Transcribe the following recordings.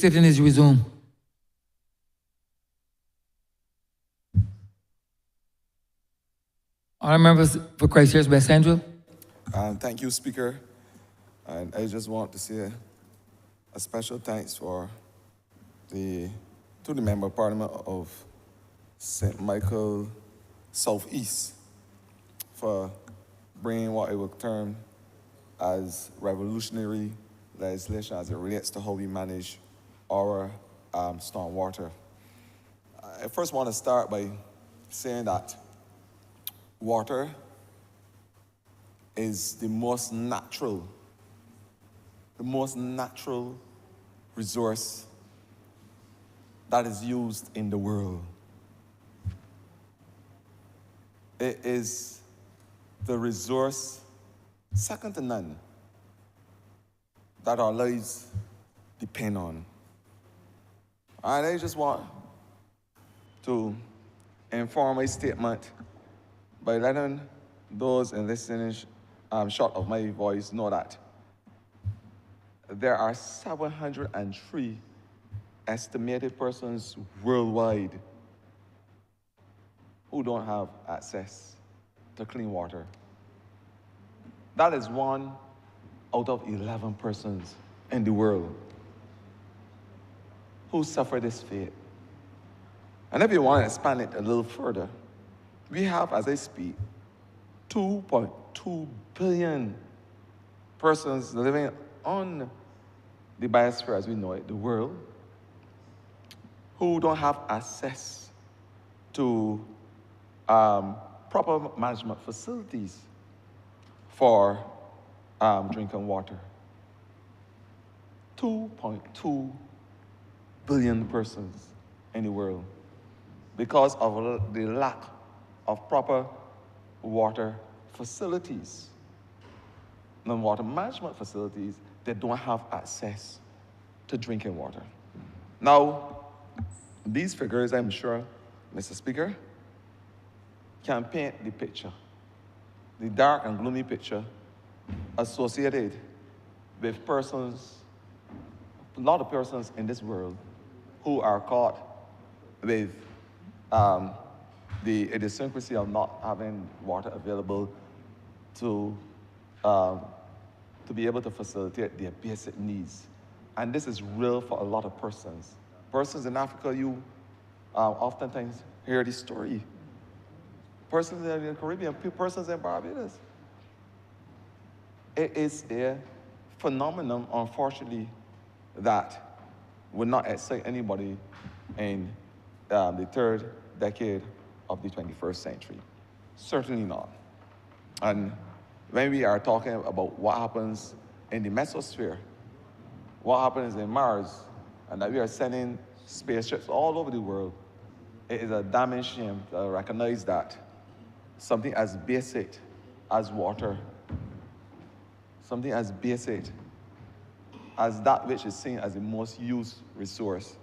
sitting is resumed. Honourable members for Christchurch West Central. Thank you, Speaker. And I just want to say a special thanks to the Member of Parliament of St. Michael Southeast for bringing what I would term as revolutionary legislation as it relates to how we manage our storm water. I first want to start by saying that water is the most natural resource that is used in the world. It is the resource second to none that our lives depend on. And I just want to inform my statement by letting those in listening short of my voice know that there are 703 estimated persons worldwide who don't have access to clean water. That is 1 out of 11 persons in the world who suffer this fate. And if you want to expand it a little further, we have, as I speak, 2.2 billion persons living on the biosphere as we know it, the world, who don't have access to proper management facilities for drinking water. 2.2 billion persons in the world because of the lack of proper water facilities, non-water management facilities that don't have access to drinking water. Now, these figures, I'm sure, Mr. Speaker, can paint the picture, the dark and gloomy picture associated with persons, a lot of persons in this world who are caught with the idiosyncrasy of not having water available to be able to facilitate their basic needs. And this is real for a lot of persons. Persons in Africa, you oftentimes hear this story. Persons in the Caribbean, persons in Barbados. It is a phenomenon, unfortunately, that would not excite anybody in the third decade of the 21st century. Certainly not. And when we are talking about what happens in the mesosphere, what happens in Mars, and that we are sending spaceships all over the world, it is a damning shame to recognize that something as basic as water, something as basic as that which is seen as the most used resource,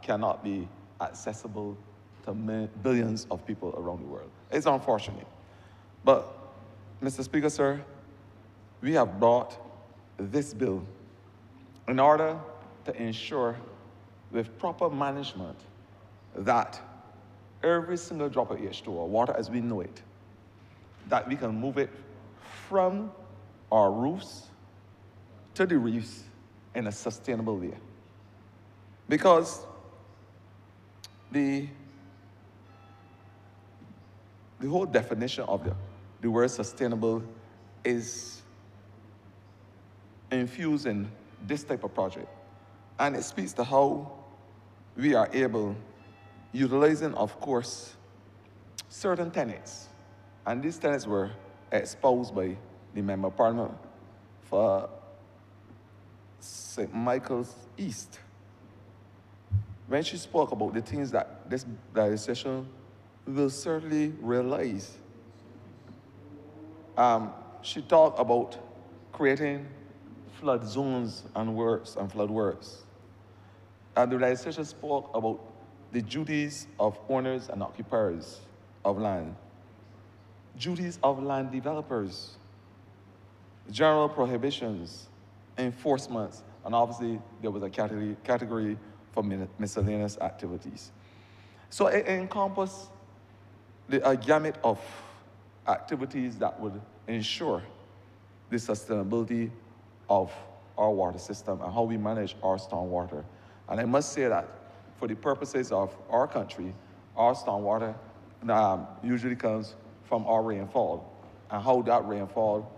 cannot be accessible to billions of people around the world. It's unfortunate. But, Mr. Speaker, sir, we have brought this bill in order to ensure, with proper management, that every single drop of H2O, or water as we know it, that we can move it from our roofs to the reefs in a sustainable way. Because the whole definition of the word sustainable is infused in this type of project. And it speaks to how we are able, utilizing, of course, certain tenets. And these tenets were espoused by the Member of Parliament for St. Michael's East. When she spoke about the things that this legislation will certainly realize, she talked about creating flood zones and works and flood works. And the legislation spoke about the duties of owners and occupiers of land, duties of land developers, general prohibitions, enforcements, And obviously, there was a category for miscellaneous activities. So it encompassed a gamut of activities that would ensure the sustainability of our water system and how we manage our stormwater. And I must say that for the purposes of our country, our stormwater usually comes from our rainfall, and how that rainfall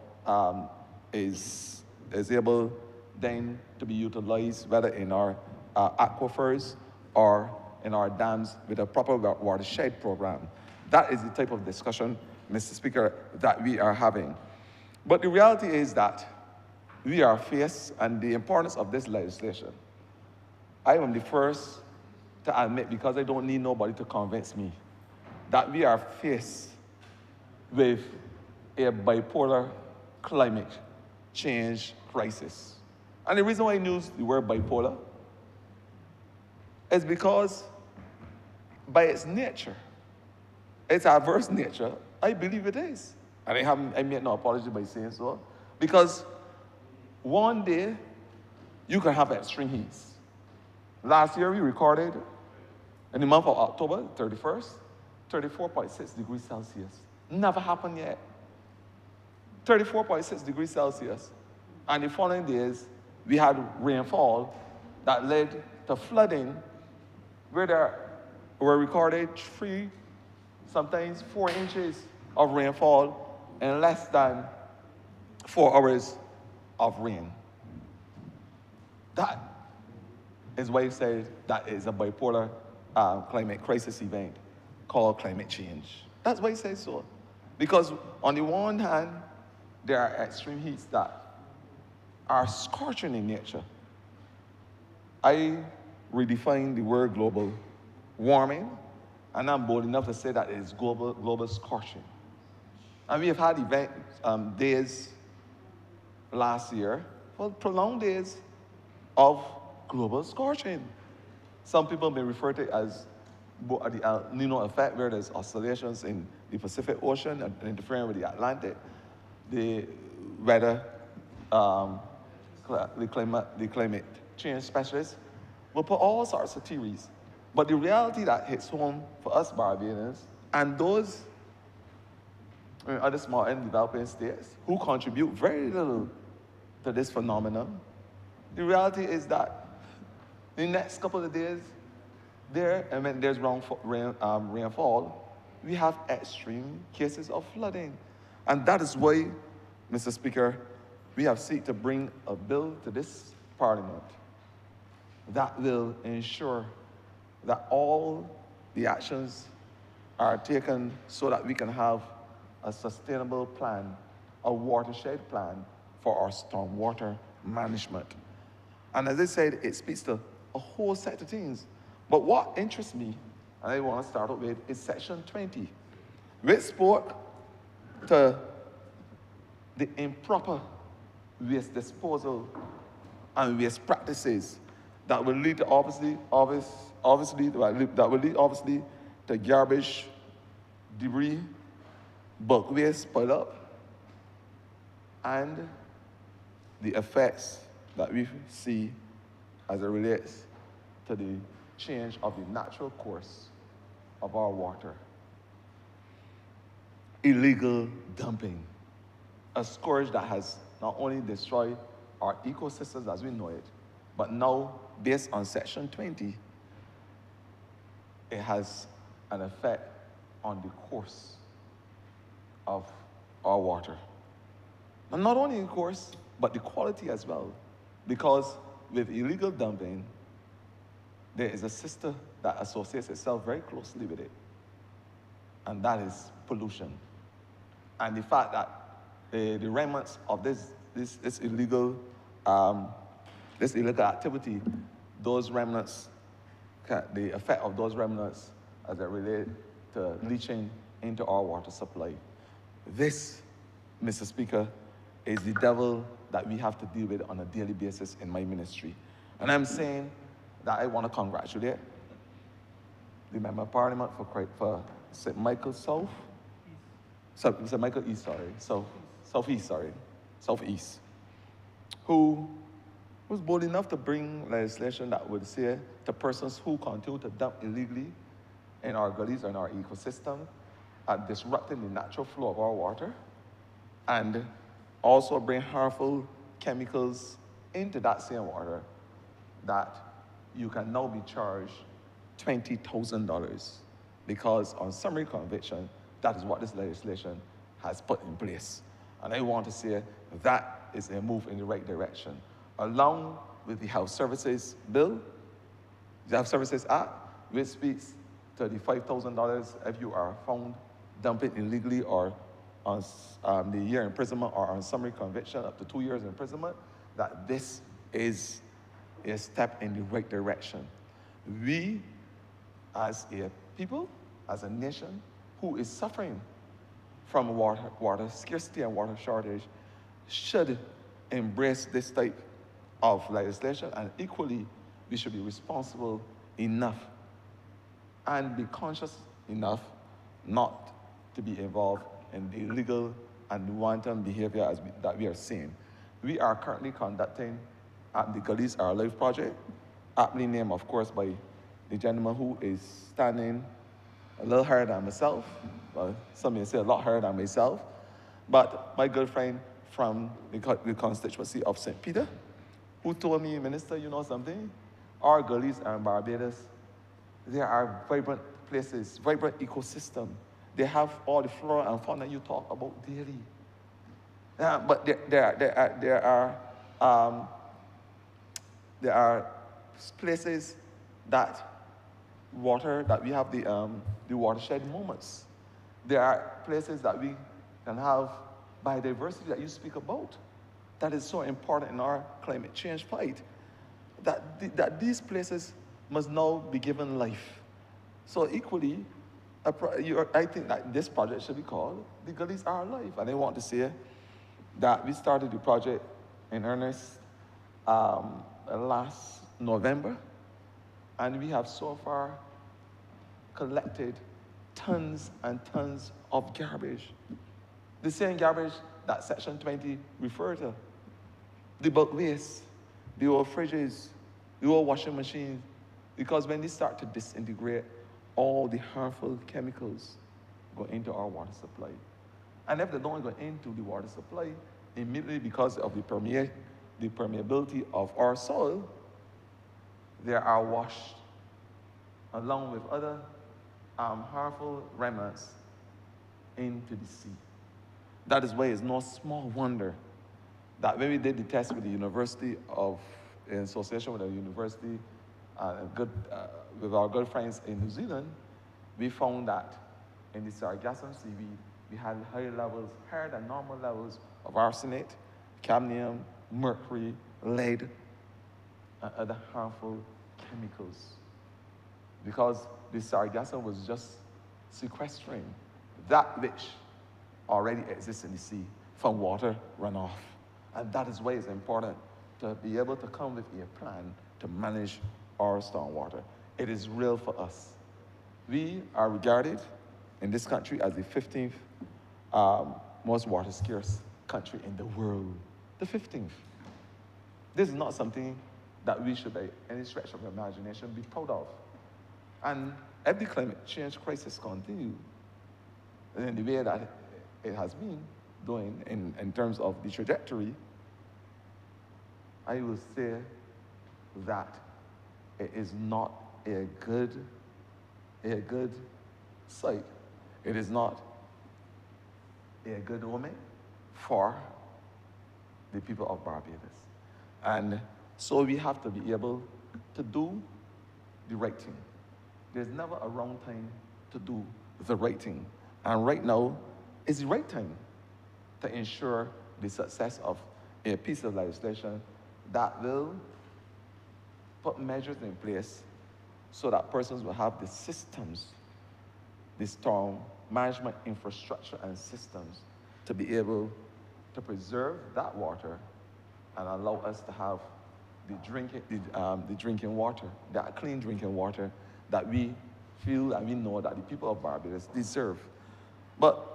is able then to be utilized whether in our aquifers or in our dams with a proper watershed program. That is the type of discussion, Mr. Speaker, that we are having. But the reality is that we are faced, and the importance of this legislation, I am the first to admit, because I don't need nobody to convince me, that we are faced with a bipolar climate change crisis. And the reason why I use the word bipolar is because by its nature, its adverse nature, I believe it is. And I made no apology by saying so, because one day you can have extreme heats. Last year we recorded, in the month of October 31st, 34.6 degrees Celsius. Never happened yet. 34.6 degrees Celsius. And the following days, we had rainfall that led to flooding, where there were recorded 3, sometimes 4 inches of rainfall in less than 4 hours of rain. That is why I say that is a bipolar climate crisis event called climate change. That's why I say so. Because on the one hand, there are extreme heats that are scorching in nature. I redefine the word global warming, and I'm bold enough to say that it is global scorching. And we have had days last year, well, prolonged days of global scorching. Some people may refer to it as the El Nino effect, where there's oscillations in the Pacific Ocean and interfering with the Atlantic. The weather, the climate change specialists will put all sorts of theories. But the reality that hits home for us Barbadians and those in other small and developing states who contribute very little to this phenomenon, the reality is that in the next couple of days, and when there's rainfall, we have extreme cases of flooding. And that is why, Mr. Speaker, we have sought to bring a bill to this Parliament that will ensure that all the actions are taken so that we can have a sustainable plan, a watershed plan for our stormwater management. And as I said, it speaks to a whole set of things. But what interests me, and I want to start out with, is Section 20, which spoke to the improper waste disposal and waste practices that will lead to obviously to garbage, debris, bulk waste pile up, and the effects that we see as it relates to the change of the natural course of our water. Illegal dumping, a scourge that has not only destroyed our ecosystems as we know it, but now, based on Section 20, it has an effect on the course of our water. And not only the course, but the quality as well. Because with illegal dumping, there is a sister that associates itself very closely with it, and that is pollution. And the fact that the remnants of this illegal activity, those remnants, the effect of those remnants as it relates to leaching into our water supply. This, Mr. Speaker, is the devil that we have to deal with on a daily basis in my ministry. And I'm saying that I want to congratulate the Member of Parliament for St. Michael South, St. Michael East, Southeast, who was bold enough to bring legislation that would say to persons who continue to dump illegally in our gullies and our ecosystem, disrupting the natural flow of our water, and also bring harmful chemicals into that same water, that you can now be charged $20,000 because on summary conviction, that is what this legislation has put in place. And I want to say that is a move in the right direction. Along with the Health Services Bill, the Health Services Act, which speaks to the $5,000 if you are found dumping illegally or on the year imprisonment or on summary conviction up to 2 years imprisonment, that this is a step in the right direction. We, as a people, as a nation who is suffering from water scarcity and water shortage, should embrace this type of legislation, and equally, we should be responsible enough and be conscious enough not to be involved in the illegal and wanton behavior that we are seeing. We are currently conducting the Gullies Are Alive project, aptly named, of course, by the gentleman who is standing a little higher than myself. Well, some may say a lot higher than myself, but my good friend from the constituency of St. Peter, who told me, Minister, you know something? Our gullies are in Barbados. There are vibrant places, vibrant ecosystem. They have all the flora and fauna you talk about daily. But there are places that we have the watershed moments. There are places that we can have biodiversity that you speak about. That is so important in our climate change fight. That these places must now be given life. So equally, I think that this project should be called The Gullies Are Alive. And I want to say that we started the project in earnest last November, and we have so far collected tons and tons of garbage. The same garbage that Section 20 referred to. The bulk waste, the old fridges, the old washing machines, because when they start to disintegrate, all the harmful chemicals go into our water supply. And if they don't go into the water supply, immediately because of the permeability of our soil, they are washed along with other harmful remnants into the sea. That is why it's no small wonder that when we did the test with the university in association with the university, with our good friends in New Zealand, we found that in the Sargassum Sea, we had higher than normal levels of arsenic, cadmium, mercury, lead, and other harmful chemicals. Because the Sargassum was just sequestering that which already exists in the sea from water runoff. And that is why it's important to be able to come with a plan to manage our stormwater. It is real for us. We are regarded in this country as the 15th most water scarce country in the world. The 15th. This is not something that we should, by any stretch of imagination, be proud of. And if the climate change crisis continues in the way that it has been doing in terms of the trajectory, I will say that it is not a good sight. It is not a good omen for the people of Barbados. And so we have to be able to do the right thing. There's never a wrong time to do the right thing. And right now is the right time to ensure the success of a piece of legislation that will put measures in place so that persons will have the systems, the storm management infrastructure and systems to be able to preserve that water and allow us to have the drinking water, that clean drinking water that we feel and we know that the people of Barbados deserve. But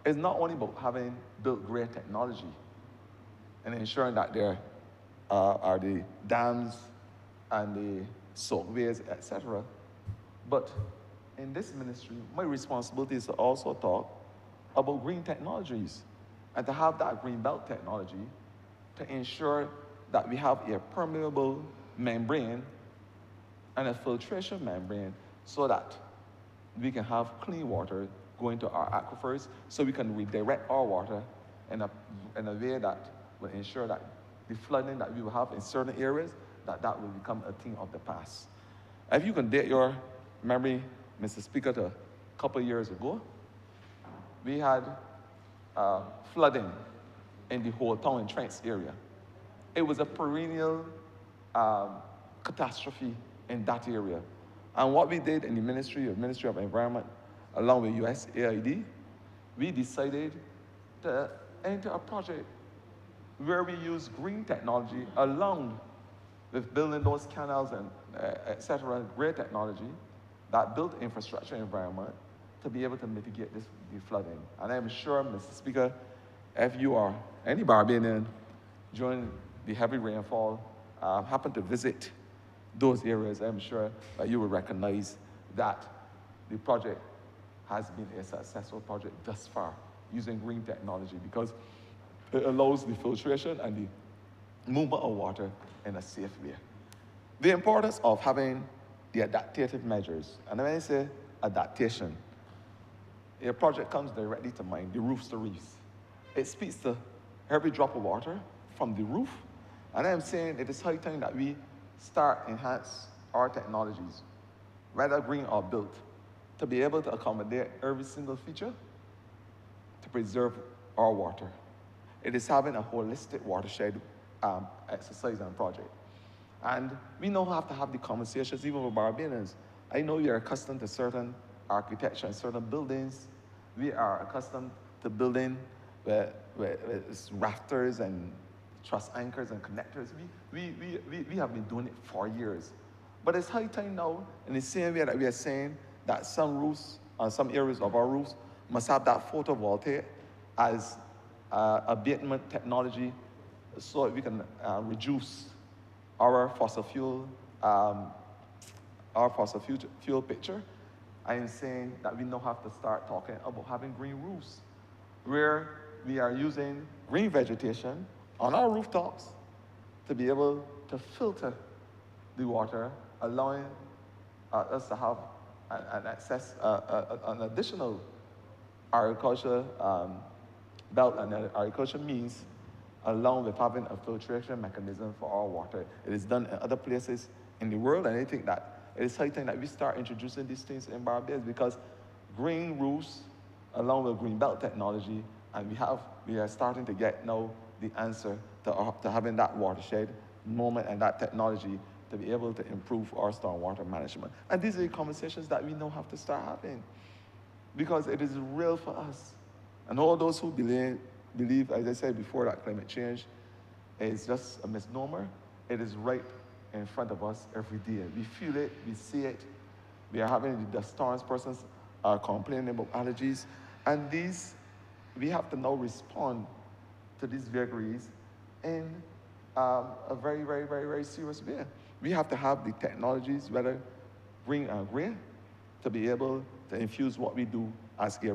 it's not only about having built great technology and ensuring that there are the dams and the soakways, etc. But in this ministry, my responsibility is to also talk about green technologies and to have that green belt technology to ensure that we have a permeable membrane and a filtration membrane so that we can have clean water going to our aquifers so we can redirect our water in a way that will ensure that the flooding that we will have in certain areas, that will become a thing of the past. If you can date your memory, Mr. Speaker, to a couple of years ago, we had flooding in the whole town and Trents area. It was a perennial catastrophe in that area. And what we did in the Ministry of Environment, along with USAID, we decided to enter a project where we use green technology along with building those canals and et cetera, great technology that built infrastructure environment to be able to mitigate the flooding. And I'm sure, Mr. Speaker, if you are any Barbadian during the heavy rainfall, happen to visit those areas, I'm sure that you will recognize that the project has been a successful project thus far using green technology because it allows the filtration and the movement of water in a safe way. The importance of having the adaptive measures, and when I say adaptation, a project comes directly to mind, the roofs to reefs. It speaks to every drop of water from the roof, and I'm saying it is high time that we start enhance our technologies, whether green or built, to be able to accommodate every single feature to preserve our water. It is having a holistic watershed exercise and project. And we now have to have the conversations even with Barbadians. I know you're accustomed to certain architecture and certain buildings. We are accustomed to building with rafters and truss anchors and connectors. We have been doing it for years. But it's high time now, in the same way that we are saying that some roofs, some areas of our roofs must have that photovoltaic as abatement technology so that we can reduce our fossil fuel picture. I am saying that we now have to start talking about having green roofs where we are using green vegetation on our rooftops to be able to filter the water, allowing us to have an additional agriculture belt and agriculture means, along with having a filtration mechanism for our water. It is done in other places in the world, and I think that it is high time that we start introducing these things in Barbados because green roofs, along with green belt technology, and we are starting to get now the answer to having that watershed moment and that technology to be able to improve our stormwater management. And these are the conversations that we now have to start having because it is real for us. And all those who believe, as I said before, that climate change is just a misnomer. It is right in front of us every day. We feel it, we see it. We are having the dust storms, persons are complaining about allergies. And we have to now respond to these vagaries in a very, very, very, very serious way. We have to have the technologies, whether green or gray, to be able to infuse what we do as a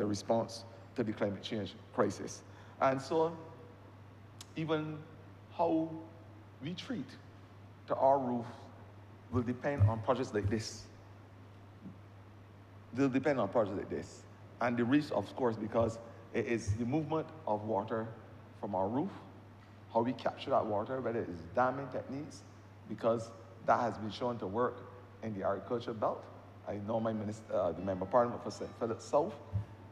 response to the climate change crisis. And so, even how we treat to our roof will depend on projects like this. They'll depend on projects like this. And the reefs, of course, because it is the movement of water from our roof, how we capture that water, whether it is damming techniques, because that has been shown to work in the agriculture belt. I know my minister, the Member of Parliament for St. Philip South,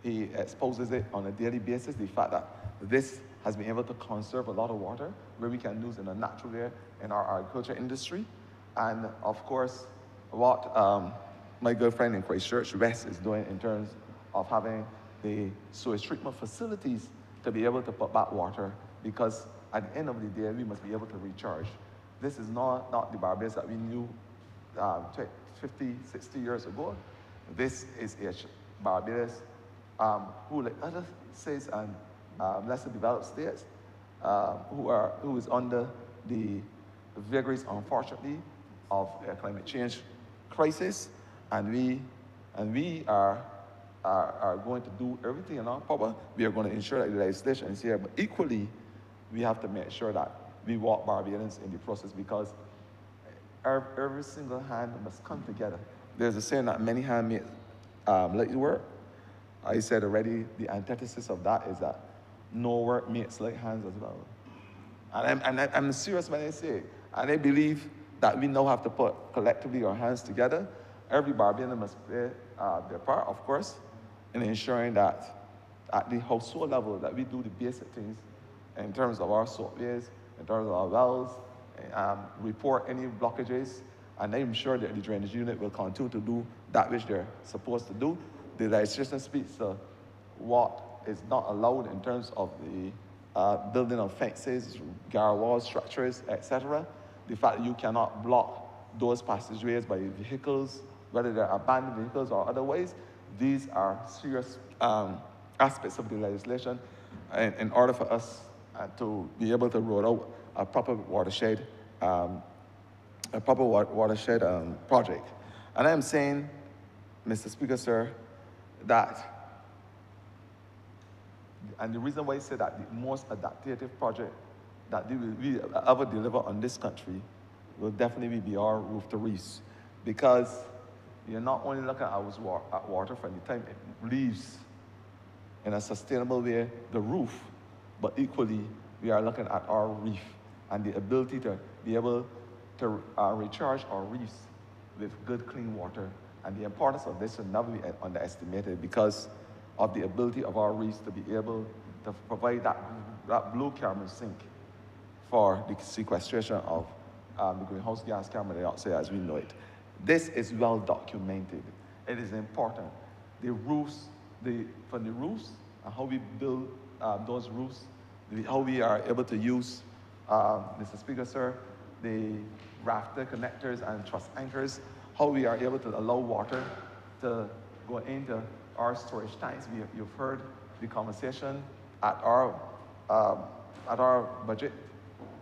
he exposes it on a daily basis, the fact that this has been able to conserve a lot of water where we can use in a natural way in our agriculture industry. And of course, what my good friend in Christchurch, West, is doing in terms of having the sewage treatment facilities to be able to put back water, because at the end of the day, we must be able to recharge. This is not the Barbados that we knew 50, 60 years ago. This is a Barbados who, like other states and lesser developed states, who is under the vagaries, unfortunately, of a climate change crisis, and we are going to do everything in our power. We are going to ensure that the legislation is here, but equally, we have to make sure that we walk Barbadians in the process, because every single hand must come together. There's a saying that many hands make light work. I said already, the antithesis of that is that no work makes light hands as well. And I'm serious when I say it. And I believe that we now have to put collectively our hands together. Every Barbadian must play their part, of course, in ensuring that at the household level that we do the basic things in terms of our soapways, in terms of our wells, report any blockages, and I'm sure that the drainage unit will continue to do that which they're supposed to do. The legislation speaks to what is not allowed in terms of the building of fences, guard walls, structures, etc. The fact that you cannot block those passageways by vehicles, whether they're abandoned vehicles or otherwise, these are serious aspects of the legislation in order for us to be able to roll out a proper watershed, project. And I'm saying, Mr. Speaker, sir, that, and the reason why I say that the most adaptive project that we ever deliver on this country will definitely be our roof to reefs, because you're not only looking at water from the time it leaves in a sustainable way, the roof, but equally we are looking at our reef and the ability to be able to recharge our reefs with good, clean water. And the importance of this should never be underestimated, because of the ability of our reefs to be able to provide that blue carbon sink for the sequestration of the greenhouse gas carbon dioxide as we know it. This is well documented. It is important. The roofs, from the roofs and how we build those roofs, how we are able to use, Mr. Speaker, sir, the rafter connectors and truss anchors, how we are able to allow water to go into our storage tanks. You've heard the conversation at our budget.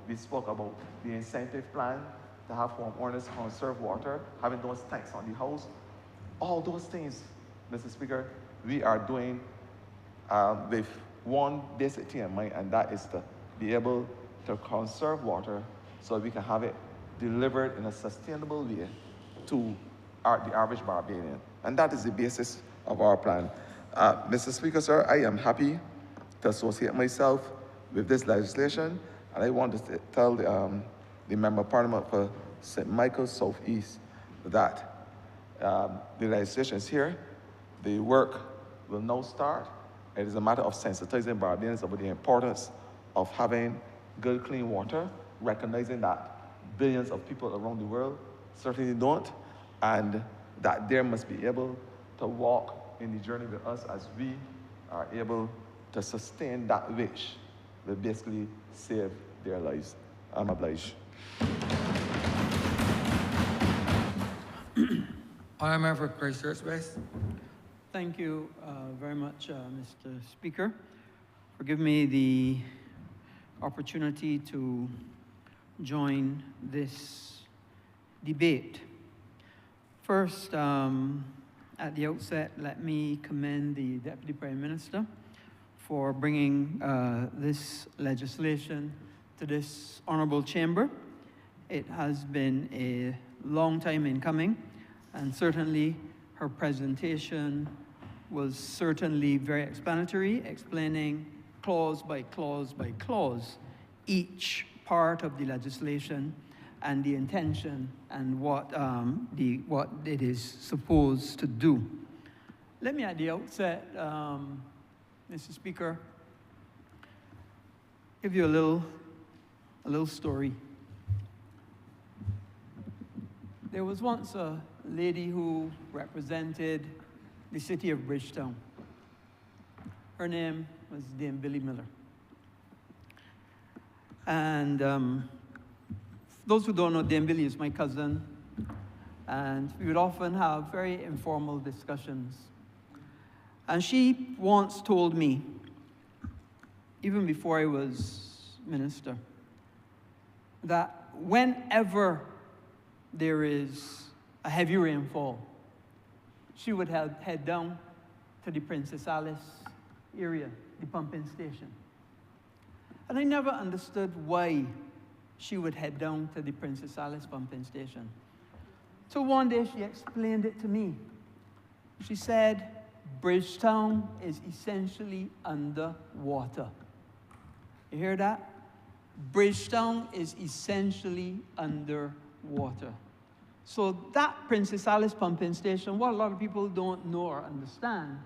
We spoke about the incentive plan to have homeowners conserve water, having those tanks on the house. All those things, Mr. Speaker, we are doing with one basic thing in mind, and that is to be able to conserve water so we can have it delivered in a sustainable way to the average Barbadian. And that is the basis of our plan. Mr. Speaker, sir, I am happy to associate myself with this legislation, and I want to tell the Member of Parliament for St. Michael's Southeast that the legislation is here. The work will now start. It is a matter of sensitizing Barbadians about the importance of having good, clean water, recognizing that billions of people around the world certainly don't, and that they must be able to walk in the journey with us as we are able to sustain that which will basically save their lives. I'm obliged. Honourable for Christchurch West. Thank you very much, Mr. Speaker, for giving me the opportunity to join this debate. First, at the outset, let me commend the Deputy Prime Minister for bringing this legislation to this honourable chamber. It has been a long time in coming, and certainly her presentation was certainly very explanatory, explaining clause by clause by clause each part of the legislation and the intention and what it is supposed to do. Let me at the outset, Mr. Speaker, give you a little story. There was once a lady who represented the city of Bridgetown. Her name was Dame Billy Miller. And those who don't know, Dame Billy is my cousin, and we would often have very informal discussions. And she once told me, even before I was minister, that whenever there is a heavy rainfall, she would head down to the Princess Alice area, the pumping station. And I never understood why she would head down to the Princess Alice pumping station. So one day she explained it to me. She said, Bridgetown is essentially underwater. You hear that? Bridgetown is essentially underwater. So that Princess Alice pumping station, what a lot of people don't know or understand,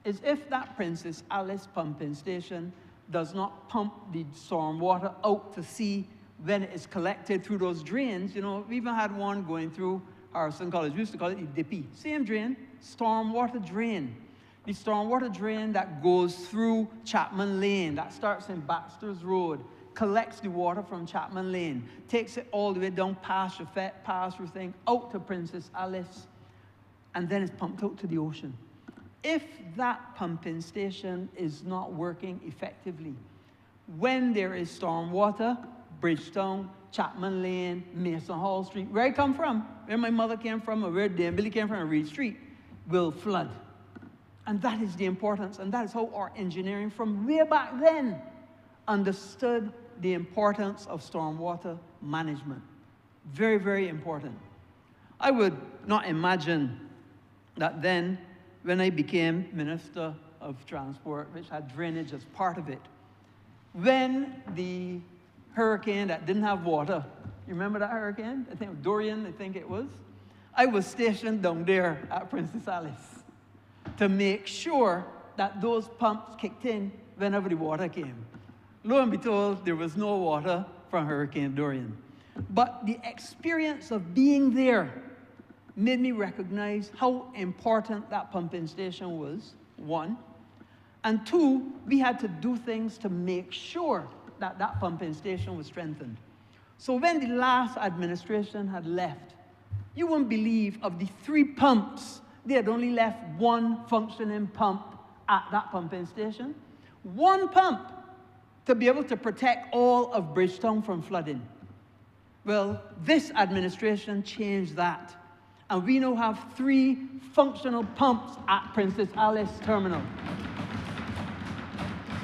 is if that Princess Alice pumping station does not pump the storm water out to sea when it is collected through those drains, you know, we even had one going through Harrison College. We used to call it the Dippy. Same drain, storm water drain. The storm water drain that goes through Chapman Lane, that starts in Baxter's Road, collects the water from Chapman Lane, takes it all the way down past Rafette, past Ruthing, out to Princess Alice, and then it's pumped out to the ocean. If that pumping station is not working effectively, when there is storm water, Bridgetown, Chapman Lane, Mason Hall Street, where I come from, where my mother came from, or where Dan Billy came from, and Reed Street, will flood. And that is the importance, and that is how our engineering from way back then understood the importance of stormwater management. Very, very important. I would not imagine that then, when I became Minister of Transport, which had drainage as part of it, when the hurricane that didn't have water, you remember that hurricane? I think Dorian, I think it was. I was stationed down there at Princess Alice to make sure that those pumps kicked in whenever the water came. Lo and behold, there was no water from Hurricane Dorian. But the experience of being there made me recognize how important that pumping station was, one. And two, we had to do things to make sure that that pumping station was strengthened. So when the last administration had left, you wouldn't believe, of the 3 pumps, they had only left 1 functioning pump at that pumping station. 1 pump to be able to protect all of Bridgetown from flooding. Well, this administration changed that. And we now have 3 functional pumps at Princess Alice Terminal.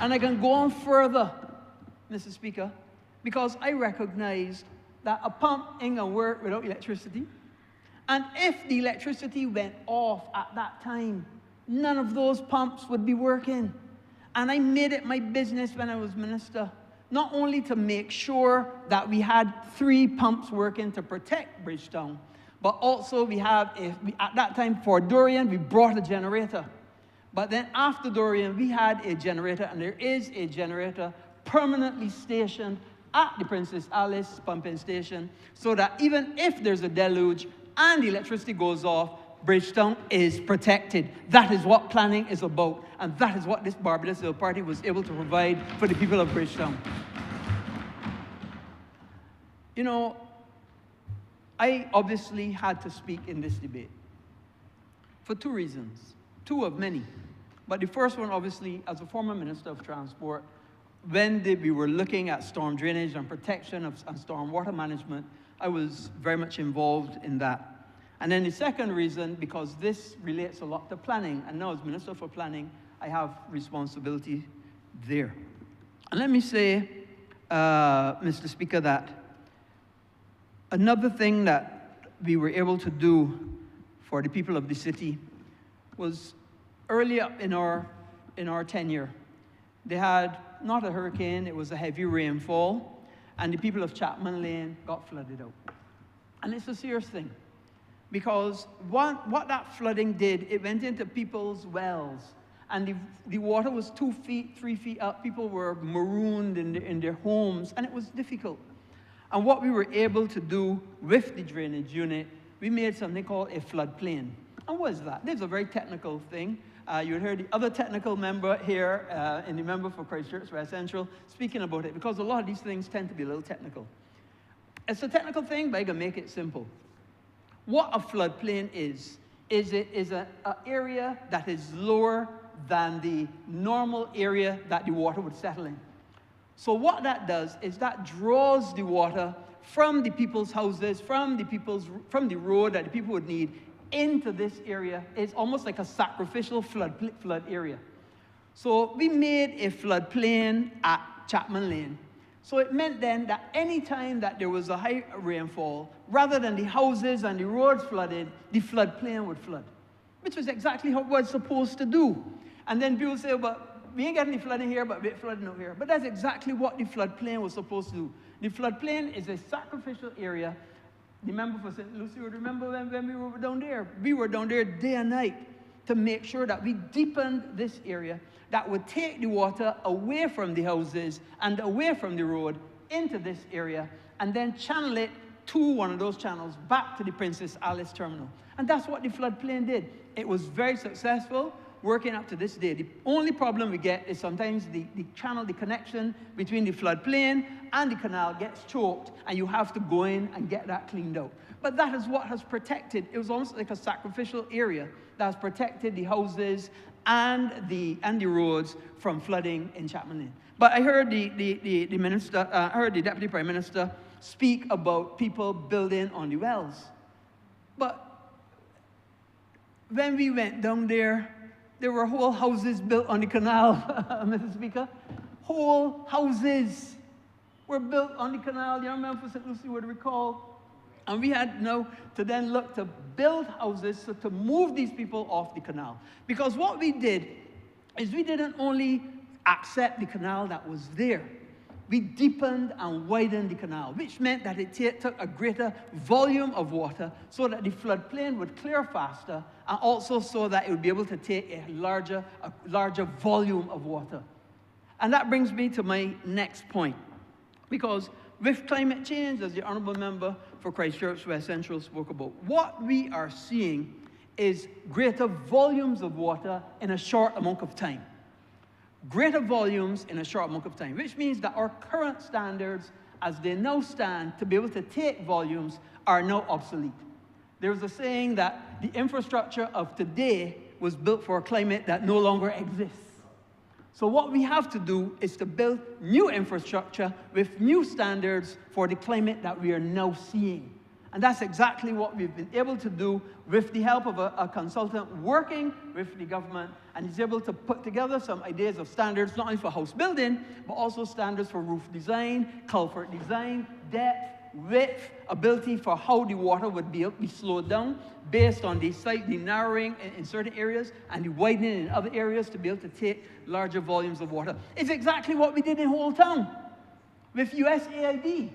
And I can go on further, Mr. Speaker, because I recognized that a pump ain't gonna work without electricity. And if the electricity went off at that time, none of those pumps would be working. And I made it my business when I was minister, not only to make sure that we had 3 pumps working to protect Bridgetown, but also we have, at that time for Dorian, we brought a generator. But then after Dorian, we had a generator, and there is a generator permanently stationed at the Princess Alice pumping station, so that even if there's a deluge and the electricity goes off, Bridgetown is protected. That is what planning is about, and that is what this Barbados Hill Party was able to provide for the people of Bridgetown. You know, I obviously had to speak in this debate for 2 reasons, 2 of many. But the first one, obviously, as a former Minister of Transport, when we were looking at storm drainage and protection and storm water management, I was very much involved in that. And then the second reason, because this relates a lot to planning, and now as Minister for Planning, I have responsibility there. And let me say, Mr. Speaker, that another thing that we were able to do for the people of the city was earlier in our tenure. They had not a hurricane, it was a heavy rainfall, and the people of Chapman Lane got flooded out. And it's a serious thing, because what that flooding did, it went into people's wells, and the water was 2 feet, 3 feet up. People were marooned in their homes, and it was difficult. And what we were able to do with the drainage unit, we made something called a floodplain. And what is that? This is a very technical thing. You heard the other technical member here, and the member for Christchurch West Central, speaking about it, because a lot of these things tend to be a little technical. It's a technical thing, but I can make it simple. What a floodplain is an area that is lower than the normal area that the water would settle in. So what that does is that draws the water from the people's houses, from the road that the people would need into this area. It's almost like a sacrificial flood area. So we made a floodplain at Chapman Lane. So it meant then that any time that there was a high rainfall, rather than the houses and the roads flooded, the floodplain would flood, which was exactly what it was supposed to do. And then people say, but we ain't got any flooding here, but we're flooding over here. But that's exactly what the floodplain was supposed to do. The floodplain is a sacrificial area. Remember for St. Lucie, remember when we were down there? We were down there day and night to make sure that we deepened this area that would take the water away from the houses and away from the road into this area, and then channel it to one of those channels back to the Princess Alice Terminal. And that's what the floodplain did. It was very successful, working up to this day. The only problem we get is sometimes the channel, the connection between the floodplain and the canal gets choked, and you have to go in and get that cleaned out. But that is what has protected. It was almost like a sacrificial area that has protected the houses and the roads from flooding in Chapman Lane. But I heard the minister, I heard the Deputy Prime Minister speak about people building on the wells. But when we went down there were whole houses built on the canal, Mr. Speaker. Whole houses were built on the canal. The young man for St. Lucie would recall. And we had now to then look to build houses so to move these people off the canal. Because what we did is we didn't only accept the canal that was there. We deepened and widened the canal, which meant that it took a greater volume of water so that the floodplain would clear faster, and also so that it would be able to take a larger volume of water. And that brings me to my next point. Because with climate change, as the Honourable Member for Christchurch West Central spoke about, what we are seeing is greater volumes of water in a short amount of time. Greater volumes in a short amount of time, which means that our current standards, as they now stand, to be able to take volumes, are now obsolete. There's a saying that the infrastructure of today was built for a climate that no longer exists. So what we have to do is to build new infrastructure with new standards for the climate that we are now seeing. And that's exactly what we've been able to do with the help of a consultant working with the government, and he's able to put together some ideas of standards, not only for house building, but also standards for roof design, culvert design, depth, width, ability for how the water would be slowed down based on the narrowing in certain areas and the widening in other areas to be able to take larger volumes of water. It's exactly what we did in Whole Town with USAID.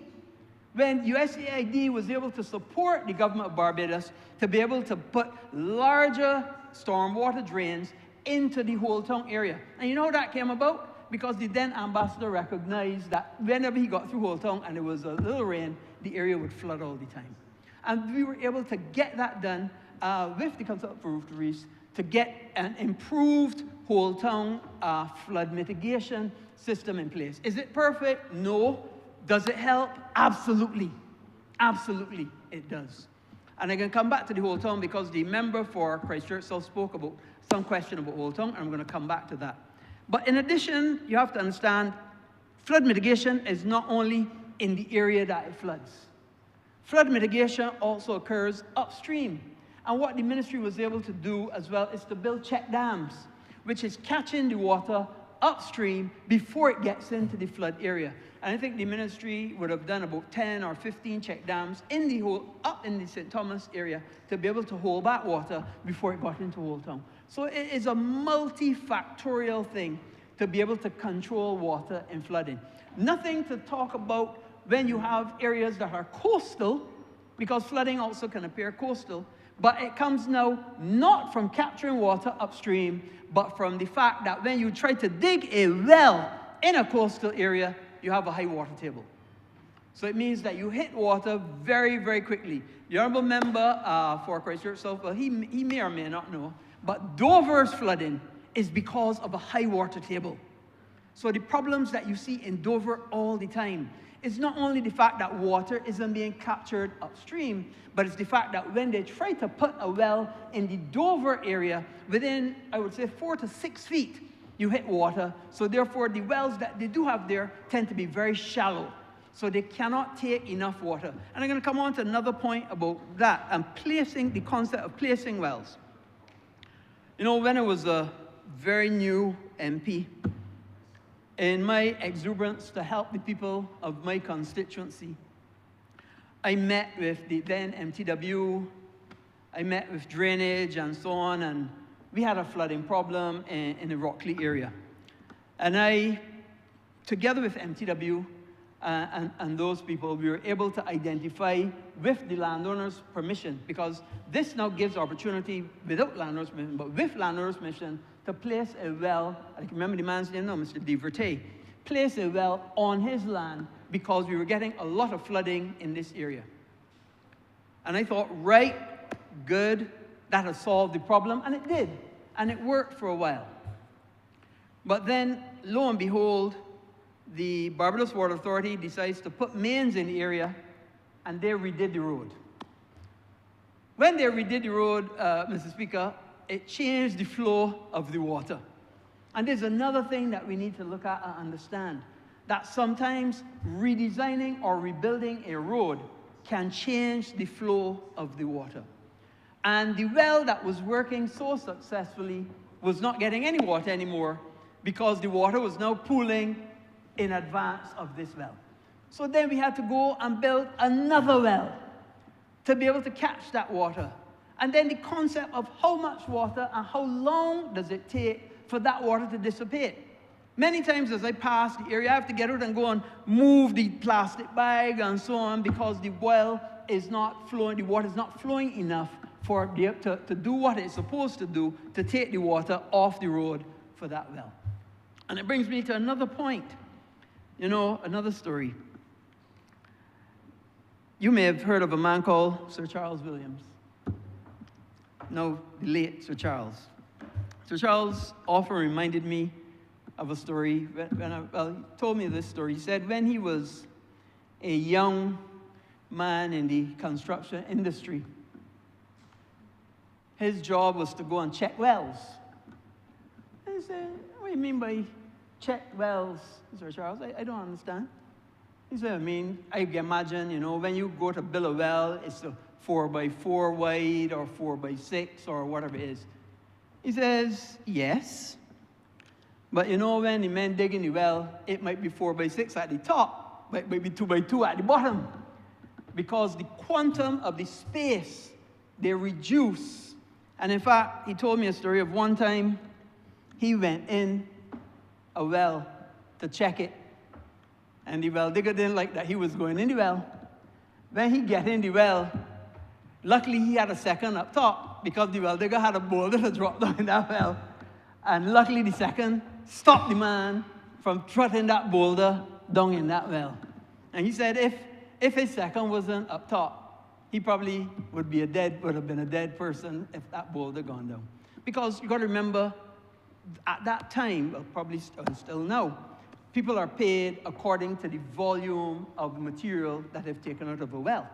When USAID was able to support the government of Barbados to be able to put larger stormwater drains into the Whole Town area. And you know how that came about? Because the then ambassador recognized that whenever he got through Whole Town and there was a little rain, the area would flood all the time. And we were able to get that done with the Consultant for Roof to Reefs to get an improved Whole Town flood mitigation system in place. Is it perfect? No. Does it help? Absolutely. Absolutely, it does. And I can come back to the Whole Town because the member for Christchurch South spoke about some question about Whole Town, and I'm going to come back to that. But in addition, you have to understand, flood mitigation is not only in the area that it floods. Flood mitigation also occurs upstream. And what the ministry was able to do as well is to build check dams, which is catching the water upstream before it gets into the flood area. And I think the ministry would have done about 10 or 15 check dams up in the St. Thomas area to be able to hold back water before it got into Whole Town. So it is a multifactorial thing to be able to control water and flooding. Nothing to talk about when you have areas that are coastal, because flooding also can appear coastal, but it comes now not from capturing water upstream, but from the fact that when you try to dig a well in a coastal area, you have a high water table. So it means that you hit water very, very quickly. The Honourable Member for Christchurch South, well, he may or may not know, but Dover's flooding is because of a high water table. So the problems that you see in Dover all the time is not only the fact that water isn't being captured upstream, but it's the fact that when they try to put a well in the Dover area, within, I would say, 4 to 6 feet, you hit water. So therefore, the wells that they do have there tend to be very shallow. So they cannot take enough water. And I'm going to come on to another point about that and the concept of placing wells. You know, when I was a very new MP, in my exuberance to help the people of my constituency, I met with the then MTW, I met with drainage and so on, and we had a flooding problem in the Rockley area. And I, together with MTW and those people, we were able to identify with the landowner's permission, because this now gives opportunity without landowner's permission, but with landowner's permission, to place a well. I can remember the man's name now, Mr. DeVerte, place a well on his land because we were getting a lot of flooding in this area. And I thought, right, good, that has solved the problem, and it did, and it worked for a while. But then, lo and behold, the Barbados Water Authority decides to put mains in the area, and they redid the road. When they redid the road, Mr. Speaker, it changed the flow of the water. And there's another thing that we need to look at and understand, that sometimes redesigning or rebuilding a road can change the flow of the water. And the well that was working so successfully was not getting any water anymore because the water was now pooling in advance of this well. So then we had to go and build another well to be able to catch that water. And then the concept of how much water and how long does it take for that water to dissipate. Many times as I pass the area, I have to get out and go and move the plastic bag and so on because the well is not flowing, the water is not flowing enough for to do what it's supposed to do to take the water off the road for that well. And it brings me to another point, you know, another story. You may have heard of a man called Sir Charles Williams. No, the late Sir Charles. Sir Charles often reminded me of a story. He told me this story. He said when he was a young man in the construction industry, his job was to go and check wells. I said, what do you mean by check wells, Sir Charles? I don't understand. He said, I mean, I can imagine, you know, when you go to build a well, it's a 4x4 wide or 4x6 or whatever it is. He says, yes. But you know, when the men dig in the well, it might be 4x6 at the top, but it might be 2x2 at the bottom. Because the quantum of the space, they reduce. And in fact, he told me a story of one time he went in a well to check it. And the well digger didn't like that he was going in the well. When he get in the well, luckily he had a second up top because the well digger had a boulder to drop down in that well. And luckily the second stopped the man from trotting that boulder down in that well. And he said if his second wasn't up top, he probably would have been a dead person if that boulder gone down. Because you got to remember, at that time, well, probably still now, people are paid according to the volume of material that they've taken out of a well.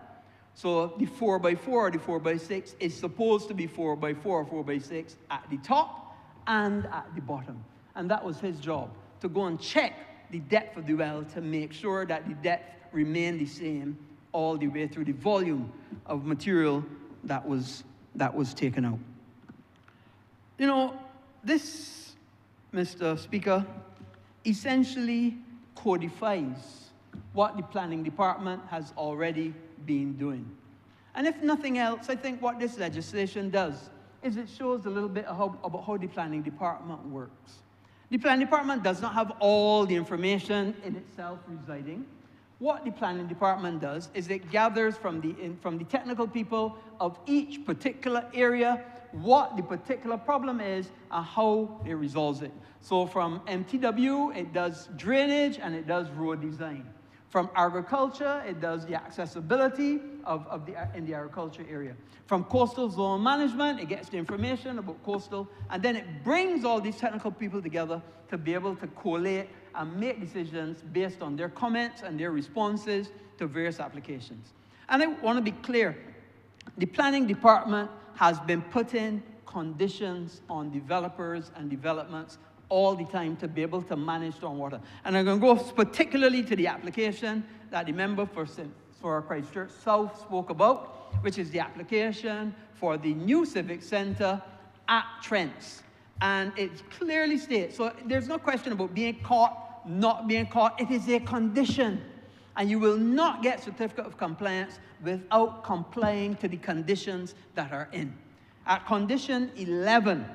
So the 4x4 or the 4x6 is supposed to be 4x4 or 4x6 at the top and at the bottom. And that was his job, to go and check the depth of the well to make sure that the depth remained the same all the way through the volume of material that was taken out. You know, this, Mr. Speaker, essentially codifies what the planning department has already been doing. And if nothing else, I think what this legislation does is it shows a little bit about how the planning department works. The planning department does not have all the information in itself residing. What the planning department does is it gathers from the technical people of each particular area what the particular problem is and how it resolves it. So from MTW, it does drainage and it does road design. From agriculture, it does the accessibility in the agriculture area. From coastal zone management, it gets the information about coastal, and then it brings all these technical people together to be able to collate and make decisions based on their comments and their responses to various applications. And I want to be clear, the planning department has been putting conditions on developers and developments all the time to be able to manage stormwater. And I'm going to go particularly to the application that the member for Christchurch South spoke about, which is the application for the new Civic Centre at Trents. And it clearly states, so there's no question about being caught, not being caught. It is a condition. And you will not get certificate of compliance without complying to the conditions that are in. At condition 11,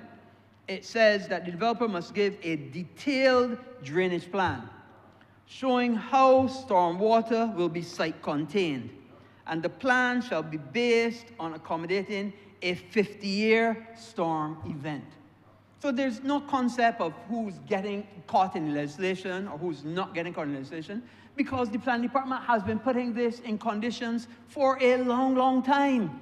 it says that the developer must give a detailed drainage plan showing how stormwater will be site contained. And the plan shall be based on accommodating a 50-year storm event. So there's no concept of who's getting caught in legislation or who's not getting caught in legislation, because the planning department has been putting this in conditions for a long, long time.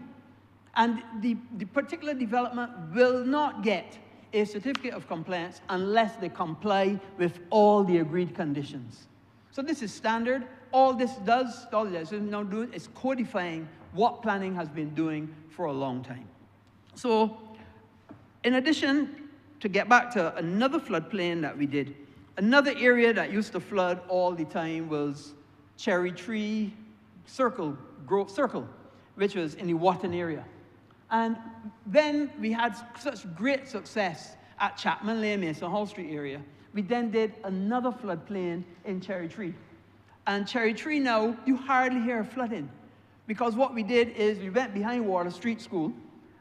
And the particular development will not get a certificate of compliance unless they comply with all the agreed conditions. So this is standard. All this does, all the legislation now doing is codifying what planning has been doing for a long time. So in addition, to get back to another floodplain that we did, another area that used to flood all the time was Cherry Tree Grove Circle, which was in the Wotton area. And then we had such great success at Chapman Lane, Mason Hall Street area. We then did another floodplain in Cherry Tree. And Cherry Tree now, you hardly hear flooding, because what we did is we went behind Water Street School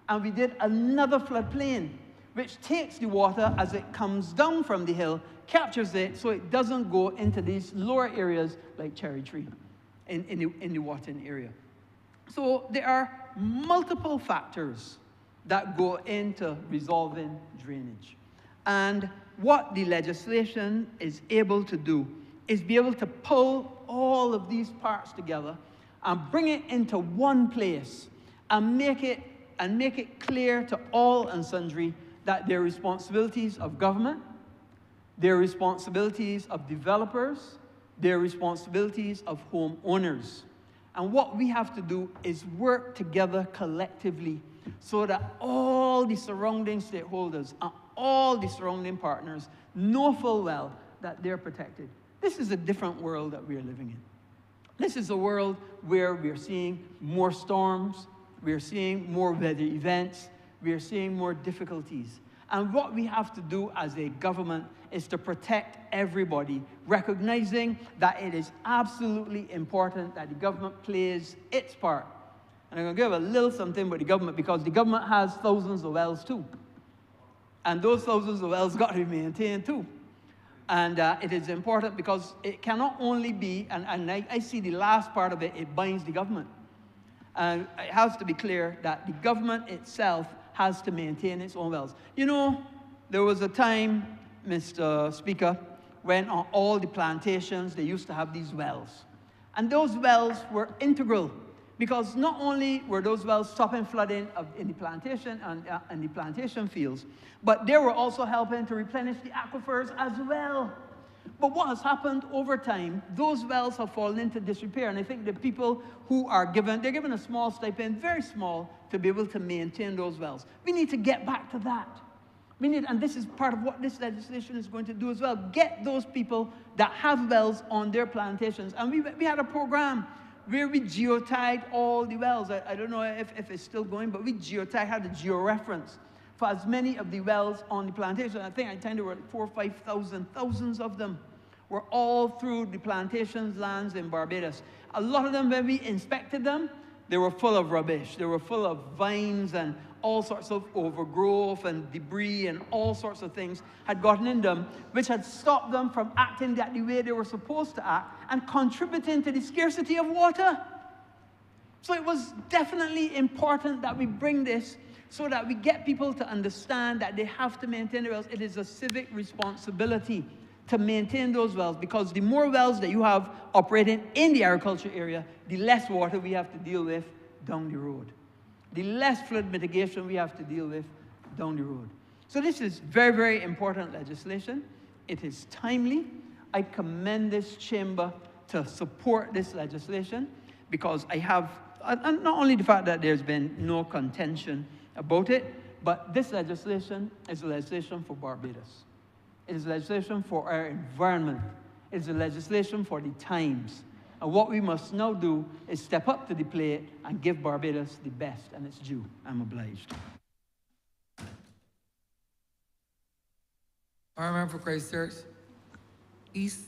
and we did another floodplain, which takes the water as it comes down from the hill, captures it so it doesn't go into these lower areas like Cherry Tree in the Wotton area. So there are multiple factors that go into resolving drainage. And what the legislation is able to do is be able to pull all of these parts together and bring it into one place and make it clear to all and sundry that they're responsibilities of government, they're responsibilities of developers, they're responsibilities of homeowners. And what we have to do is work together collectively so that all the surrounding stakeholders and all the surrounding partners know full well that they're protected. This is a different world that we are living in. This is a world where we are seeing more storms, we are seeing more weather events, we are seeing more difficulties. And what we have to do as a government is to protect everybody, recognizing that it is absolutely important that the government plays its part. And I'm going to give a little something about the government, because the government has thousands of wells too. And those thousands of wells got to be maintained too. And it is important because it cannot only be, and I see the last part of it, it binds the government. And it has to be clear that the government itself has to maintain its own wells. You know, there was a time, Mr. Speaker, when on all the plantations, they used to have these wells. And those wells were integral, because not only were those wells stopping flooding in the plantation and the plantation fields, but they were also helping to replenish the aquifers as well. But what has happened over time, those wells have fallen into disrepair, and I think the people who are given, they're given a small stipend, very small, to be able to maintain those wells. We need to get back to that. We need, and this is part of what this legislation is going to do as well, get those people that have wells on their plantations. And we had a program where we geotagged all the wells. I don't know if it's still going, but we geotagged, had a georeference for as many of the wells on the plantation. I think there were 4,000 or 5,000, thousands of them were all through the plantations lands in Barbados. A lot of them, when we inspected them, they were full of rubbish. They were full of vines and all sorts of overgrowth and debris and all sorts of things had gotten in them, which had stopped them from acting that the way they were supposed to act and contributing to the scarcity of water. So it was definitely important that we bring this so that we get people to understand that they have to maintain their wells. It is a civic responsibility to maintain those wells, because the more wells that you have operating in the agriculture area, the less water we have to deal with down the road. The less flood mitigation we have to deal with down the road. So this is very, very important legislation. It is timely. I commend this chamber to support this legislation, because I have, and not only the fact that there's been no contention about it, but this legislation is a legislation for Barbados. It is legislation for our environment. It is a legislation for the times. And what we must now do is step up to the plate and give Barbados the best, and it's due. I'm obliged. Honourable Member for Christchurch East.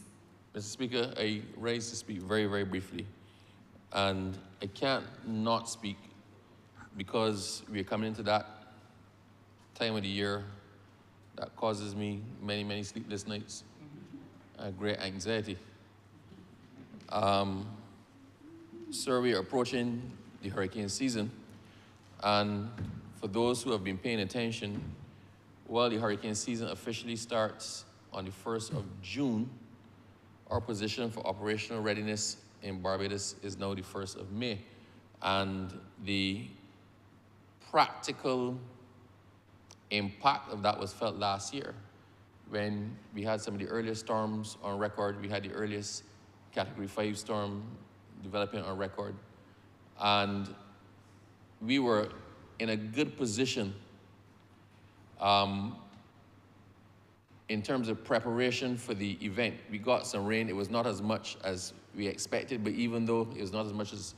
Mr. Speaker, I rise to speak very, very briefly. And I can't not speak because we're coming into that time of the year that causes me many, many sleepless nights and great anxiety. Sir, we are approaching the hurricane season. And for those who have been paying attention, well, the hurricane season officially starts on the 1st of June. Our position for operational readiness in Barbados is now the 1st of May. And the practical impact of that was felt last year when we had some of the earliest storms on record. We had the earliest Category 5 storm developing on record. And we were in a good position in terms of preparation for the event. We got some rain. It was not as much as we expected, but even though it was not as much as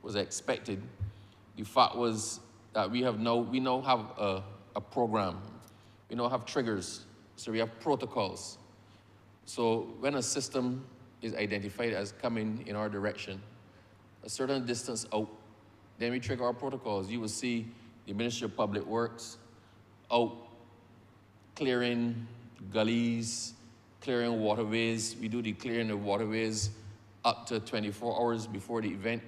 was expected, the fact was that we now have a program. We now have triggers, so we have protocols. So when a system is identified as coming in our direction, a certain distance out, then we trigger our protocols. You will see the Ministry of Public Works out clearing gullies, clearing waterways. We do the clearing of waterways up to 24 hours before the event.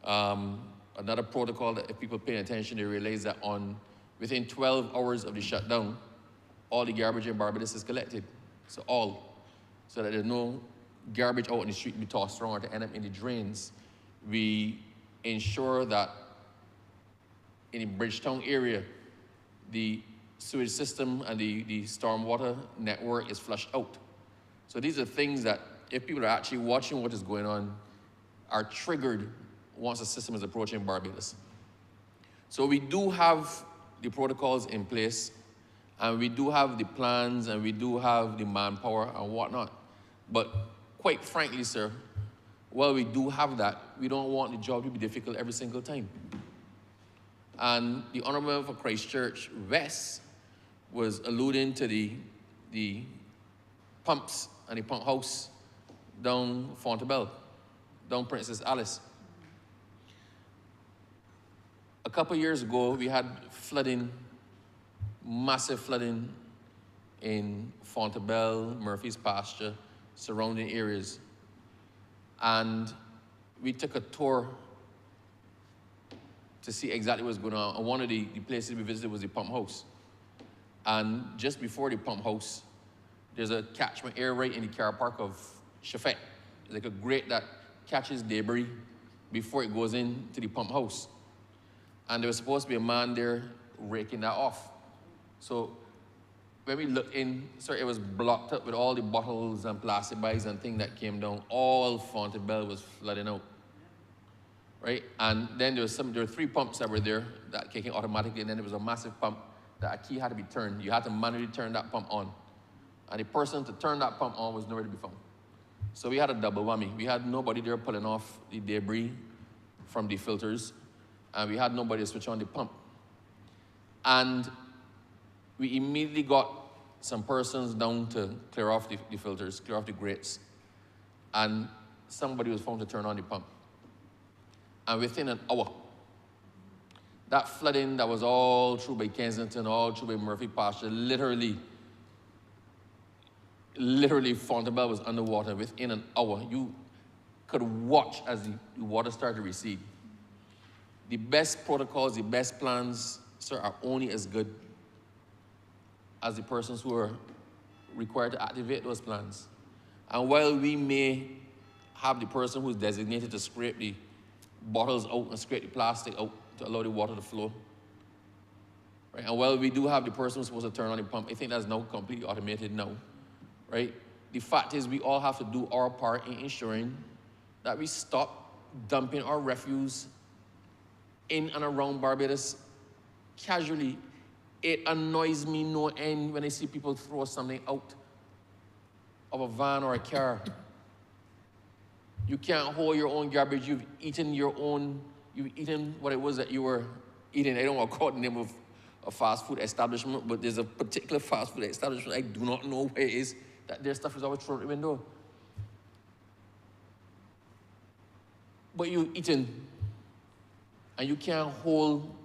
Another protocol that if people pay attention, they realize that within 12 hours of the shutdown, all the garbage in Barbados is collected. So that there's no garbage out on the street to be tossed around or to end up in the drains. We ensure that in the Bridgetown area, the sewage system and the stormwater network is flushed out. So these are things that, if people are actually watching what is going on, are triggered once the system is approaching Barbados. So we do have the protocols in place, and we do have the plans, and we do have the manpower and whatnot. But quite frankly, sir, while we do have that, we don't want the job to be difficult every single time. And the Honourable Member for Christchurch West was alluding to the pumps and the pump house down Fontebelle, down Princess Alice. A couple years ago, we had flooding, massive flooding in Fontebelle, Murphy's Pasture, surrounding areas. And we took a tour to see exactly what's going on. And one of the places we visited was the pump house. And just before the pump house, there's a catchment area right in the car park of Chafet. It's like a grate that catches debris before it goes into the pump house. And there was supposed to be a man there raking that off. So when we looked in, sir, it was blocked up with all the bottles and plastic bags and things that came down. All Fontebelle was flooding out, right? And then there were 3 pumps that were there that kicking automatically, and then there was a massive pump that a key had to be turned. You had to manually turn that pump on. And the person to turn that pump on was nowhere to be found. So we had a double whammy. We had nobody there pulling off the debris from the filters, and we had nobody to switch on the pump. And we immediately got some persons down to clear off the filters, clear off the grates, and somebody was found to turn on the pump. And within an hour, that flooding that was all through by Kensington, all through by Murphy Pasture, literally Fontebelle was underwater within an hour. You could watch as the water started to recede. The best protocols, the best plans, sir, are only as good as the persons who are required to activate those plans. And while we may have the person who's designated to scrape the bottles out and scrape the plastic out to allow the water to flow, right? And while we do have the person who's supposed to turn on the pump, I think that's now completely automated now, right? The fact is we all have to do our part in ensuring that we stop dumping our refuse in and around Barbados casually. It annoys me no end when I see people throw something out of a van or a car. You can't hold your own garbage. You've eaten what it was that you were eating. I don't want to call the name of a fast food establishment, but there's a particular fast food establishment, I do not know where it is, that their stuff is always thrown out the window. But you've eaten, and you can't hold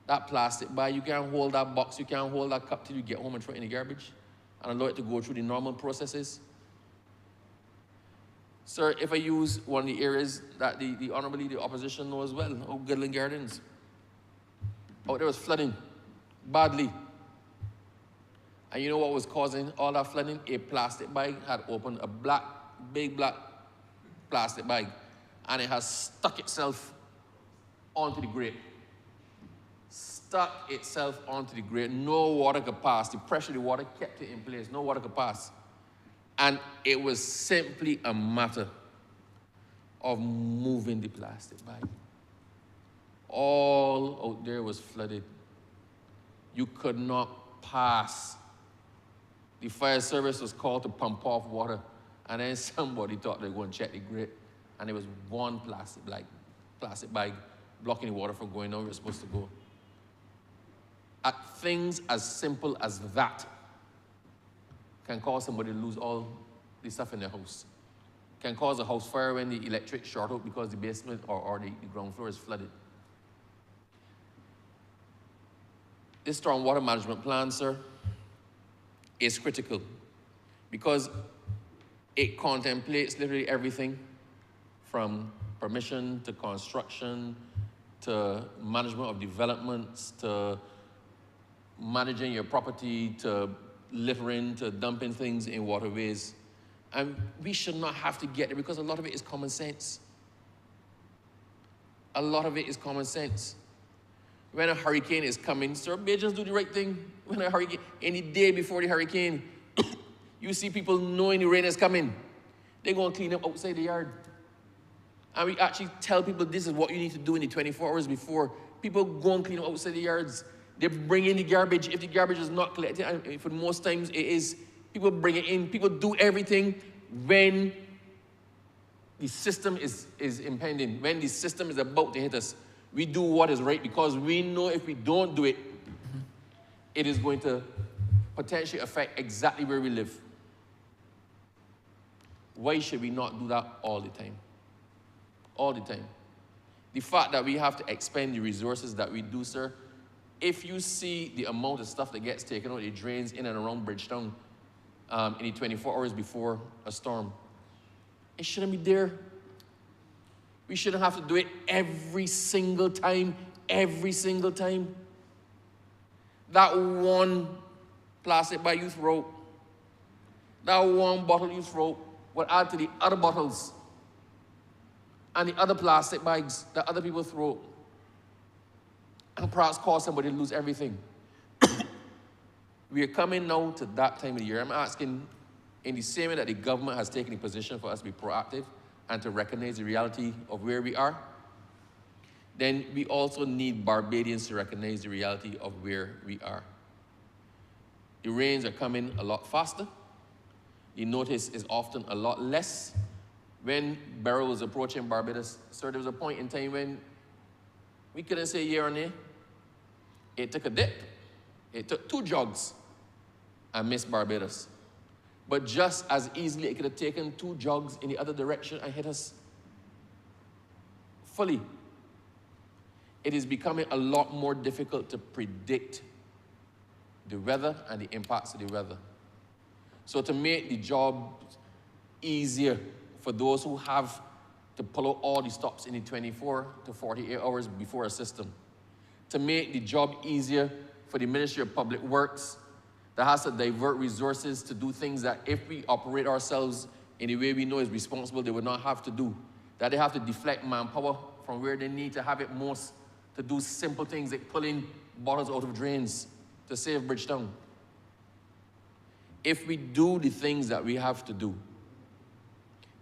that plastic bag, you can't hold that box, you can't hold that cup till you get home and throw it in the garbage and allow it to go through the normal processes. Sir, if I use one of the areas that the Honourable the opposition knows well, Goodland Gardens, there was flooding, badly. And you know what was causing all that flooding? A plastic bag had opened, big black plastic bag, and it has stuck itself onto the grate. Stuck itself onto the grate. No water could pass. The pressure of the water kept it in place. No water could pass. And it was simply a matter of moving the plastic bag. All out there was flooded. You could not pass. The fire service was called to pump off water, and then somebody thought they were going to check the grate, and there was one plastic bag blocking the water from going where it was supposed to go. At things as simple as that can cause somebody to lose all the stuff in their house. Can cause a house fire when the electric short out because the basement or the ground floor is flooded. This stormwater management plan, sir, is critical because it contemplates literally everything from permission to construction to management of developments to managing your property to littering to dumping things in waterways. And we should not have to get there because a lot of it is common sense. A lot of it is common sense. When a hurricane is coming, sir, may just do the right thing. When a hurricane, any day before the hurricane, you see people knowing the rain is coming. They're going to clean up outside the yard. And we actually tell people this is what you need to do in the 24 hours before. People go and clean up outside the yards. They bring in the garbage. If the garbage is not collected, and for most times it is, people bring it in. People do everything when the system is impending, when the system is about to hit us. We do what is right because we know if we don't do it, it is going to potentially affect exactly where we live. Why should we not do that all the time? All the time. The fact that we have to expend the resources that we do, sir, if you see the amount of stuff that gets taken out, the drains in and around Bridgetown in the 24 hours before a storm, it shouldn't be there. We shouldn't have to do it every single time, every single time. That one plastic bag you throw, that one bottle you throw will add to the other bottles and the other plastic bags that other people throw and perhaps cause somebody to lose everything. We are coming now to that time of the year. I'm asking, in the same way that the government has taken a position for us to be proactive and to recognize the reality of where we are, then we also need Barbadians to recognize the reality of where we are. The rains are coming a lot faster. The notice is often a lot less. When Beryl was approaching Barbados, sir, there was a point in time when we couldn't say year on year. It took a dip. It took 2 jogs and missed Barbados. But just as easily, it could have taken 2 jogs in the other direction and hit us fully. It is becoming a lot more difficult to predict the weather and the impacts of the weather. So to make the job easier for those who have to pull out all the stops in the 24 to 48 hours before a system, to make the job easier for the Ministry of Public Works that has to divert resources to do things that if we operate ourselves in a way we know is responsible, they would not have to do. That they have to deflect manpower from where they need to have it most to do simple things like pulling bottles out of drains to save Bridgetown. If we do the things that we have to do,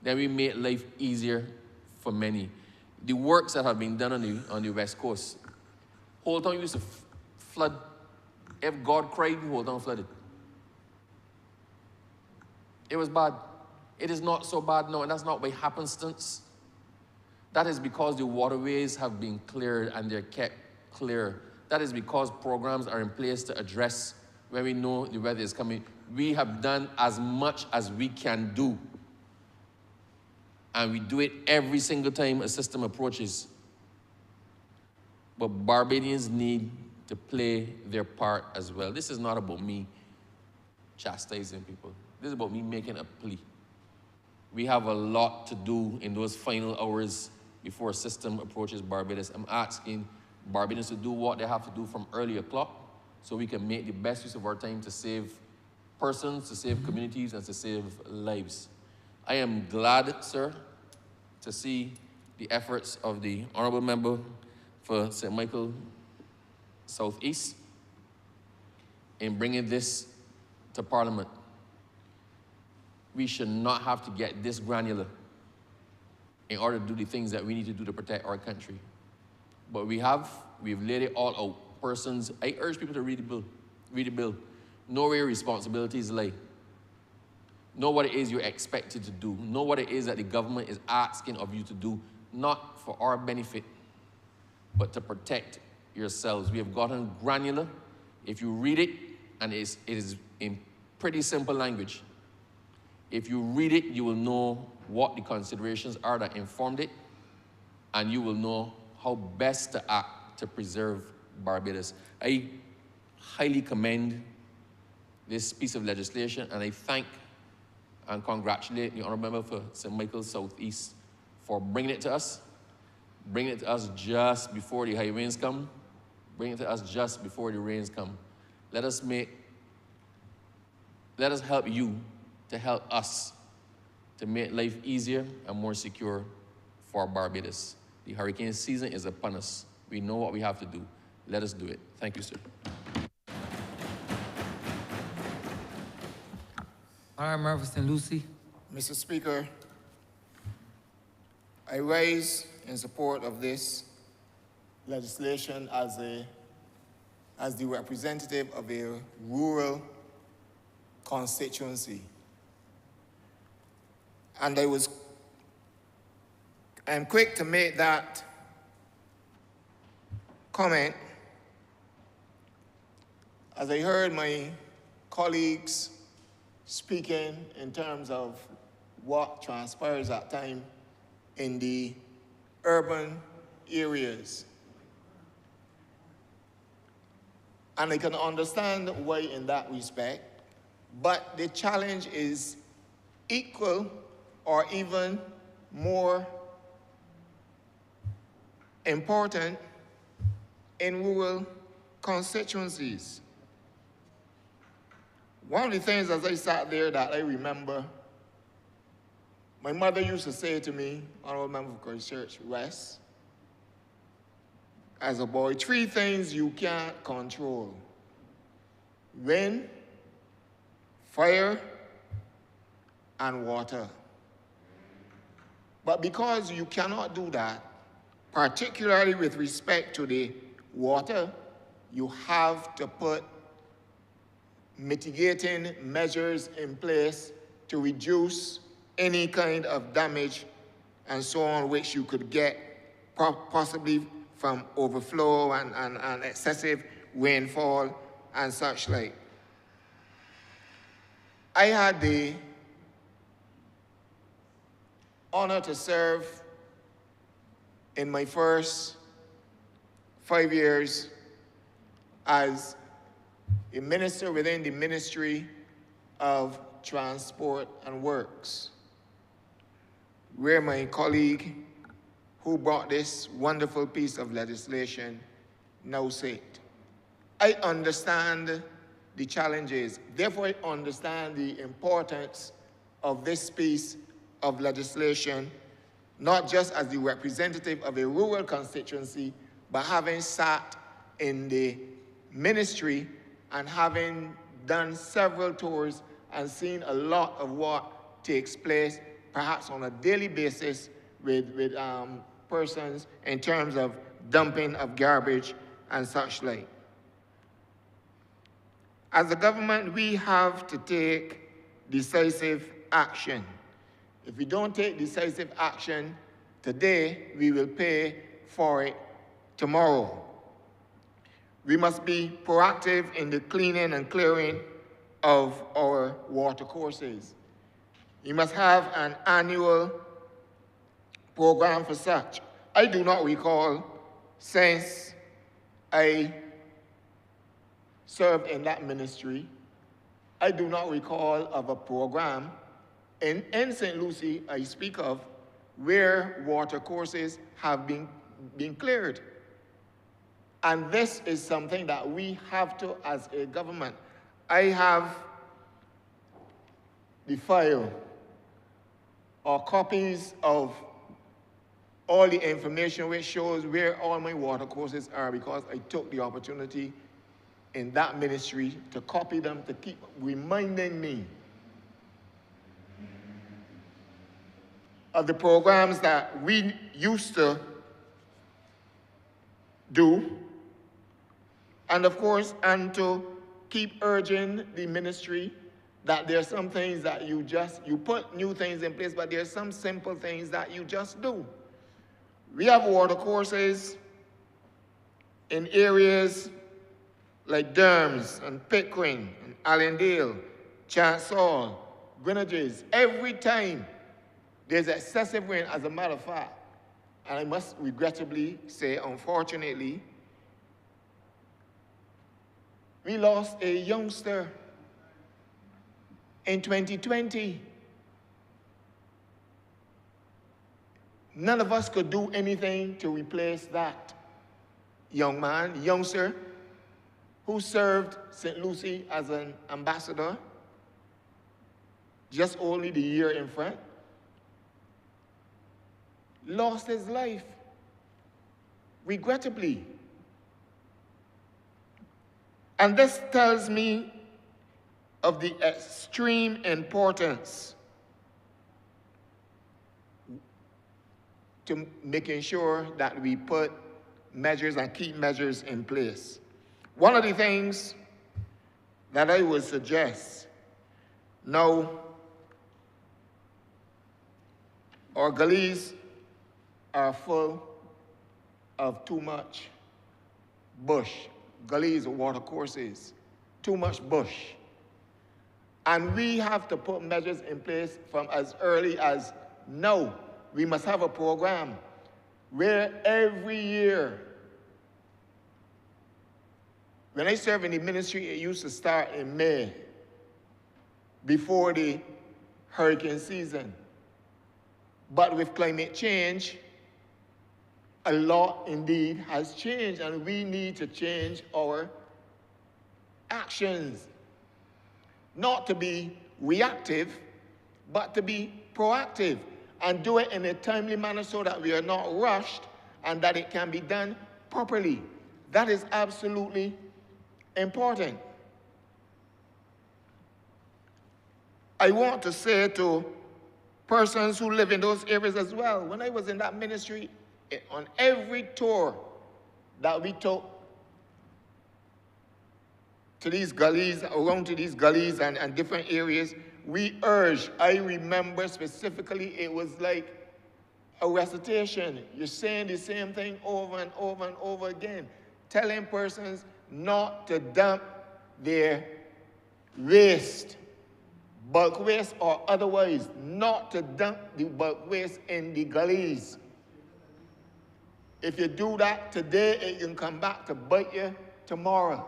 then we make life easier for many. The works that have been done on the West Coast, whole town used to flood. If God cried, the whole town flooded. It was bad. It is not so bad now, and that's not by happenstance. That is because the waterways have been cleared and they're kept clear. That is because programs are in place to address when we know the weather is coming. We have done as much as we can do. And we do it every single time a system approaches. But Barbadians need to play their part as well. This is not about me chastising people. This is about me making a plea. We have a lot to do in those final hours before a system approaches Barbados. I'm asking Barbadians to do what they have to do from early o'clock so we can make the best use of our time to save persons, to save communities, and to save lives. I am glad, sir, to see the efforts of the Honourable Member for St. Michael Southeast in bringing this to Parliament. We should not have to get this granular in order to do the things that we need to do to protect our country. But we've laid it all out. Persons, I urge people to read the bill. Read the bill. Know where your responsibilities lay. Know what it is you're expected to do. Know what it is that the government is asking of you to do, not for our benefit, but to protect yourselves. We have gotten granular. If you read it, and it is in pretty simple language, if you read it, you will know what the considerations are that informed it, and you will know how best to act to preserve Barbados. I highly commend this piece of legislation, and I thank and congratulate the Honourable Member for St. Michael Southeast for bringing it to us just before the high winds come, bringing it to us just before the rains come. Let us help you to help us to make life easier and more secure for Barbados. The hurricane season is upon us. We know what we have to do. Let us do it. Thank you, sir. Honourable Member for St. Lucie. Mr. Speaker, I rise in support of this legislation as the representative of a rural constituency. And I'm quick to make that comment as I heard my colleagues speaking in terms of what transpires at time in the urban areas. And I can understand why in that respect, but the challenge is equal or even more important in rural constituencies. One of the things as I sat there that I remember, my mother used to say to me, Honourable Member for Christchurch West, as a boy, 3 things you can't control: wind, fire, and water. But because you cannot do that, particularly with respect to the water, you have to put mitigating measures in place to reduce any kind of damage and so on, which you could get possibly from overflow and excessive rainfall and such like. I had the honor to serve in my first 5 years as a minister within the Ministry of Transport and Works, where my colleague who brought this wonderful piece of legislation now sit. I understand the challenges. Therefore, I understand the importance of this piece of legislation, not just as the representative of a rural constituency, but having sat in the ministry and having done several tours and seen a lot of what takes place, perhaps on a daily basis with persons in terms of dumping of garbage and such like. As a government, we have to take decisive action. If we don't take decisive action, today, we will pay for it tomorrow. We must be proactive in the cleaning and clearing of our watercourses. We must have an annual program for such. I do not recall, since I served in that ministry, I do not recall of a program in St. Lucie I speak of where watercourses have been cleared. And this is something that we have to, as a government. I have the file or copies of all the information which shows where all my watercourses are, because I took the opportunity in that ministry to copy them, to keep reminding me of the programs that we used to do, and of course, and to keep urging the ministry that there are some things that you put new things in place, but there are some simple things that you just do. We have watercourses in areas like Derms and Pickering and Allendale, Chancel, Greenwiches. Every time there's excessive rain, as a matter of fact, and I must regrettably say, unfortunately, we lost a youngster in 2020. None of us could do anything to replace that young man, youngster, who served St. Lucie as an ambassador just only the year in front, lost his life, regrettably. And this tells me of the extreme importance to making sure that we put measures and keep measures in place. One of the things that I would suggest, now, our gullies are full of too much bush. Gullies or watercourses, too much bush. And we have to put measures in place from as early as now. We must have a program where every year, when I served in the ministry, it used to start in May, before the hurricane season. But with climate change, a lot indeed has changed, and we need to change our actions. Not to be reactive, but to be proactive, and do it in a timely manner so that we are not rushed and that it can be done properly. That is absolutely important. I want to say to persons who live in those areas as well, when I was in that ministry, on every tour that we took to these gullies, around to these gullies and different areas, we urged, I remember specifically, it was like a recitation. You're saying the same thing over and over and over again, telling persons not to dump their waste, bulk waste or otherwise, not to dump the bulk waste in the gullies. If you do that today, it can come back to bite you tomorrow.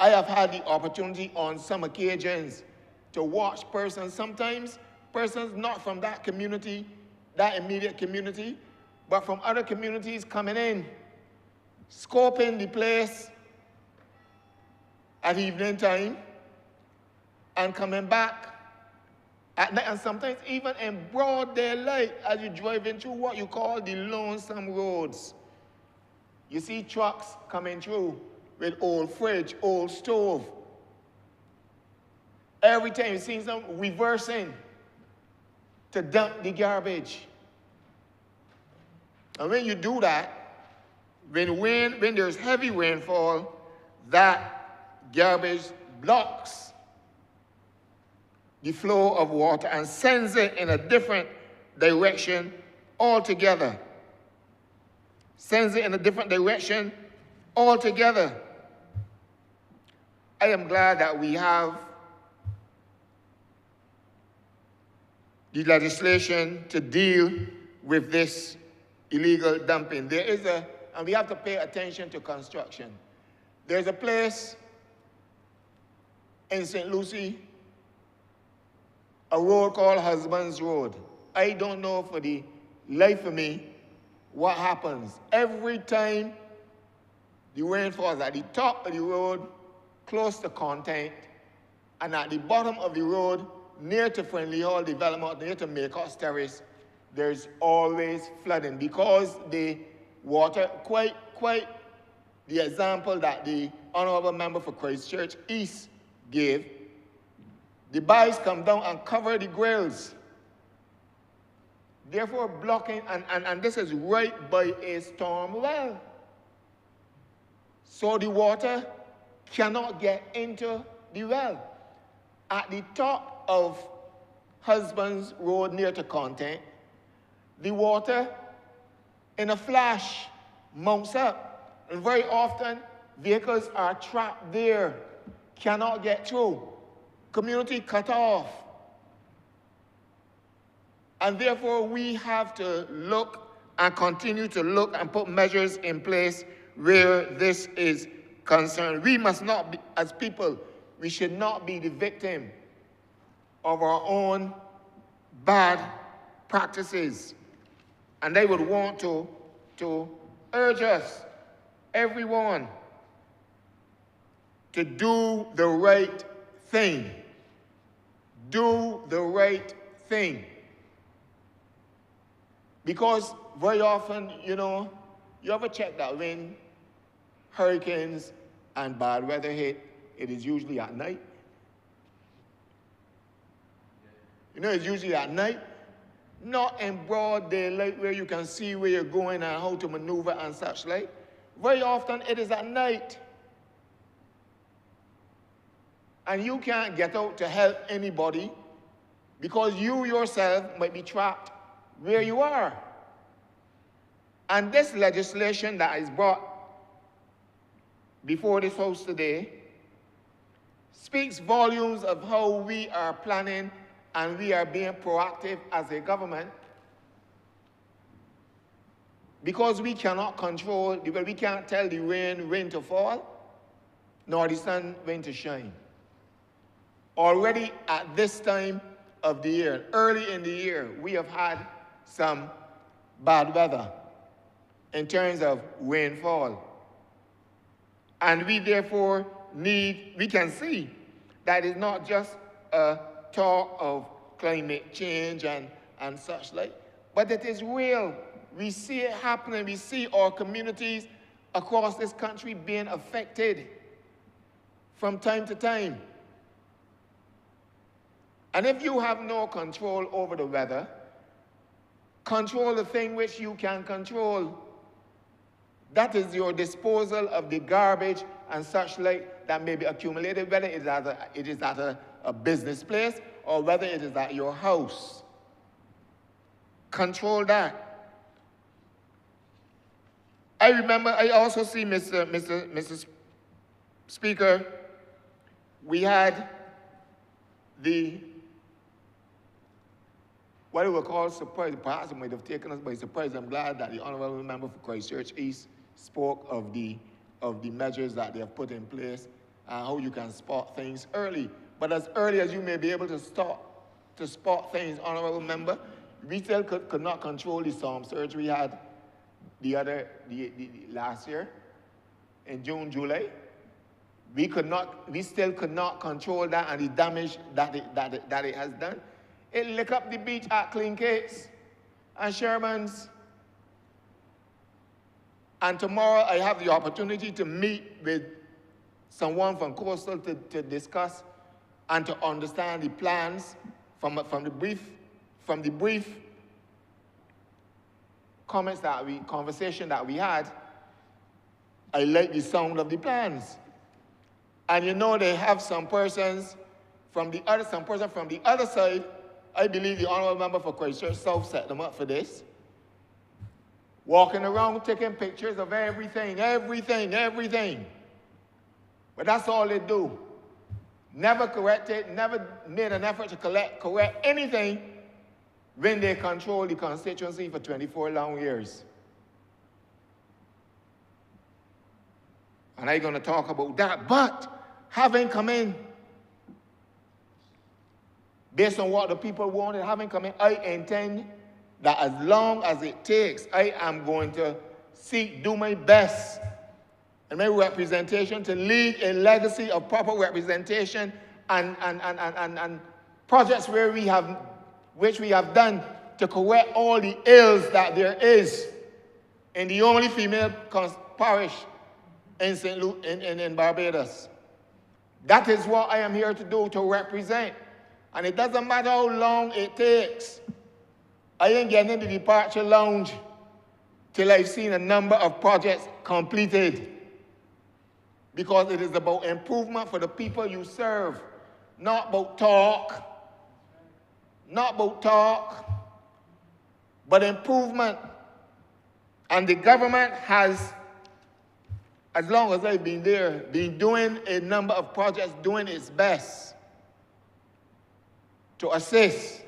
I have had the opportunity on some occasions to watch persons, sometimes persons not from that community, that immediate community, but from other communities coming in, scoping the place at evening time and coming back at night, and sometimes even in broad daylight as you're driving through what you call the lonesome roads. You see trucks coming through with old fridge, old stove. Every time you see them reversing to dump the garbage. And when you do that, when there's heavy rainfall, that garbage blocks the flow of water and sends it in a different direction altogether. Sends it in a different direction altogether. I am glad that we have the legislation to deal with this illegal dumping. There is and we have to pay attention to construction. There's a place in St. Lucie, a road called Husband's Road. I don't know for the life of me what happens. Every time the rain falls at the top of the road, close to Content, and at the bottom of the road, near to Friendly Hall Development, near to Maycox Terrace, there's always flooding because the water, quite the example that the Honourable Member for Christchurch East gave, the bikes come down and cover the grills, therefore blocking, and this is right by a storm well. So the water cannot get into the well. At the top of Husband's Road near to Content, the water in a flash mounts up. And very often, vehicles are trapped there, cannot get through. Community cut off. And therefore, we have to look and continue to look and put measures in place where this is concerned. We must not be, as people, we should not be the victim of our own bad practices. And I would want to urge us, everyone, to do the right thing. Do the right thing. Because very often, you know, you ever check that when hurricanes and bad weather hit, it is usually at night? You know, it's usually at night, not in broad daylight where you can see where you're going and how to maneuver and such like. Very often it is at night. And you can't get out to help anybody because you yourself might be trapped where you are. And this legislation that is brought before this House today speaks volumes of how we are planning and we are being proactive as a government, because we cannot control, we can't tell the rain when to fall, nor the sun when to shine. Already at this time of the year, early in the year, we have had some bad weather in terms of rainfall. And we therefore we can see that it's not just a talk of climate change and such like, but it is real. We see it happening. We see our communities across this country being affected from time to time. And if you have no control over the weather, control the thing which you can control. That is your disposal of the garbage and such like that may be accumulated, whether it is at a business place or whether it is at your house. Control that. I remember, I also see, Mr. Speaker, we had what we would call surprise. Perhaps it might have taken us by surprise. I'm glad that the Honourable Member for Christchurch East spoke of the measures that they have put in place and how you can spot things early. But as early as you may be able to spot things, Honourable Member, we still could not control the storm surge we had the last year in June, July. We still could not control that and the damage that it has done. It licked up the beach at Clean Cates and Sherman's. And tomorrow I have the opportunity to meet with someone from Coastal to discuss and to understand the plans from the brief conversation that we had. I like the sound of the plans. And you know, they have some person from the other side. I believe the Honourable Member for Christchurch South set them up for this. walking around taking pictures of everything, everything. But that's all they do. Never corrected, never made an effort to correct anything when they control the constituency for 24 long years. And I'm going to talk about that. But having come in, based on what the people wanted, having come in, I intend that as long as it takes, I am going to do my best and my representation to lead a legacy of proper representation and projects which we have done to correct all the ills that there is in the only female parish in in Barbados. That is what I am here to do, to represent. And it doesn't matter how long it takes. I ain't getting in the departure lounge till I've seen a number of projects completed. Because it is about improvement for the people you serve, not about talk, but improvement. And the government has, as long as I've been there, been doing a number of projects, doing its best to assist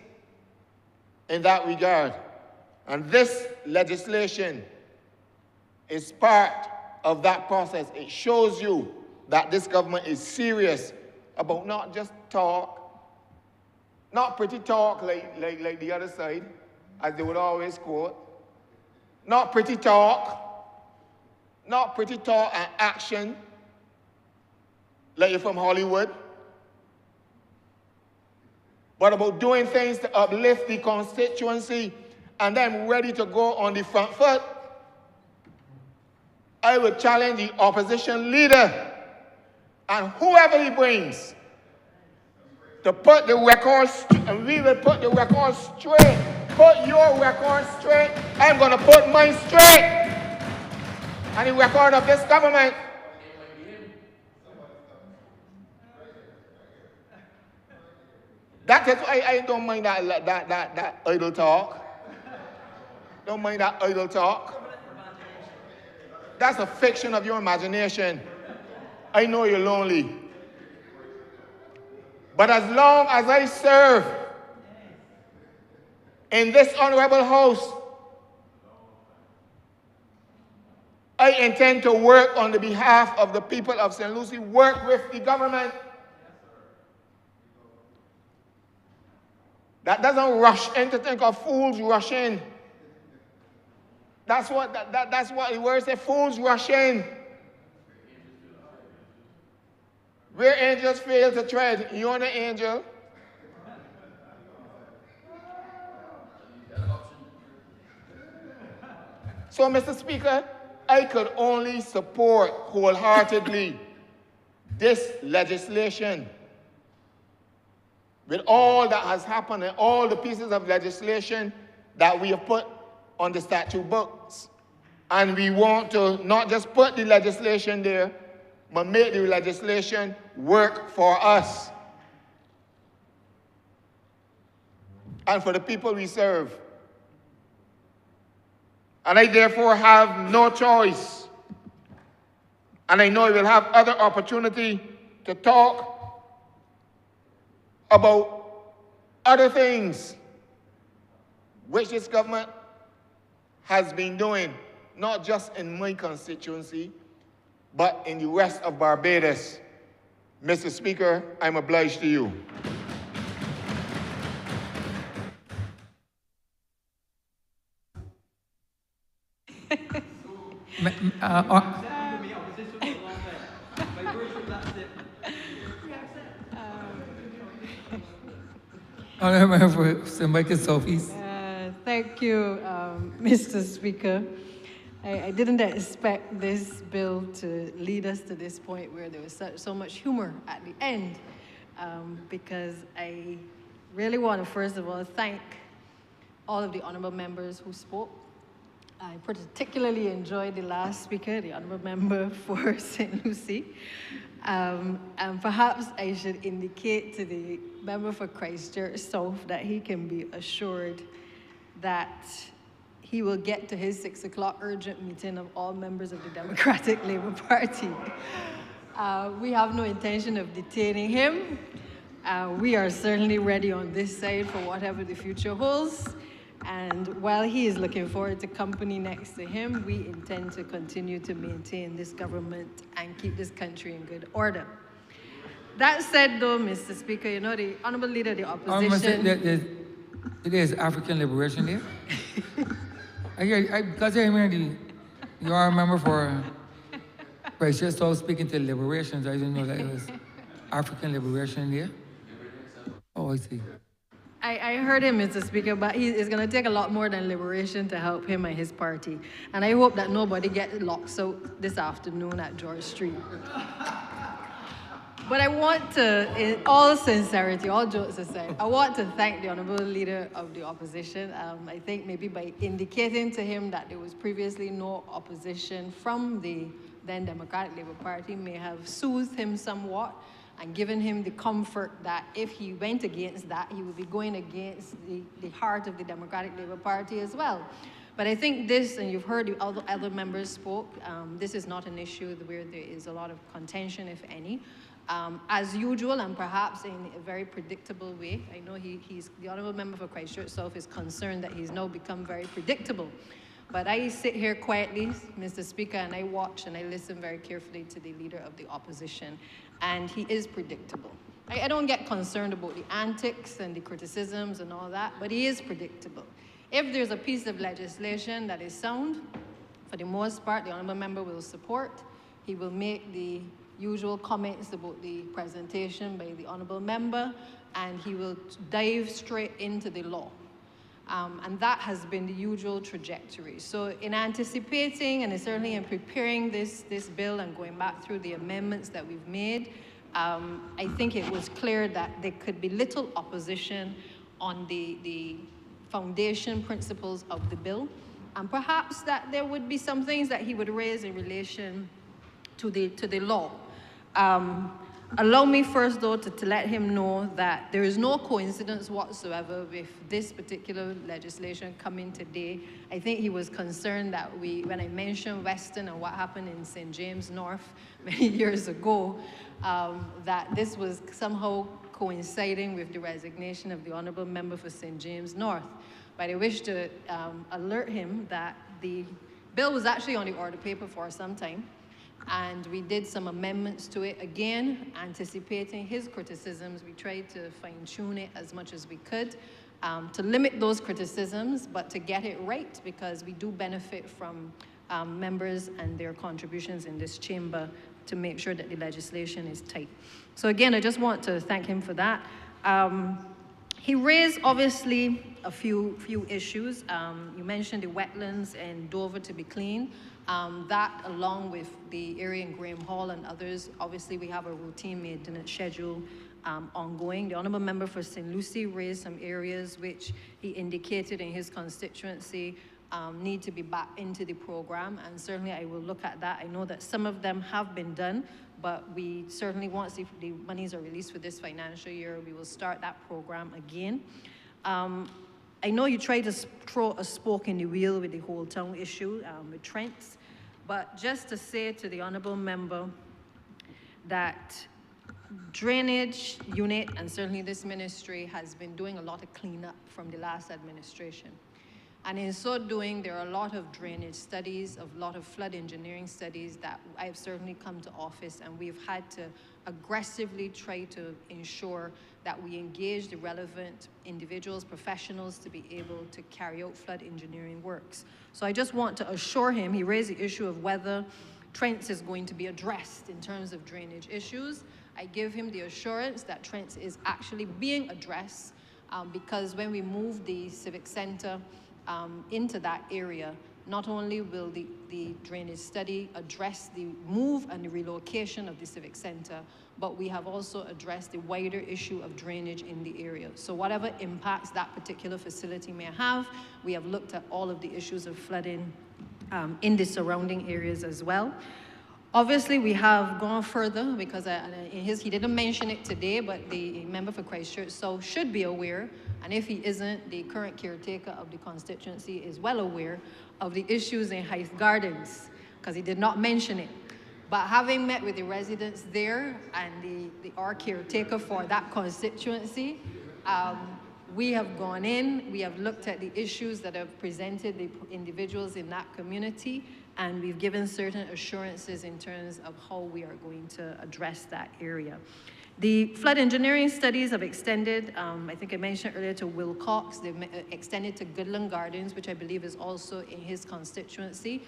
in that regard. And this legislation is part of that process. It shows you that this government is serious about not just talk, not pretty talk like the other side, as they would always quote, not pretty talk and action like you're from Hollywood, but about doing things to uplift the constituency and then ready to go on the front foot. I would challenge the opposition leader and whoever he brings to put the record, and we will put the record straight. Put your record straight. I'm going to put mine straight. And the record of this government. That is why I don't mind that idle talk. Don't mind that idle talk. That's a fiction of your imagination. I know you're lonely. But as long as I serve in this honorable house, I intend to work on the behalf of the people of St. Lucie, work with the government that doesn't rush in to think of fools rush in. That's what the word says, fools rush in. Where angels fail to tread, you're an angel. So, Mr. Speaker, I could only support wholeheartedly this legislation with all that has happened and all the pieces of legislation that we have put on the statute books. And we want to not just put the legislation there, but make the legislation work for us and for the people we serve. And I therefore have no choice. And I know I will have other opportunity to talk about other things which this government has been doing, not just in my constituency, but in the rest of Barbados. Mr. Speaker, I'm obliged to you. Honourable St. Michael Southeast. Thank you, Mr. Speaker. I didn't expect this bill to lead us to this point where there was so much humor at the end, because I really want to, first of all, thank all of the honourable members who spoke. I particularly enjoyed the last speaker, the honourable member for St. Lucie. And perhaps I should indicate to the member for Christchurch South that he can be assured that he will get to his 6 o'clock urgent meeting of all members of the Democratic Labour Party. We have no intention of detaining him. We are certainly ready on this side for whatever the future holds. And while he is looking forward to company next to him, we intend to continue to maintain this government and keep this country in good order. That said, though, Mr. Speaker, you know, the Honourable Leader of the Opposition... There's African Liberation Day. Because I remember you are a member for Precious South speaking to liberations. I didn't know that it was African Liberation Day. Oh, I see. I heard him, Mr. Speaker, but it's going to take a lot more than liberation to help him and his party. And I hope that nobody gets locked out this afternoon at George Street. But I want to, in all sincerity, all jokes aside, I want to thank the Honourable Leader of the Opposition. I think maybe by indicating to him that there was previously no opposition from the then Democratic Labour Party may have soothed him somewhat and given him the comfort that if he went against that, he would be going against the heart of the Democratic Labour Party as well. But I think this, and you've heard the other members spoke, this is not an issue where there is a lot of contention, if any. As usual, and perhaps in a very predictable way. I know the Honourable Member for Christchurch South is concerned that he's now become very predictable. But I sit here quietly, Mr. Speaker, and I watch and I listen very carefully to the Leader of the Opposition, and he is predictable. I don't get concerned about the antics and the criticisms and all that, but he is predictable. If there's a piece of legislation that is sound, for the most part, the Honourable Member will support. He will make the usual comments about the presentation by the Honourable Member, and he will dive straight into the law. And that has been the usual trajectory. So in anticipating and certainly in preparing this bill and going back through the amendments that we've made, I think it was clear that there could be little opposition on the foundation principles of the bill, and perhaps that there would be some things that he would raise in relation to the law. Allow me first, though, to let him know that there is no coincidence whatsoever with this particular legislation coming today. I think he was concerned that when I mentioned Western and what happened in St. James North many years ago, that this was somehow coinciding with the resignation of the Honourable Member for St. James North. But I wish to alert him that the bill was actually on the order paper for some time, and we did some amendments to it. Again, anticipating his criticisms, we tried to fine-tune it as much as we could to limit those criticisms, but to get it right, because we do benefit from members and their contributions in this chamber to make sure that the legislation is tight. So again, I just want to thank him for that. He raised, obviously, a few issues. You mentioned the wetlands in Dover to be clean. That, along with the area in Graham Hall and others, obviously we have a routine maintenance schedule ongoing. The Honourable Member for St. Lucie raised some areas which he indicated in his constituency need to be back into the program, and certainly I will look at that. I know that some of them have been done, but we certainly, once the monies are released for this financial year, we will start that program again. I know you tried to throw a spoke in the wheel with the whole town issue with Trents, but just to say to the Honourable Member that drainage unit, and certainly this ministry, has been doing a lot of cleanup from the last administration. And in so doing, there are a lot of drainage studies, a lot of flood engineering studies that I've certainly come to office, and we've had to aggressively try to ensure that we engage the relevant individuals, professionals, to be able to carry out flood engineering works. So I just want to assure him, he raised the issue of whether Trents is going to be addressed in terms of drainage issues. I give him the assurance that Trents is actually being addressed because when we move the Civic Center into that area, not only will the drainage study address the move and the relocation of the Civic Center, but we have also addressed the wider issue of drainage in the area. So whatever impacts that particular facility may have, we have looked at all of the issues of flooding in the surrounding areas as well. Obviously, we have gone further because he didn't mention it today, but the member for Christchurch South should be aware, and if he isn't, the current caretaker of the constituency is well aware of the issues in Hythe Gardens, because he did not mention it. But having met with the residents there and our caretaker for that constituency, we have gone in, we have looked at the issues that have presented the individuals in that community, and we've given certain assurances in terms of how we are going to address that area. The flood engineering studies have extended, I think I mentioned earlier, to Wilcox. They've extended to Goodland Gardens, which I believe is also in his constituency.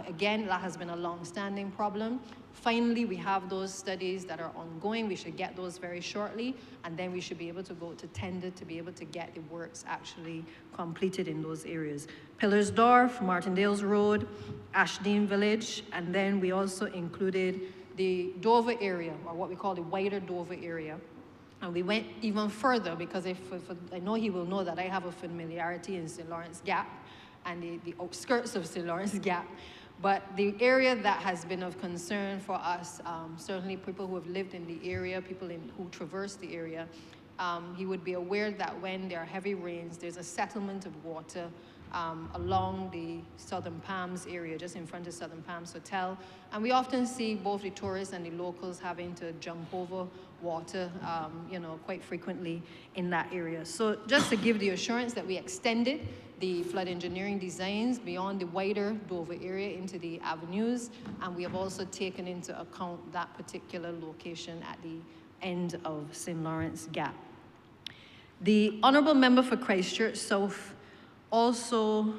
Again, that has been a long-standing problem. Finally, we have those studies that are ongoing. We should get those very shortly, and then we should be able to go to tender to be able to get the works actually completed in those areas. Pillersdorf, Martindale's Road, Ashdean Village, and then we also included the Dover area, or what we call the wider Dover area. And we went even further because I know he will know that I have a familiarity in St. Lawrence Gap and the outskirts of St. Lawrence Gap. But the area that has been of concern for us, certainly people who have lived in the area, people who traverse the area, he would be aware that when there are heavy rains, there's a settlement of water along the Southern Palms area, just in front of Southern Palms Hotel. And we often see both the tourists and the locals having to jump over water, quite frequently in that area. So just to give the assurance that we extended the flood engineering designs beyond the wider Dover area into the avenues, and we have also taken into account that particular location at the end of St. Lawrence Gap. The Honourable Member for Christchurch South also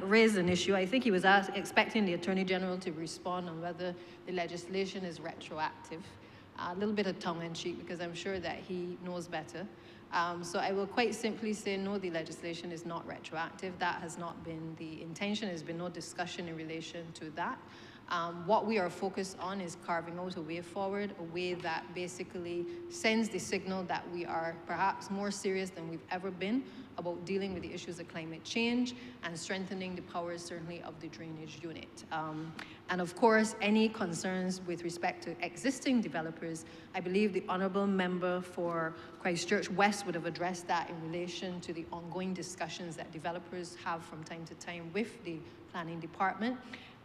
raised an issue. I think he was expecting the Attorney General to respond on whether the legislation is retroactive. A little bit of tongue-in-cheek, because I'm sure that he knows better. So I will quite simply say, no, the legislation is not retroactive. That has not been the intention. There's been no discussion in relation to that. What we are focused on is carving out a way forward, a way that basically sends the signal that we are perhaps more serious than we've ever been about dealing with the issues of climate change and strengthening the powers, certainly, of the drainage unit. And of course, any concerns with respect to existing developers, I believe the Honourable Member for Christchurch West would have addressed that in relation to the ongoing discussions that developers have from time to time with the Planning Department.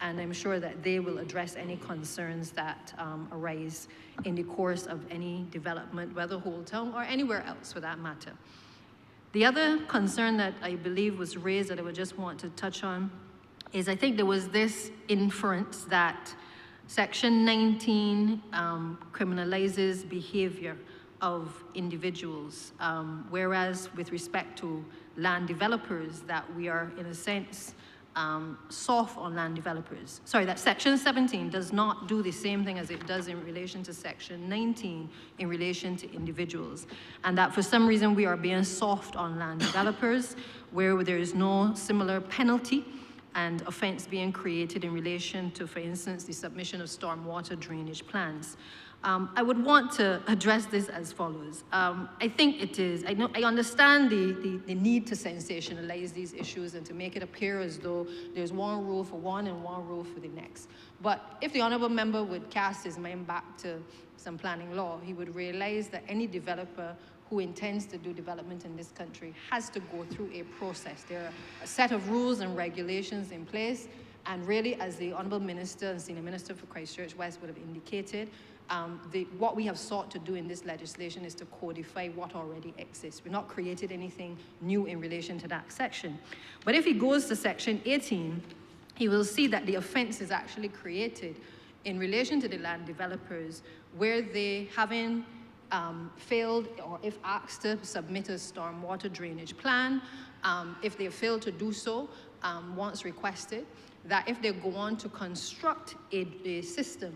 And I'm sure that they will address any concerns that arise in the course of any development, whether Old Town or anywhere else for that matter. The other concern that I believe was raised that I would just want to touch on is I think there was this inference that Section 19 criminalizes behavior of individuals, whereas with respect to land developers that we are, in a sense, soft on land developers. Sorry, that Section 17 does not do the same thing as it does in relation to Section 19 in relation to individuals. And that for some reason we are being soft on land developers where there is no similar penalty and offense being created in relation to, for instance, the submission of stormwater drainage plans. I would want to address this as follows. I think it is, I understand the need to sensationalize these issues and to make it appear as though there's one rule for one and one rule for the next. But if the Honourable Member would cast his mind back to some planning law, he would realize that any developer who intends to do development in this country has to go through a process. There are a set of rules and regulations in place, and really, as the Honourable Minister and Senior Minister for Christchurch West would have indicated, what we have sought to do in this legislation is to codify what already exists. We've not created anything new in relation to that section. But if he goes to Section 18, he will see that the offense is actually created in relation to the land developers where they haven't failed, or if asked to submit a stormwater drainage plan, if they fail to do so once requested, that if they go on to construct a system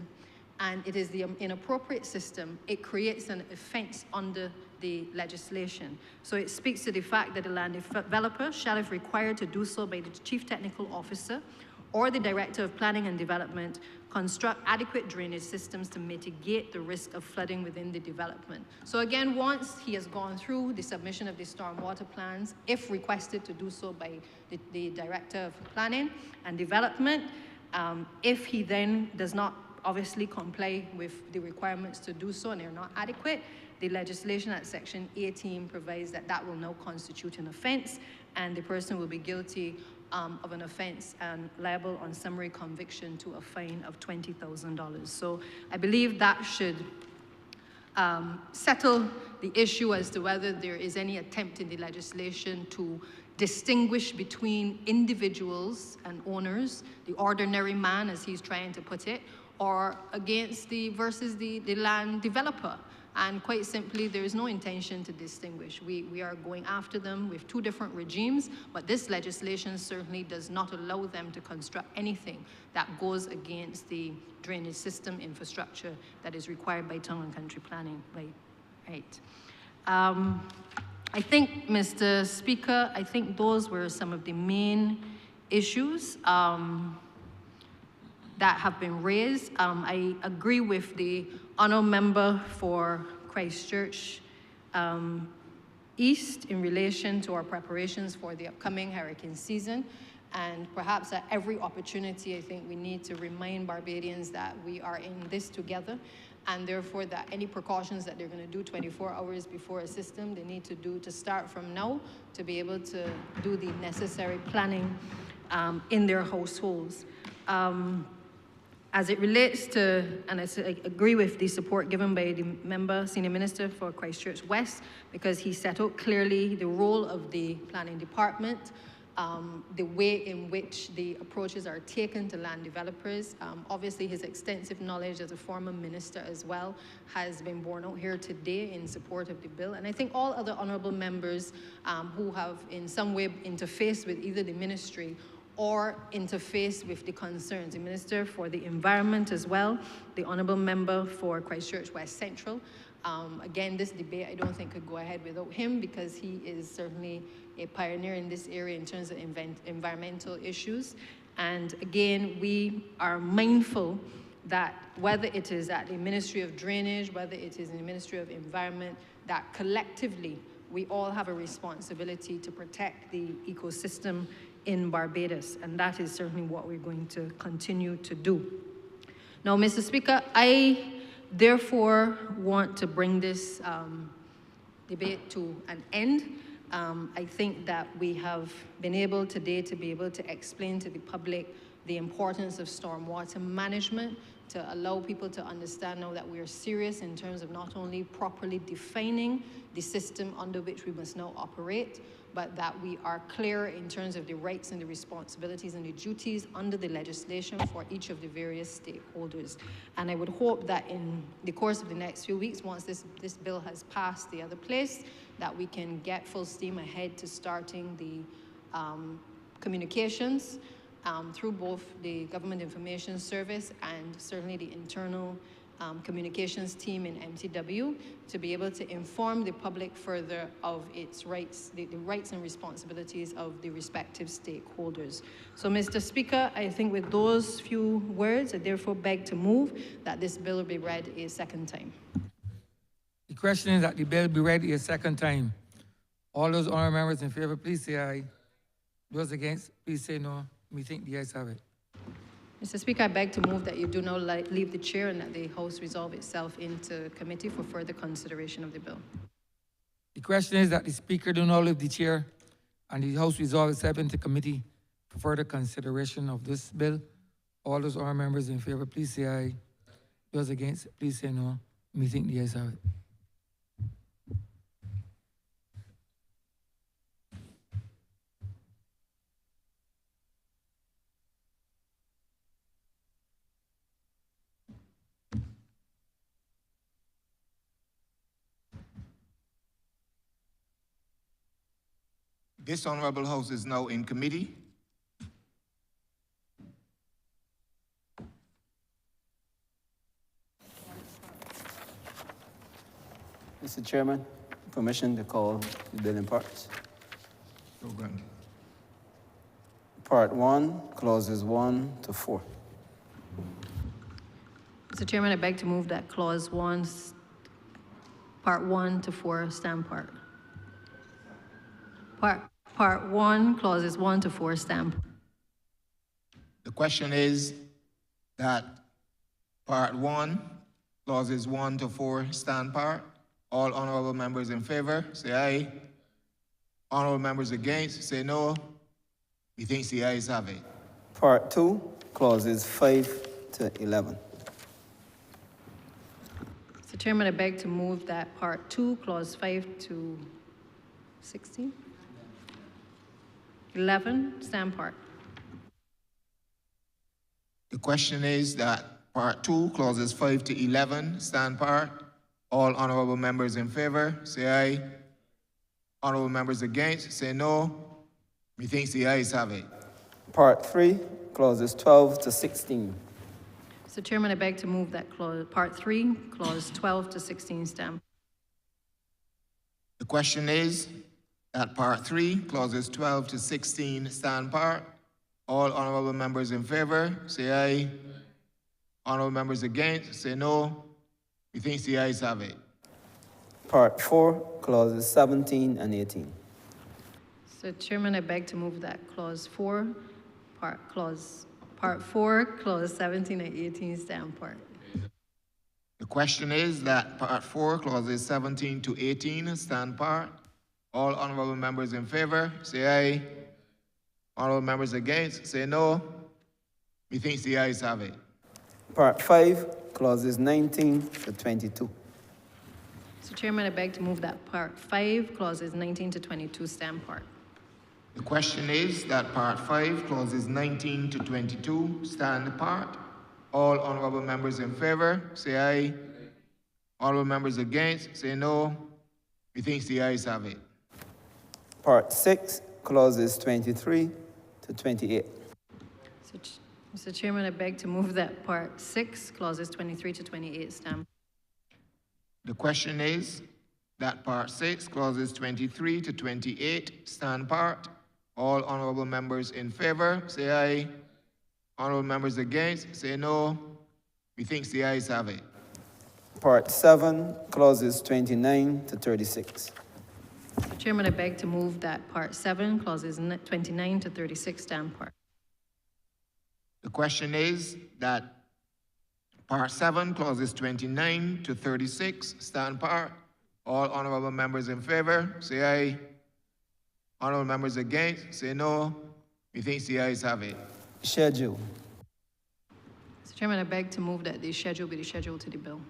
and it is the inappropriate system, it creates an offense under the legislation. So it speaks to the fact that the land developer shall, if required to do so by the Chief Technical Officer or the Director of Planning and Development, construct adequate drainage systems to mitigate the risk of flooding within the development. So again, once he has gone through the submission of the stormwater plans, if requested to do so by the Director of Planning and Development, if he then does not obviously comply with the requirements to do so and they're not adequate, the legislation at Section 18 provides that that will now constitute an offense and the person will be guilty of an offense and liable on summary conviction to a fine of $20,000. So I believe that should settle the issue as to whether there is any attempt in the legislation to distinguish between individuals and owners, the ordinary man, as he's trying to put it, or against versus the land developer. And quite simply, there is no intention to distinguish. We are going after them with two different regimes, but this legislation certainly does not allow them to construct anything that goes against the drainage system infrastructure that is required by town and country planning, right? I think, Mr. Speaker, I think those were some of the main issues that have been raised. I agree with the honourable member for Christchurch East in relation to our preparations for the upcoming hurricane season. And perhaps at every opportunity, I think we need to remind Barbadians that we are in this together, and therefore that any precautions that they're going to do 24 hours before a system, they need to do to start from now to be able to do the necessary planning in their households. As it relates to, and I agree with the support given by the member, Senior Minister for Christchurch West, because he set out clearly the role of the planning department, the way in which the approaches are taken to land developers. Obviously, his extensive knowledge as a former minister as well has been borne out here today in support of the bill. And I think all other honourable members who have in some way interfaced with either the ministry or interface with the concerns. The Minister for the Environment as well, the Honourable Member for Christchurch West Central. Again, this debate I don't think could go ahead without him because he is certainly a pioneer in this area in terms of environmental issues. And again, we are mindful that whether it is at the Ministry of Drainage, whether it is in the Ministry of Environment, that collectively we all have a responsibility to protect the ecosystem in Barbados, and that is certainly what we're going to continue to do. Now, Mr. Speaker, I therefore want to bring this debate to an end. I think that we have been able today to be able to explain to the public the importance of stormwater management, to allow people to understand now that we are serious in terms of not only properly defining the system under which we must now operate, but that we are clear in terms of the rights and the responsibilities and the duties under the legislation for each of the various stakeholders. And I would hope that in the course of the next few weeks, once this bill has passed the other place, that we can get full steam ahead to starting the communications through both the Government Information Service and certainly the internal communications team in MTW to be able to inform the public further of its rights, the rights and responsibilities of the respective stakeholders. So, Mr. Speaker, I think with those few words, I therefore beg to move that this bill be read a second time. The question is that the bill be read a second time. All those honourable members in favor, please say aye. Those against, please say no. We think the ayes have it. Mr. Speaker, I beg to move that you do not leave the chair and that the House resolve itself into committee for further consideration of the bill. The question is that the Speaker do not leave the chair and the House resolve itself into committee for further consideration of this bill. All those honourable members in favor, please say aye. Those against, please say no. We think the ayes have it. This Honourable House is now in committee. Mr. Chairman, permission to call the bill in parts. So granted. Part 1, clauses 1 to 4. Mr. Chairman, I beg to move that clause 1, part 1 to 4 stand part. Part 1, clauses 1 to 4 stand. The question is that Part 1, clauses 1 to 4 stand part. All honorable members in favor, say aye. Honorable members against, say no. Methinks the ayes have it. Part 2, clauses 5 to 11. Mr. Chairman, I beg to move that Part 2, Clause 5 to 16? 11, stand part. The question is that Part 2, clauses 5 to 11 stand part. All honorable members in favor, say aye. Honorable members against, say no. Methinks the ayes have it. Part 3, clauses 12 to 16. Mr. Chairman, I beg to move that Part 3, Clause 12 to 16 stand. The question is that Part 3, clauses 12 to 16 stand part. All honorable members in favor, say aye. Honorable members against, say no. Methinks the ayes have it. Part 4, clauses 17 and 18. Mr. Chairman, I beg to move that Clause 4, Part 4, Clause 17 and 18 stand part. The question is that Part 4, clauses 17 to 18 stand part. All honorable members in favor, say aye. Honorable members against, say no. Methinks the ayes have it. Part 5, clauses 19 to 22. Mr. Chairman, I beg to move that Part 5, Clauses 19 to 22 stand part. The question is that Part 5, clauses 19 to 22 stand part. All honorable members in favor, say aye. Honorable members against, say no. Methinks the ayes have it. Part 6, clauses 23 to 28. Mr. Chairman, I beg to move that Part 6, Clauses 23 to 28 stand. The question is that Part 6, clauses 23 to 28 stand part. All honorable members in favor, say aye. Honorable members against, say no. Methinks the ayes have it. Part 7, clauses 29 to 36. Mr. Chairman, I beg to move that Part 7, Clauses 29 to 36 stand part. The question is that Part 7, clauses 29 to 36 stand part. All honorable members in favor, say aye. Honorable members against, say no. Methinks the ayes have it. Schedule. Mr. Chairman, I beg to move that the schedule be the schedule to the bill.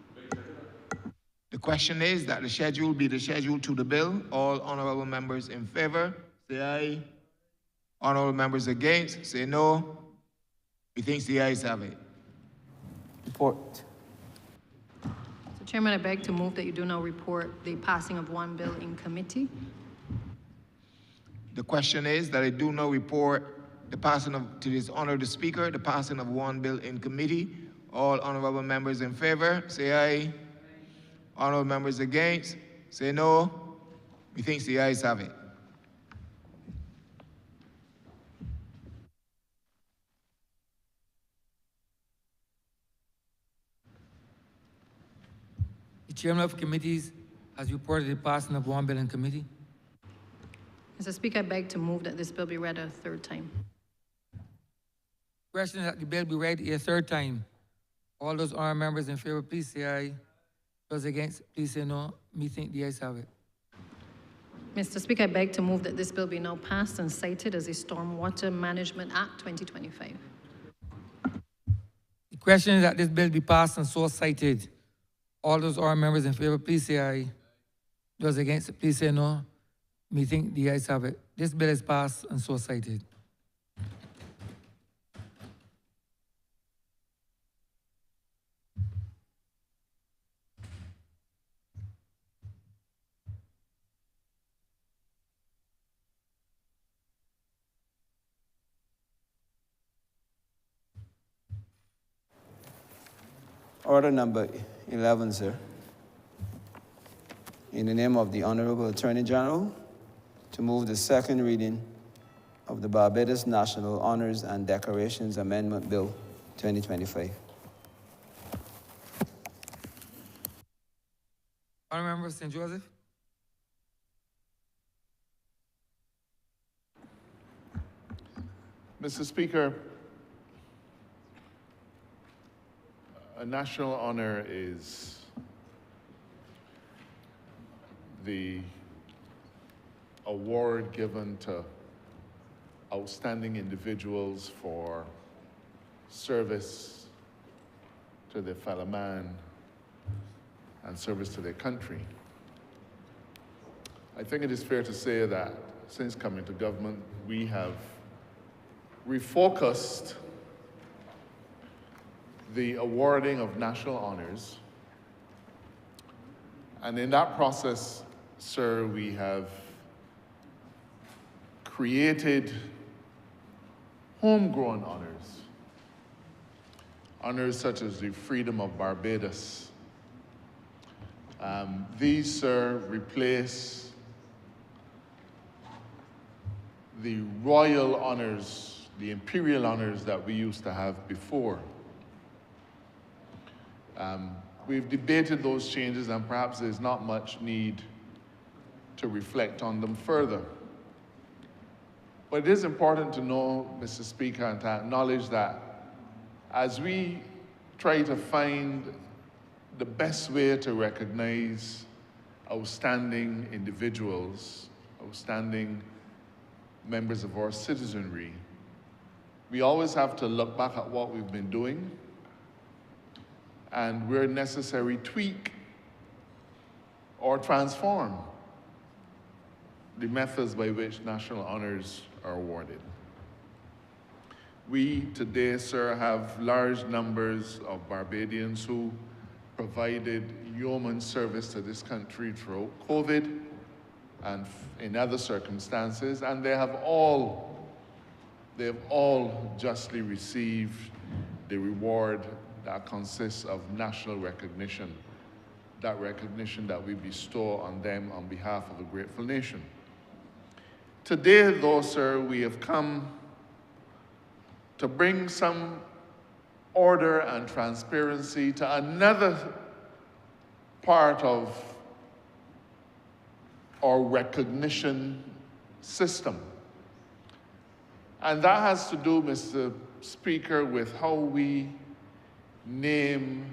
The question is that the schedule be the schedule to the bill. All honorable members in favor, say aye. Honorable members against, say no. Methinks the ayes have it. Report. Mr. Chairman, I beg to move that you do now report the passing of one bill in committee. The question is that I do now report the passing of, to this honor the speaker, the passing of one bill in committee. All honorable members in favor, say aye. Honorable members against, say no. Methinks the ayes have it. The chairman of committees has reported the passing of one bill in committee. Mr. Speaker, I beg to move that this bill be read a third time. Question is that the bill be read a third time. All those honorable members in favor, please say aye. Those against, please say no. Methinks the ayes have it. Mr. Speaker, I beg to move that this bill be now passed and cited as a Stormwater Management Act 2025. The question is that this bill be passed and so cited. All those honorable members in favor, please say aye. Those against, please say no. Methinks the ayes have it. This bill is passed and so cited. Order number 11, sir. In the name of the Honorable Attorney General, to move the second reading of the Barbados National Honors and Decorations Amendment Bill 2025. Honorable Member St. Joseph. Mr. Speaker, A national honor is the award given to outstanding individuals for service to their fellow man and service to their country. I think it is fair to say that since coming to government, we have refocused the awarding of national honors. And in that process, sir, we have created homegrown honors. Honors such as the Freedom of Barbados. These, sir, replace the royal honors, the imperial honors that we used to have before. We've debated those changes, and perhaps there's not much need to reflect on them further. But it is important to know, Mr. Speaker, and to acknowledge that as we try to find the best way to recognize outstanding individuals, outstanding members of our citizenry, we always have to look back at what we've been doing and where necessary tweak or transform the methods by which national honors are awarded. We today, sir, have large numbers of Barbadians who provided yeoman service to this country throughout COVID and in other circumstances, and they have all justly received the reward that consists of national recognition, that recognition that we bestow on them on behalf of a grateful nation. Today, though, sir, we have come to bring some order and transparency to another part of our recognition system. And that has to do, Mr. Speaker, with how we name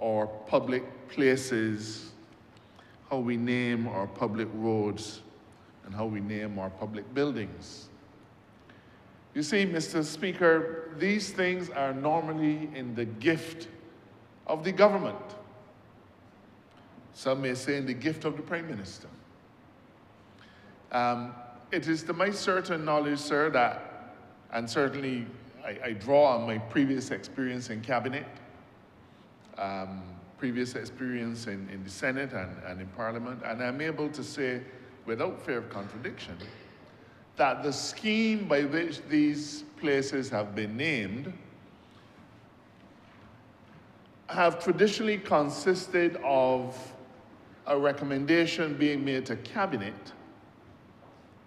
our public places, how we name our public roads, and how we name our public buildings. You see, Mr. Speaker, these things are normally in the gift of the government. Some may say in the gift of the Prime Minister. It is to my certain knowledge, sir, that, and certainly I draw on my previous experience in cabinet, previous experience in the Senate and in Parliament, and I'm able to say, without fear of contradiction, that the scheme by which these places have been named have traditionally consisted of a recommendation being made to cabinet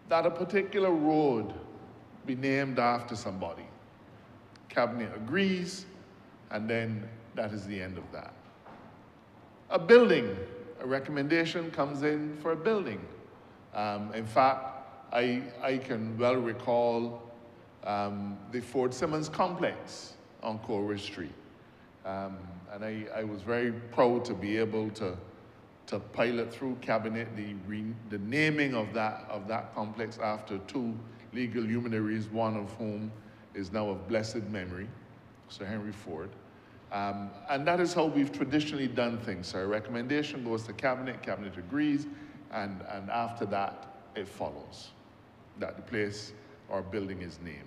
that a particular road be named after somebody. Cabinet agrees, and then that is the end of that. A building, a recommendation comes in for a building. In fact, I can well recall the Fort Simmons complex on Coleridge Street. And I was very proud to be able to pilot through cabinet the naming of that complex after two legal luminaries, one of whom is now of blessed memory, Sir Henry Ford. And that is how we've traditionally done things. So a recommendation goes to cabinet agrees, and after that, it follows that the place or building is named.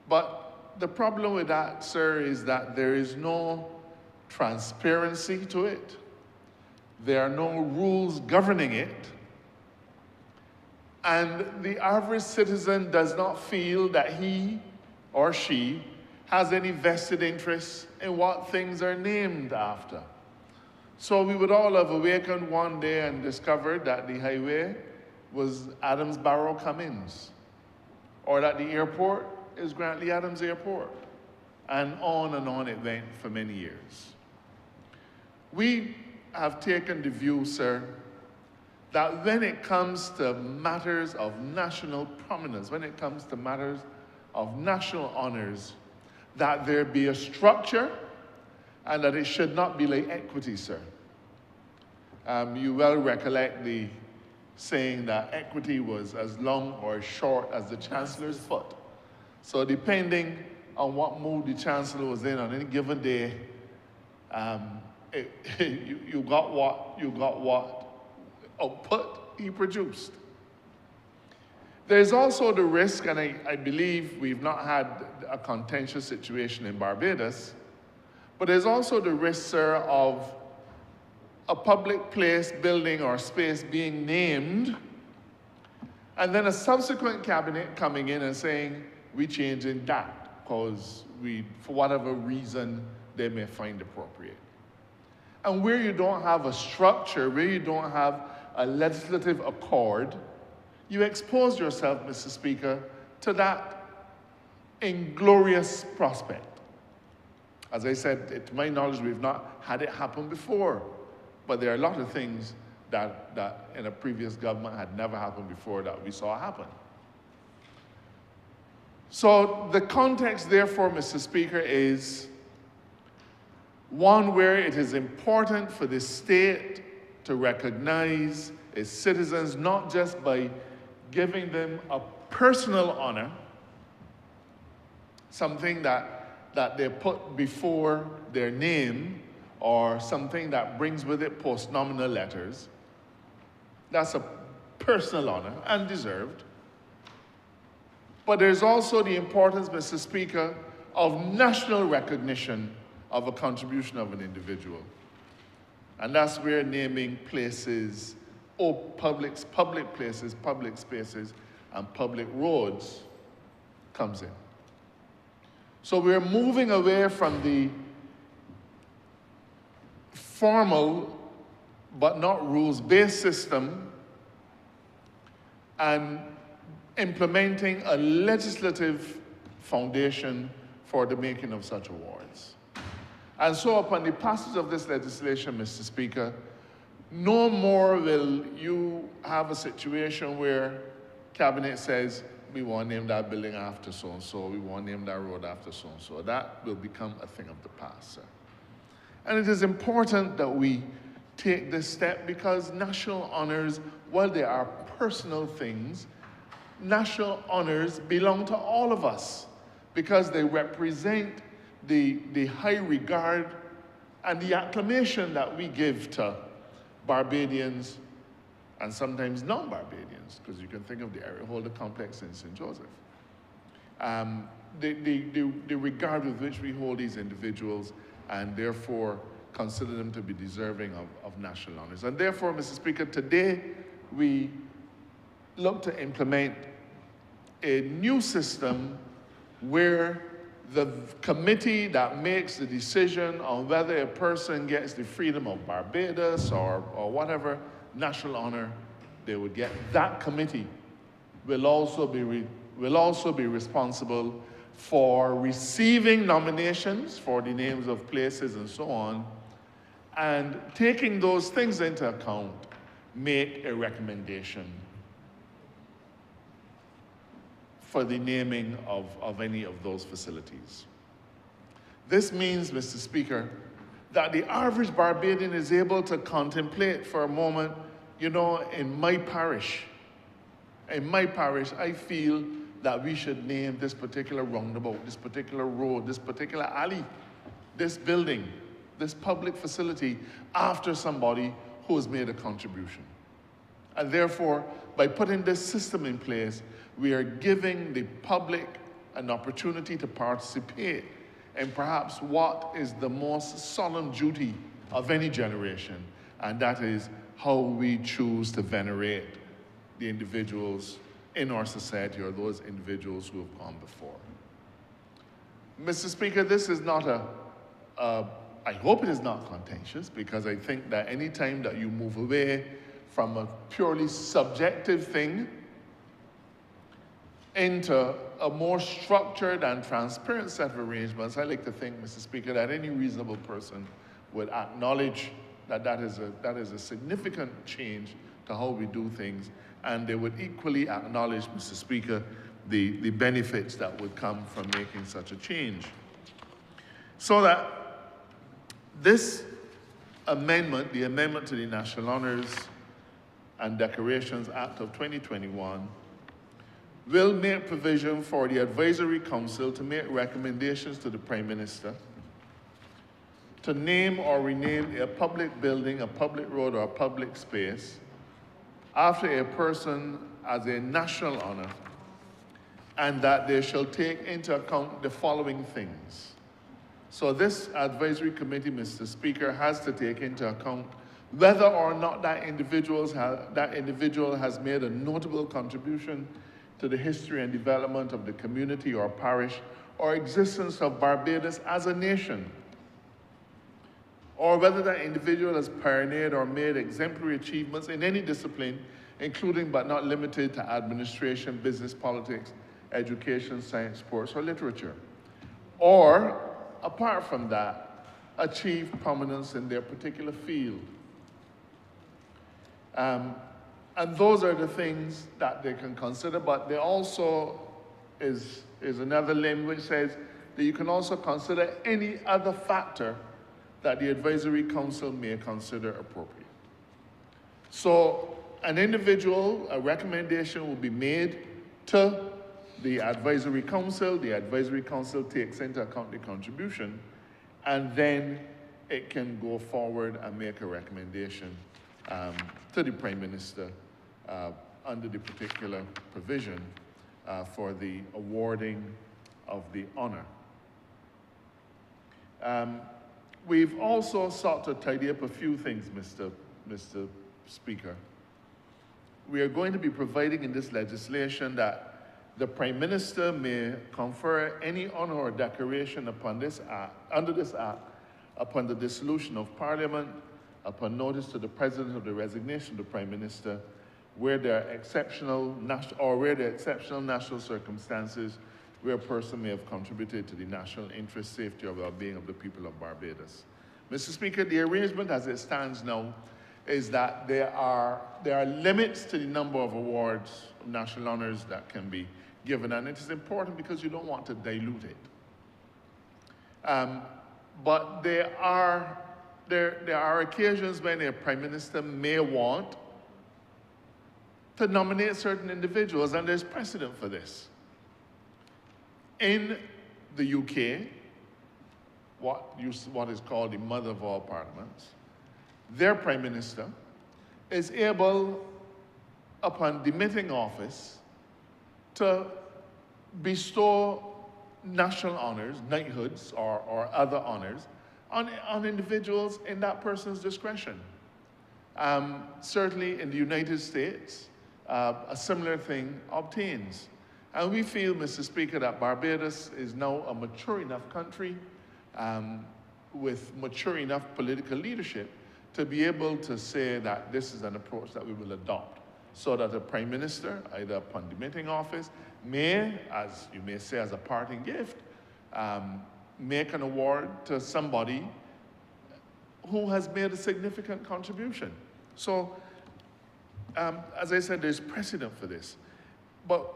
But the problem with that, sir, is that there is no transparency to it. There are no rules governing it. And the average citizen does not feel that he or she has any vested interest in what things are named after. So we would all have awakened one day and discovered that the highway was Adams Barrow Cummins, or that the airport is Grantley Adams Airport, and on it went for many years. We have taken the view, sir, that when it comes to matters of national prominence, when it comes to matters of national honors, that there be a structure and that it should not be like equity, sir. You well recollect the saying that equity was as long or as short as the chancellor's foot. So depending on what mood the chancellor was in on any given day, you got what output he produced. There's also the risk, and I believe we've not had a contentious situation in Barbados, but there's also the risk, sir, of a public place, building, or space being named, and then a subsequent cabinet coming in and saying, we're changing that, because for whatever reason, they may find appropriate. And where you don't have a structure, where you don't have a legislative accord, you expose yourself, Mr. Speaker, to that inglorious prospect. As I said, to my knowledge, we've not had it happen before. But there are a lot of things that in a previous government had never happened before that we saw happen. So the context, therefore, Mr. Speaker, is one where it is important for the state to recognize its citizens, not just by giving them a personal honor, something that they put before their name, or something that brings with it post-nominal letters. That's a personal honor, and deserved. But there's also the importance, Mr. Speaker, of national recognition of a contribution of an individual. And that's where naming places, or public places, public spaces, and public roads comes in. So we're moving away from the formal but not rules-based system and implementing a legislative foundation for the making of such awards. And so upon the passage of this legislation, Mr. Speaker, no more will you have a situation where Cabinet says, we want to name that building after so-and-so, we want to name that road after so-and-so. That will become a thing of the past, sir. And it is important that we take this step because national honors, while they are personal things, national honors belong to all of us because they represent the high regard and the acclamation that we give to Barbadians and sometimes non-Barbadians, because you can think of the area holder complex in St. Joseph. The regard with which we hold these individuals and therefore consider them to be deserving of national honors. And therefore, Mr. Speaker, today we look to implement a new system where the committee that makes the decision on whether a person gets the freedom of Barbados or whatever national honor they would get, that committee will also be responsible for receiving nominations for the names of places and so on, and taking those things into account, make a recommendation for the naming of any of those facilities. This means, Mr. Speaker, that the average Barbadian is able to contemplate for a moment, you know, in my parish, I feel that we should name this particular roundabout, this particular road, this particular alley, this building, this public facility after somebody who has made a contribution. And therefore, by putting this system in place, we are giving the public an opportunity to participate in perhaps what is the most solemn duty of any generation, and that is how we choose to venerate the individuals in our society or those individuals who have gone before. Mr. Speaker, this is not I hope it is not contentious, because I think that any time that you move away from a purely subjective thing into a more structured and transparent set of arrangements, I like to think, Mr. Speaker, that any reasonable person would acknowledge that that is a significant change to how we do things, and they would equally acknowledge, Mr. Speaker, the benefits that would come from making such a change. So that This amendment, the amendment to the National Honors and Decorations Act of 2021, will make provision for the Advisory Council to make recommendations to the Prime Minister to name or rename a public building, a public road, or a public space after a person as a national honor, and that they shall take into account the following things. So this advisory committee, Mr. Speaker, has to take into account whether or not that individual has made a notable contribution to the history and development of the community or parish or existence of Barbados as a nation, or whether that individual has pioneered or made exemplary achievements in any discipline, including but not limited to administration, business, politics, education, science, sports, or literature, or, apart from that, achieve prominence in their particular field. And those are the things that they can consider, but there also is another limb which says that you can also consider any other factor that the Advisory Council may consider appropriate. So an individual, a recommendation will be made to the Advisory Council takes into account the contribution, and then it can go forward and make a recommendation to the Prime Minister under the particular provision for the awarding of the honor. We've also sought to tidy up a few things, Mr. Speaker. We are going to be providing in this legislation that the Prime Minister may confer any honor or decoration upon this act, under this act, upon the dissolution of Parliament, upon notice to the President of the resignation of the Prime Minister, where there are exceptional national circumstances where a person may have contributed to the national interest, safety, or well-being of the people of Barbados. Mr. Speaker, the arrangement as it stands now is that there are limits to the number of awards, national honors that can be given, and it is important because you don't want to dilute it. But there are occasions when a Prime Minister may want to nominate certain individuals, and there's precedent for this. In the UK, what is called the mother of all parliaments, their Prime Minister is able, upon demitting office, to bestow national honors, knighthoods, or other honors on individuals in that person's discretion. Certainly in the United States, a similar thing obtains. And we feel, Mr. Speaker, that Barbados is now a mature enough country with mature enough political leadership to be able to say that this is an approach that we will adopt, so that the Prime Minister, either upon demitting office, may, as you may say as a parting gift, make an award to somebody who has made a significant contribution. So, as I said, there's precedent for this. But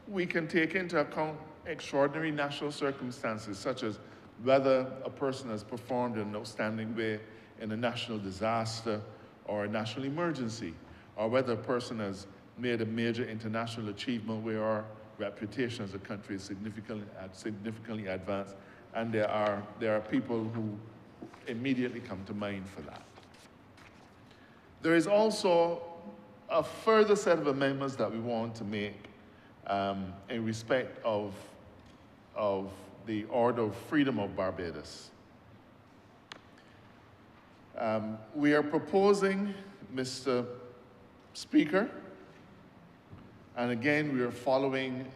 we can take into account extraordinary national circumstances, such as whether a person has performed in an outstanding way in a national disaster or a national emergency, or whether a person has made a major international achievement where our reputation as a country is significantly advanced, and there are people who immediately come to mind for that. There is also a further set of amendments that we want to make in respect of the Order of Freedom of Barbados. We are proposing, Mr. Speaker, and again, we are following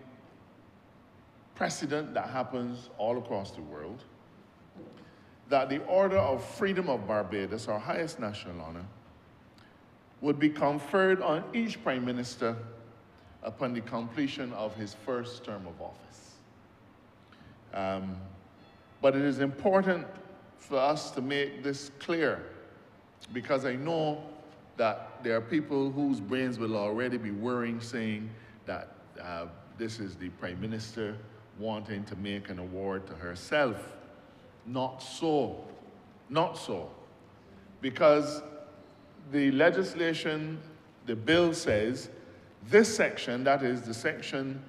precedent that happens all across the world, that the Order of Freedom of Barbados, our highest national honor, would be conferred on each Prime Minister upon the completion of his first term of office. But it is important for us to make this clear, because I know that there are people whose brains will already be whirring, saying that this is the Prime Minister wanting to make an award to herself. Not so. Not so. Because the legislation, the bill says, this section, that is the section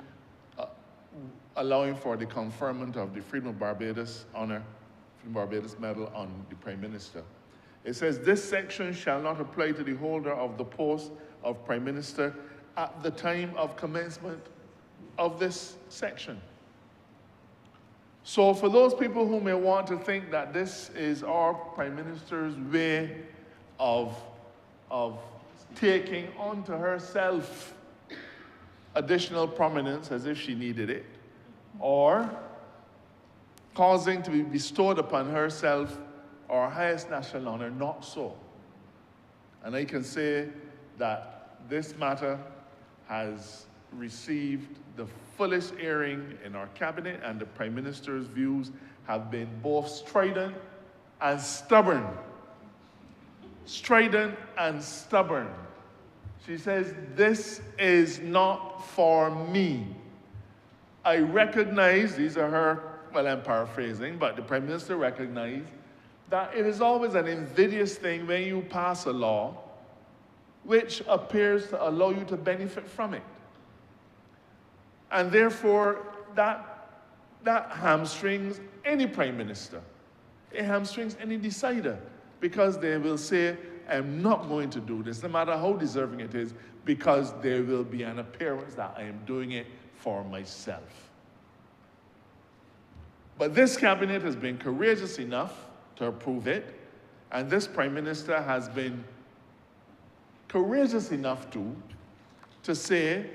allowing for the conferment of the Freedom of Barbados honor, Freedom of Barbados medal on the Prime Minister. It says, this section shall not apply to the holder of the post of Prime Minister at the time of commencement of this section. So for those people who may want to think that this is our Prime Minister's way of taking onto herself additional prominence as if she needed it, or causing to be bestowed upon herself our highest national honor, not so. And I can say that this matter has received the fullest airing in our cabinet, and the Prime Minister's views have been both strident and stubborn. Strident and stubborn. She says, this is not for me. I recognize, these are her, well, I'm paraphrasing, but the Prime Minister recognized that it is always an invidious thing when you pass a law which appears to allow you to benefit from it. And therefore, that hamstrings any Prime Minister. It hamstrings any decider, because they will say, I'm not going to do this, no matter how deserving it is, because there will be an appearance that I am doing it for myself. But this cabinet has been courageous enough to approve it, and this Prime Minister has been courageous enough to say,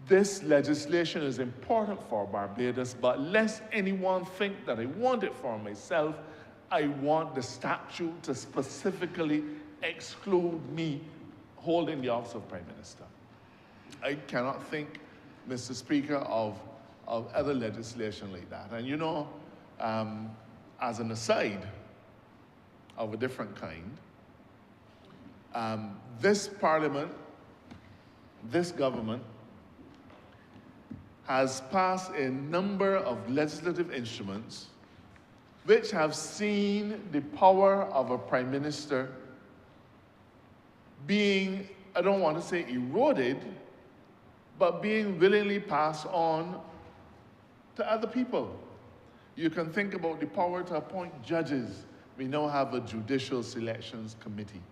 this legislation is important for Barbados, but lest anyone think that I want it for myself, I want the statute to specifically exclude me holding the office of Prime Minister. I cannot think, Mr. Speaker, of other legislation like that. And you know, as an aside of a different kind, this Parliament, this government, has passed a number of legislative instruments which have seen the power of a Prime Minister being, I don't want to say eroded, but being willingly passed on to other people. You can think about the power to appoint judges. We now have a judicial selections committee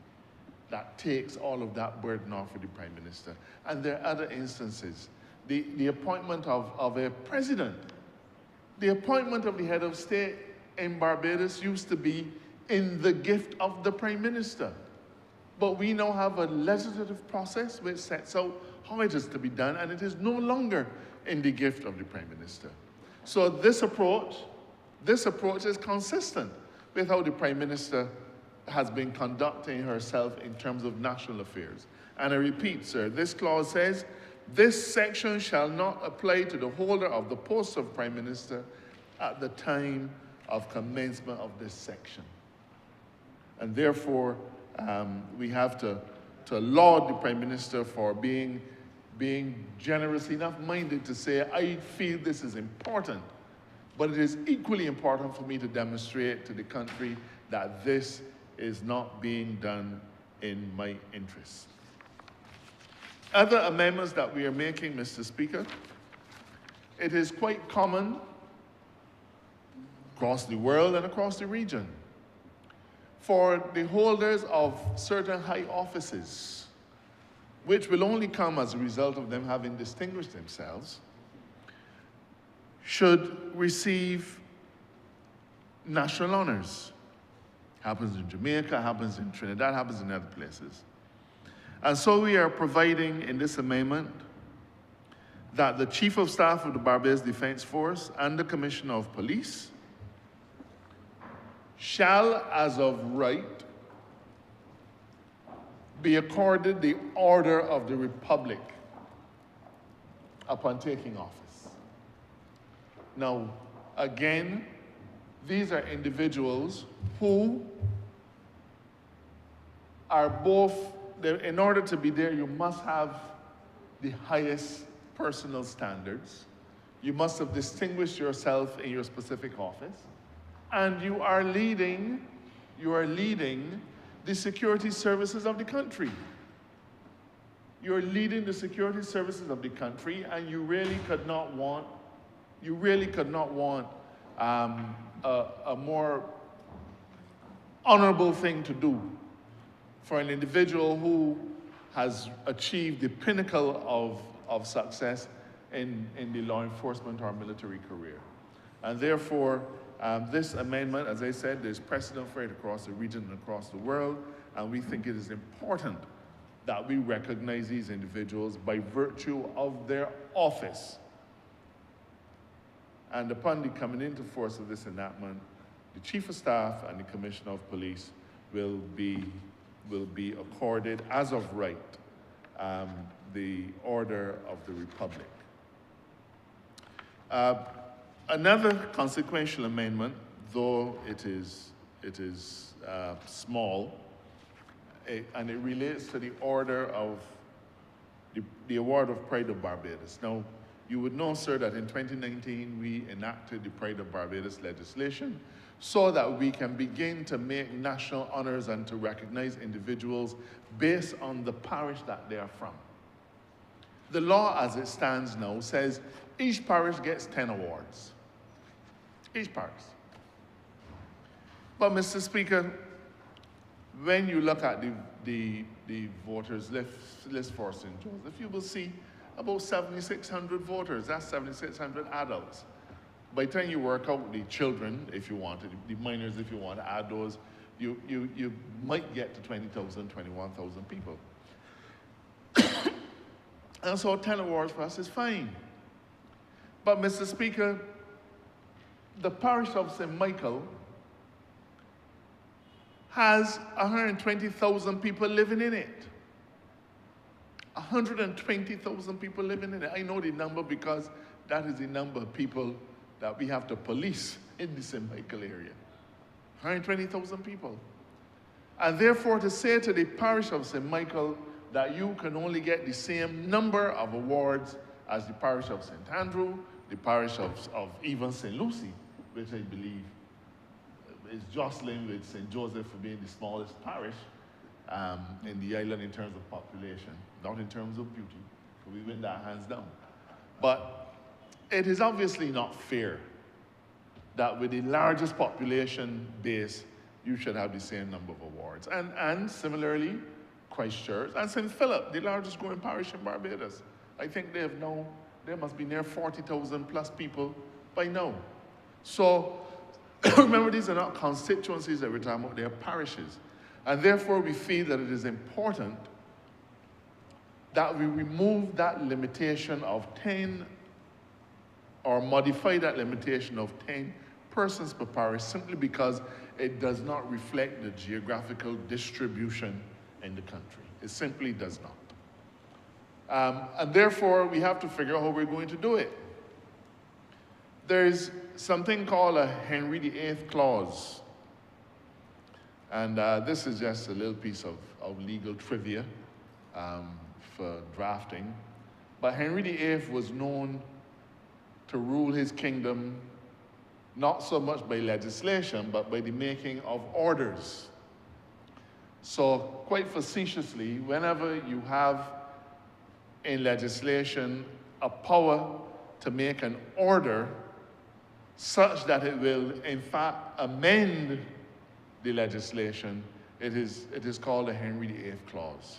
that takes all of that burden off of the Prime Minister. And there are other instances. The appointment of a president. The appointment of the head of state in Barbados used to be in the gift of the Prime Minister. But we now have a legislative process which sets out how it is to be done, and it is no longer in the gift of the Prime Minister. So this approach is consistent with how the Prime Minister has been conducting herself in terms of national affairs. And I repeat, sir, this clause says, this section shall not apply to the holder of the post of Prime Minister at the time of commencement of this section. And therefore, we have to laud the Prime Minister for being generous enough minded to say, I feel this is important, but it is equally important for me to demonstrate to the country that this is not being done in my interest. Other amendments that we are making, Mr. Speaker, it is quite common across the world and across the region for the holders of certain high offices, which will only come as a result of them having distinguished themselves, should receive national honors. Happens in Jamaica, happens in Trinidad, happens in other places. And so we are providing in this amendment that the Chief of Staff of the Barbados Defense Force and the Commissioner of Police shall, as of right, be accorded the Order of the Republic upon taking office. Now, again, these are individuals who are both, in order to be there, you must have the highest personal standards. You must have distinguished yourself in your specific office. And you are leading you are leading the security services of the country. You're leading the security services of the country, and you really could not want a more honorable thing to do for an individual who has achieved the pinnacle of success in the law enforcement or military career. And therefore, this amendment, as I said, there's precedent for it across the region and across the world, and we think it is important that we recognize these individuals by virtue of their office. And upon the coming into force of this enactment, the Chief of Staff and the Commissioner of Police will be accorded, as of right, the Order of the Republic. Another consequential amendment, though it is small, and it relates to the order of the award of Pride of Barbados. Now, you would know, sir, that in 2019 we enacted the Pride of Barbados legislation so that we can begin to make national honors and to recognize individuals based on the parish that they are from. The law as it stands now says each parish gets 10 awards. Each parish. But, Mr. Speaker, when you look at the voters list for St. Joseph, you will see about 7,600 voters. That's 7,600 adults. By the time you work out the children, if you want, the minors, if you want to add those, you might get to 20,000, 21,000 people. And so 10 awards for us is fine. But, Mr. Speaker, the parish of St. Michael has 120,000 people living in it. 120,000 people living in it. I know the number because that is the number of people that we have to police in the St. Michael area. 120,000 people. And therefore, to say to the parish of St. Michael that you can only get the same number of awards as the parish of St. Andrew, the parish of even St. Lucie, which I believe is jostling with St. Joseph for being the smallest parish in the island in terms of population, not in terms of beauty. We went that hands down. But it is obviously not fair that with the largest population base, you should have the same number of awards. And similarly, Christchurch and St. Philip, the largest growing parish in Barbados. I think they must be near 40,000 plus people by now. So remember, these are not constituencies that we're talking about, they are parishes. And therefore, we feel that it is important that we remove that limitation of 10 or modify that limitation of 10 persons per parish simply because it does not reflect the geographical distribution in the country. It simply does not. And therefore, we have to figure out how we're going to do it. There's something called a Henry VIII clause. And this is just a little piece of legal trivia for drafting. But Henry VIII was known to rule his kingdom not so much by legislation, but by the making of orders. So quite facetiously, whenever you have in legislation a power to make an order such that it will in fact amend the legislation, it is called a Henry VIII clause.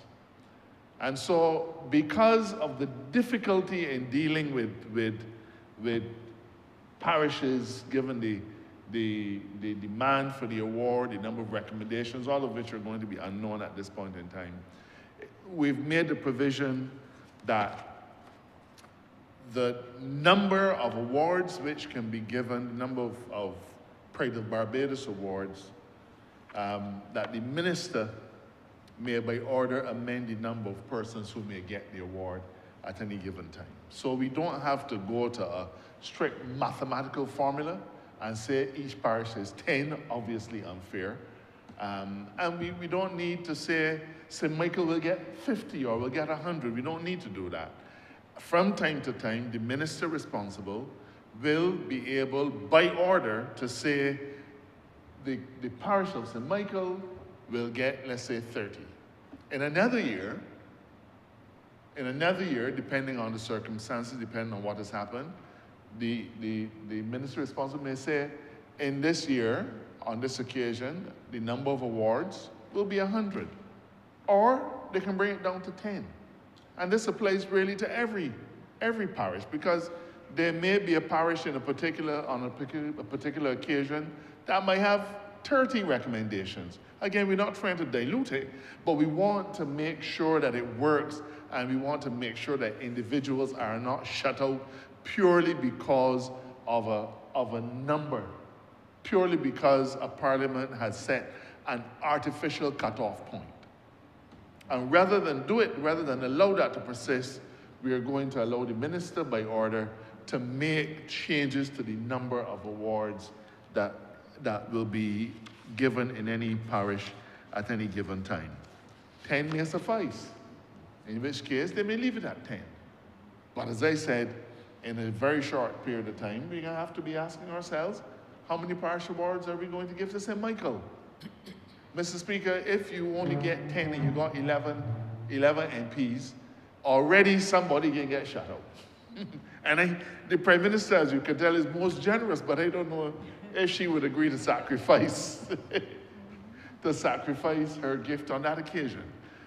And so because of the difficulty in dealing with parishes, given the demand for the award, the number of recommendations, all of which are going to be unknown at this point in time, we've made the provision that the number of awards which can be given, the number of Pride of Barbados awards, that the minister may by order amend the number of persons who may get the award at any given time. So we don't have to go to a strict mathematical formula and say each parish is 10, obviously unfair. And we don't need to say St. Michael will get 50 or will get 100. We don't need to do that. From time to time, the minister responsible will be able, by order, to say the parish of St. Michael will get, let's say, 30. In another year, depending on the circumstances, depending on what has happened, the minister responsible may say, in this year, on this occasion, the number of awards will be 100. Or they can bring it down to 10. And this applies really to every parish, because there may be a parish on a particular occasion that might have 30 recommendations. Again, we're not trying to dilute it, but we want to make sure that it works, and we want to make sure that individuals are not shut out purely because of a number, purely because a parliament has set an artificial cutoff point. And rather than allow that to persist, we are going to allow the minister by order to make changes to the number of awards that will be given in any parish at any given time. 10 may suffice, in which case they may leave it at 10. But as I said, in a very short period of time, we're going to have to be asking ourselves, how many parish awards are we going to give to St. Michael? Mr. Speaker, if you only get 10 and you got 11 MPs, already somebody can get shut out. And the Prime Minister, as you can tell, is most generous, but I don't know if she would agree to sacrifice her gift on that occasion.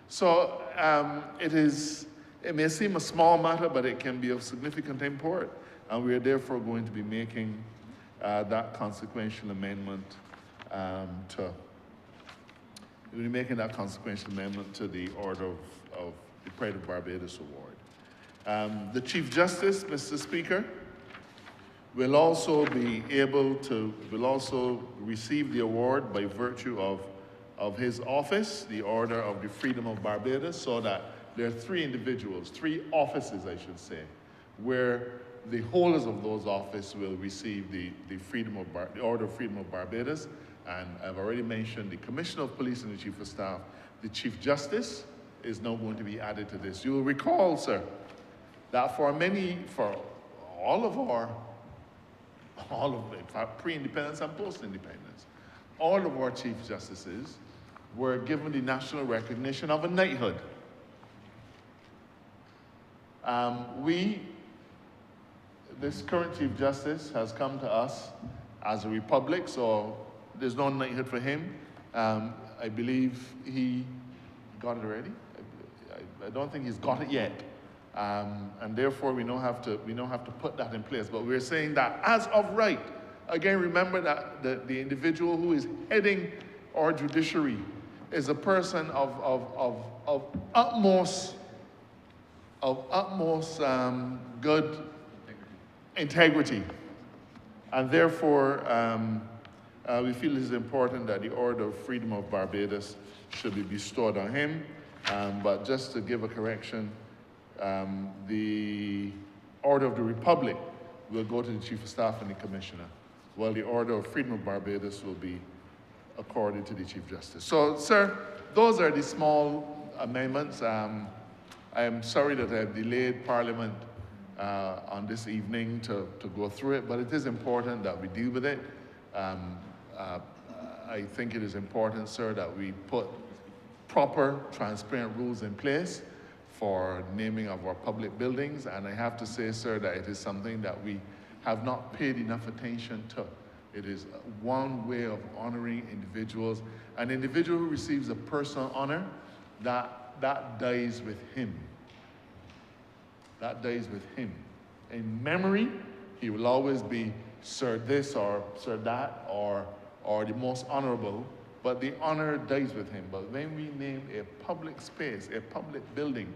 So it may seem a small matter, but it can be of significant import, and we are therefore going to be making that consequential amendment to the Order of the Pride of Barbados Award. The Chief Justice, Mr. Speaker, will also receive the award by virtue of his office, the Order of the Freedom of Barbados, so that there are three offices, I should say, where the holders of those offices will receive the Order of Freedom of Barbados. And I've already mentioned the Commissioner of Police and the Chief of Staff. The Chief Justice is now going to be added to this. You will recall, sir, that for all of pre-independence and post-independence, all of our Chief Justices were given the national recognition of a knighthood. This current Chief Justice has come to us as a republic, so there's no knighthood for him. I believe he got it already. I don't think he's got it yet. And therefore we don't have to put that in place. But we're saying that as of right, again, remember that the individual who is heading our judiciary is a person of utmost good integrity. And therefore, we feel it is important that the Order of Freedom of Barbados should be bestowed on him. But just to give a correction, the Order of the Republic will go to the Chief of Staff and the Commissioner, while the Order of Freedom of Barbados will be accorded to the Chief Justice. So, sir, those are the small amendments. I am sorry that I have delayed Parliament on this evening to go through it, but it is important that we deal with it. I think it is important, sir, that we put proper, transparent rules in place for naming of our public buildings, and I have to say, sir, that it is something that we have not paid enough attention to. It is one way of honoring individuals. An individual who receives a personal honor, that dies with him. That dies with him. In memory, he will always be Sir this or Sir that or the most honorable, but the honor dies with him. But when we name a public space, a public building,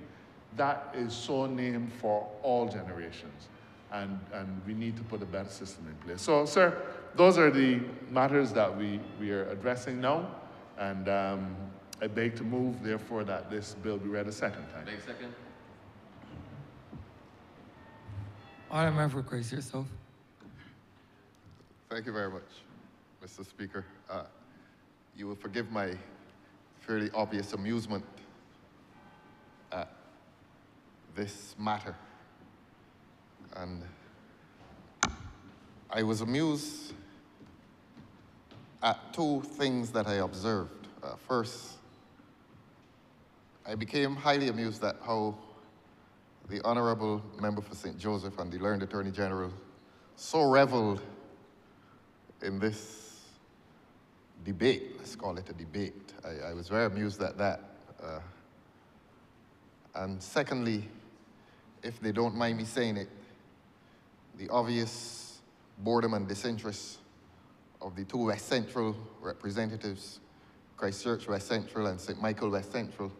that is so named for all generations. And we need to put a better system in place. So, sir, those are the matters that we are addressing now. And I beg to move, therefore, that this bill be read a second time. Beg second. Honourable for Christ, yourself. Thank you very much, Mr. Speaker. You will forgive my fairly obvious amusement at this matter. And I was amused at two things that I observed. First, I became highly amused at how the Honourable Member for St. Joseph and the Learned Attorney General so reveled in this debate. Let's call it a debate. I was very amused at that. And secondly, if they don't mind me saying it, the obvious boredom and disinterest of the two West Central representatives, Christchurch West Central and St. Michael West Central,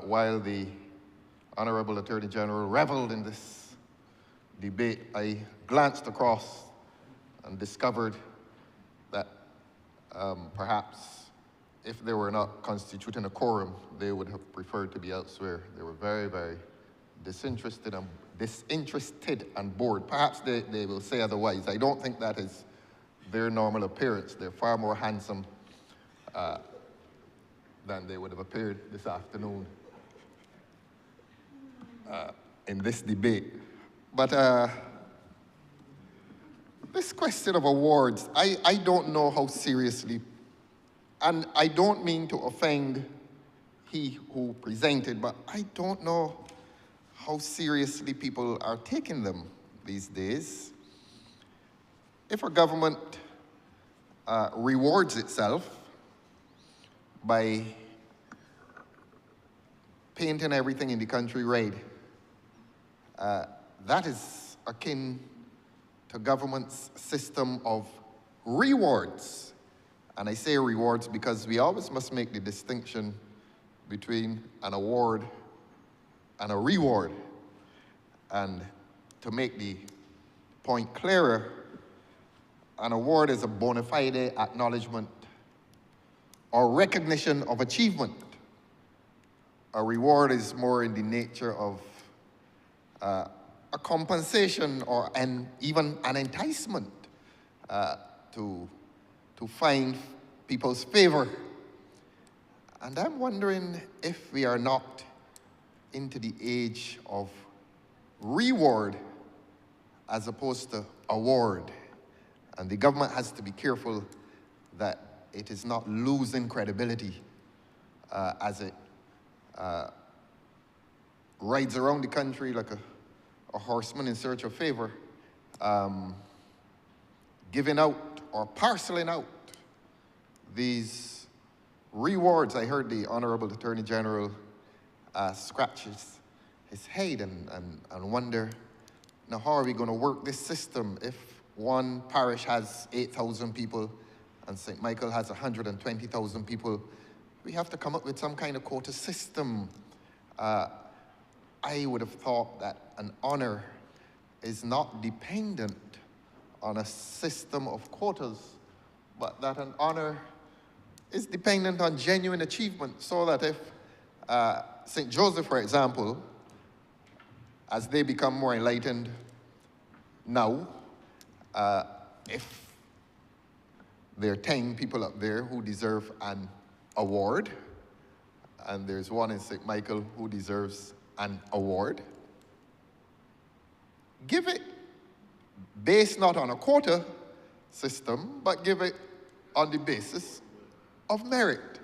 while the Honourable Attorney General reveled in this debate, I glanced across and discovered that perhaps if they were not constituting a quorum, they would have preferred to be elsewhere. They were very, very disinterested and bored. Perhaps they will say otherwise. I don't think that is their normal appearance. They're far more handsome than they would have appeared this afternoon in this debate. But this question of awards, I don't know how seriously, and I don't mean to offend he who presented, but I don't know how seriously people are taking them these days. If a government rewards itself by painting everything in the country red, that is akin to government's system of rewards. And I say rewards because we always must make the distinction between an award and a reward. And to make the point clearer, an award is a bona fide acknowledgement or recognition of achievement. A reward is more in the nature of a compensation or even an enticement to find people's favor. And I'm wondering if we are not into the age of reward as opposed to award. And the government has to be careful that it is not losing credibility as it rides around the country like a horseman in search of favor, giving out or parceling out these rewards. I heard the Honourable Attorney General scratch his head and wonder, now how are we going to work this system if one parish has 8,000 people and St. Michael has 120,000 people? We have to come up with some kind of quota system. I would have thought that an honor is not dependent on a system of quotas, but that an honor is dependent on genuine achievement, so that if St. Joseph, for example, as they become more enlightened now, if there are 10 people up there who deserve an award, and there's one in St. Michael who deserves an award, give it based not on a quota system, but give it on the basis of merit.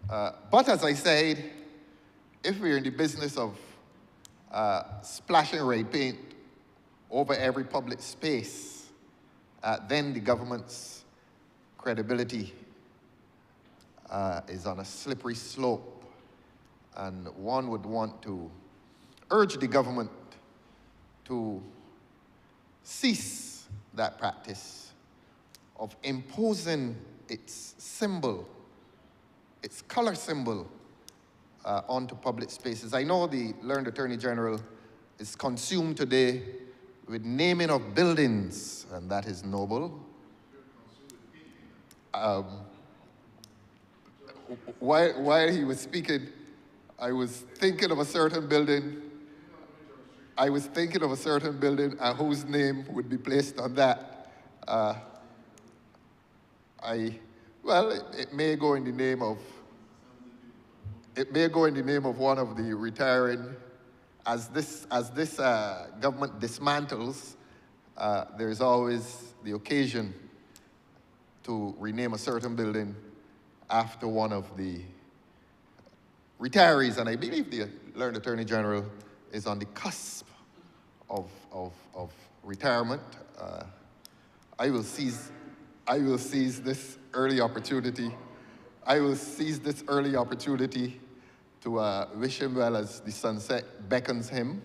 But as I said, if we're in the business of splashing red paint over every public space, then the government's credibility is on a slippery slope. And one would want to urge the government to cease that practice of imposing its symbol, its color symbol, onto public spaces. I know the Learned Attorney General is consumed today with naming of buildings, and that is noble. While he was speaking, I was thinking of a certain building. And whose name would be placed on that. It may go in the name of. It may go in the name of one of the retiring. As this government dismantles, there's always the occasion to rename a certain building after one of the retirees, and I believe the Learned Attorney General is on the cusp of retirement. I will seize this early opportunity. I will seize this early opportunity to wish him well as the sunset beckons him.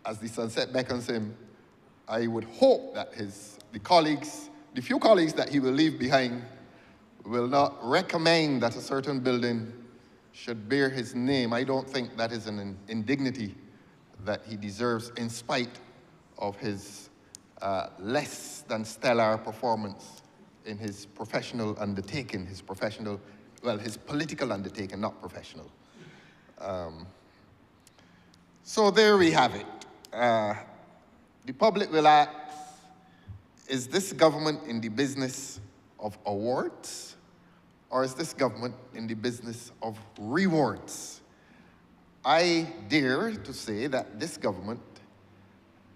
As the sunset beckons him, I would hope that the few colleagues that he will leave behind will not recommend that a certain building should bear his name. I don't think that is an indignity that he deserves in spite of his less than stellar performance in his professional undertaking, his political undertaking, not professional. So there we have it. The public will ask, is this government in the business of awards, or is this government in the business of rewards? I dare to say that this government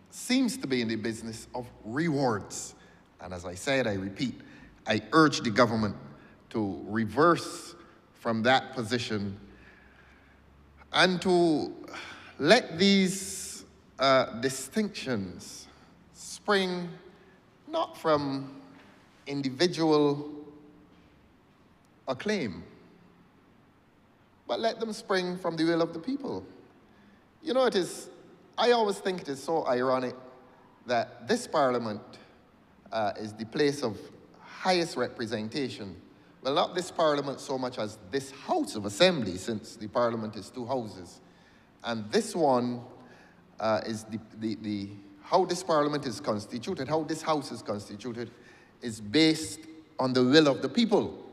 seems to be in the business of rewards. And as I said, I repeat, I urge the government to reverse from that position and to let these distinctions spring not from individual acclaim, but let them spring from the will of the people. You know, I always think it is so ironic that this parliament is the place of highest representation. Well, not this parliament so much as this House of Assembly, since the parliament is two houses. And this one is how this parliament is constituted, how this house is constituted, is based on the will of the people.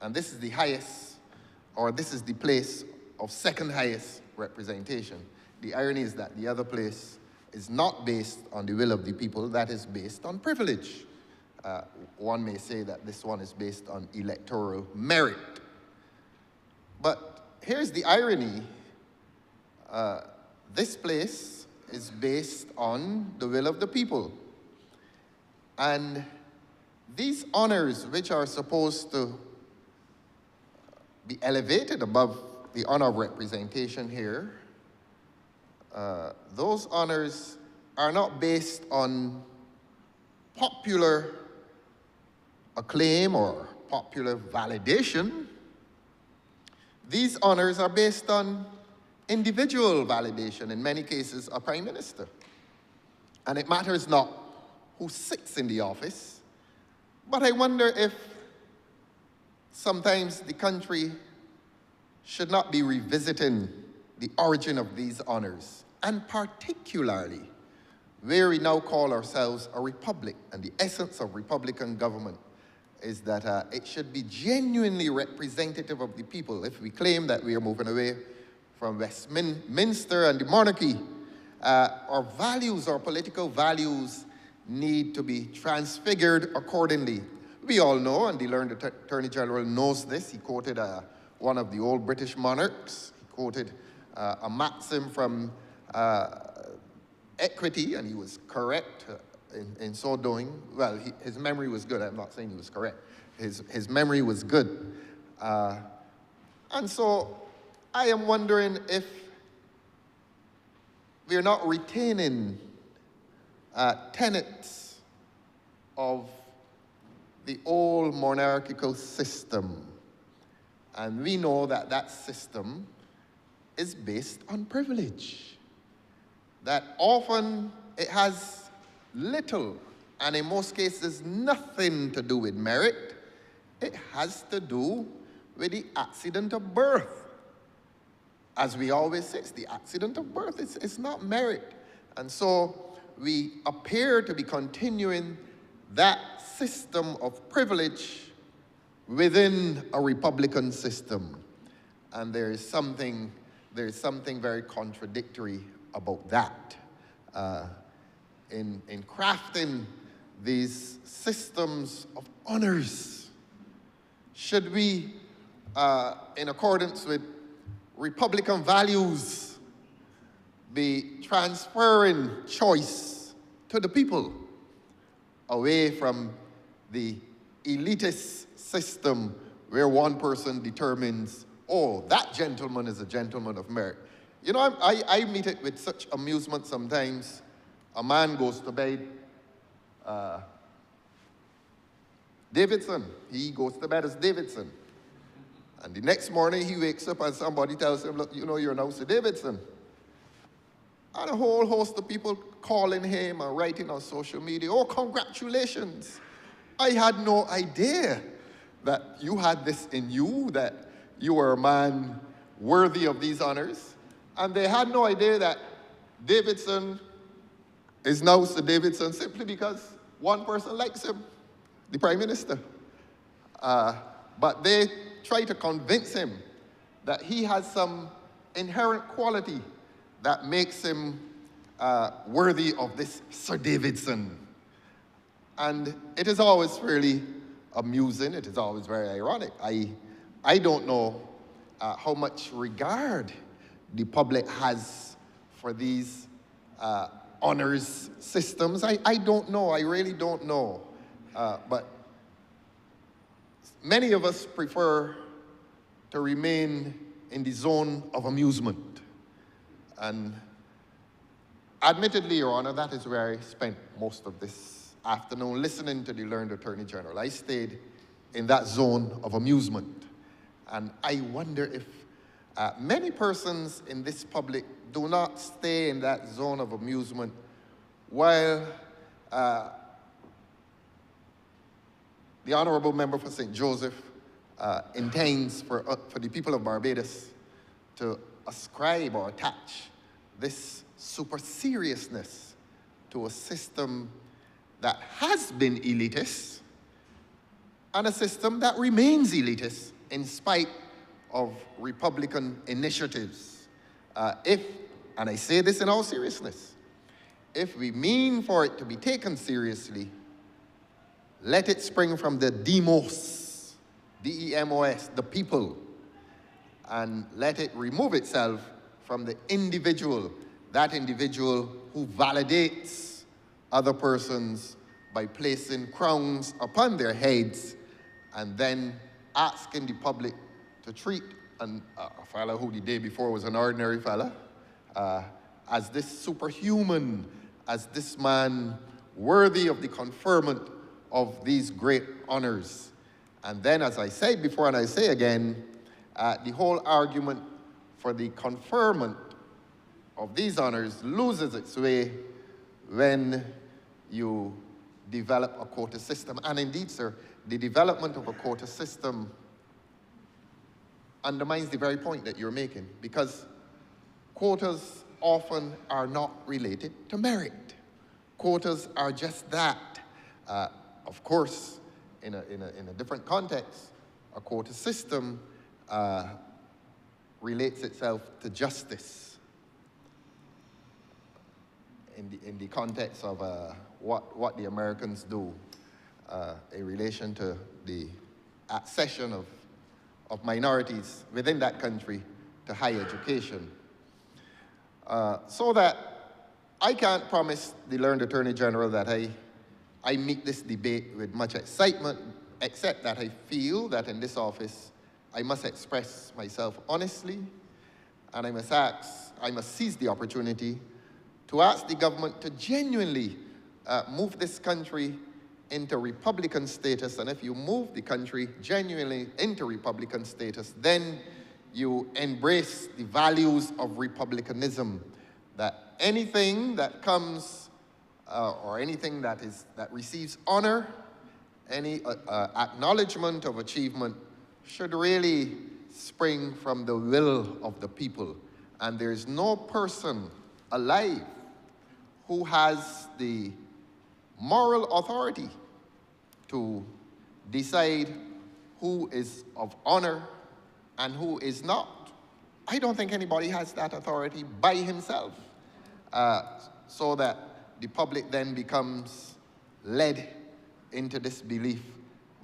And this is the highest, or this is the place of second highest representation. The irony is that the other place is not based on the will of the people, that is based on privilege. One may say that this one is based on electoral merit. But here's the irony. This place is based on the will of the people. And these honors, which are supposed to be elevated above the honor of representation here, those honors are not based on popular acclaim or popular validation. These honors are based on individual validation, in many cases a prime minister. And it matters not who sits in the office, but I wonder if sometimes the country should not be revisiting the origin of these honors, and particularly where we now call ourselves a republic, and the essence of Republican government is that it should be genuinely representative of the people. If we claim that we are moving away from Westminster and the monarchy, our values, our political values, need to be transfigured accordingly. We all know, and the Learned Attorney General knows this, he quoted one of the old British monarchs, he quoted a maxim from Equity, and he was correct in so doing. Well, his memory was good. I'm not saying he was correct. His memory was good. And so I am wondering if we're not retaining tenets of the old monarchical system. And we know that that system is based on privilege. That often it has little, and in most cases nothing to do with merit. It has to do with the accident of birth. As we always say, it's the accident of birth, it's not merit. And so we appear to be continuing that system of privilege within a Republican system. And there is something very contradictory about that. In crafting these systems of honors, should we, in accordance with Republican values, be transferring choice to the people away from the elitist system where one person determines, oh, that gentleman is a gentleman of merit. You know, I meet it with such amusement sometimes. A man goes to bed, Davidson. He goes to bed as Davidson. And the next morning he wakes up and somebody tells him, look, you know, you're now Sir Davidson. And a whole host of people calling him and writing on social media, oh, congratulations. I had no idea that you had this in you, that you were a man worthy of these honors. And they had no idea that Davidson is now Sir Davidson simply because one person likes him, the Prime Minister. But they try to convince him that he has some inherent quality that makes him worthy of this Sir Davidson. And it is always fairly amusing. It is always very ironic. I don't know how much regard the public has for these honors systems. I don't know. I really don't know. But many of us prefer to remain in the zone of amusement. And admittedly, Your Honor, that is where I spent most of this afternoon listening to the learned Attorney General. I stayed in that zone of amusement. And I wonder if many persons in this public do not stay in that zone of amusement while the Honourable Member for St. Joseph intends for the people of Barbados to ascribe or attach this super seriousness to a system that has been elitist and a system that remains elitist in spite of Republican initiatives. And I say this in all seriousness, if we mean for it to be taken seriously, let it spring from the demos, D-E-M-O-S, the people, and let it remove itself from the individual, that individual who validates other persons by placing crowns upon their heads and then asking the public to treat a fellow who the day before was an ordinary fella as this superhuman, as this man worthy of the conferment of these great honors. And then, as I said before and I say again, the whole argument for the conferment of these honors loses its way when you develop a quota system. And indeed, sir, the development of a quota system undermines the very point that you're making, because quotas often are not related to merit. Quotas are just that. Of course, in a different context, a quota system relates itself to justice in the context of what the Americans do in relation to the accession of minorities within that country to higher education. So that I can't promise the learned Attorney General that I meet this debate with much excitement, except that I feel that in this office, I must express myself honestly, and I must seize the opportunity to ask the government to genuinely move this country into Republican status. And if you move the country genuinely into Republican status, then you embrace the values of republicanism, that anything that comes or anything that receives honor, any acknowledgement of achievement should really spring from the will of the people. And there's no person alive who has the moral authority to decide who is of honor and who is not. I don't think anybody has that authority by himself, so that the public then becomes led into this belief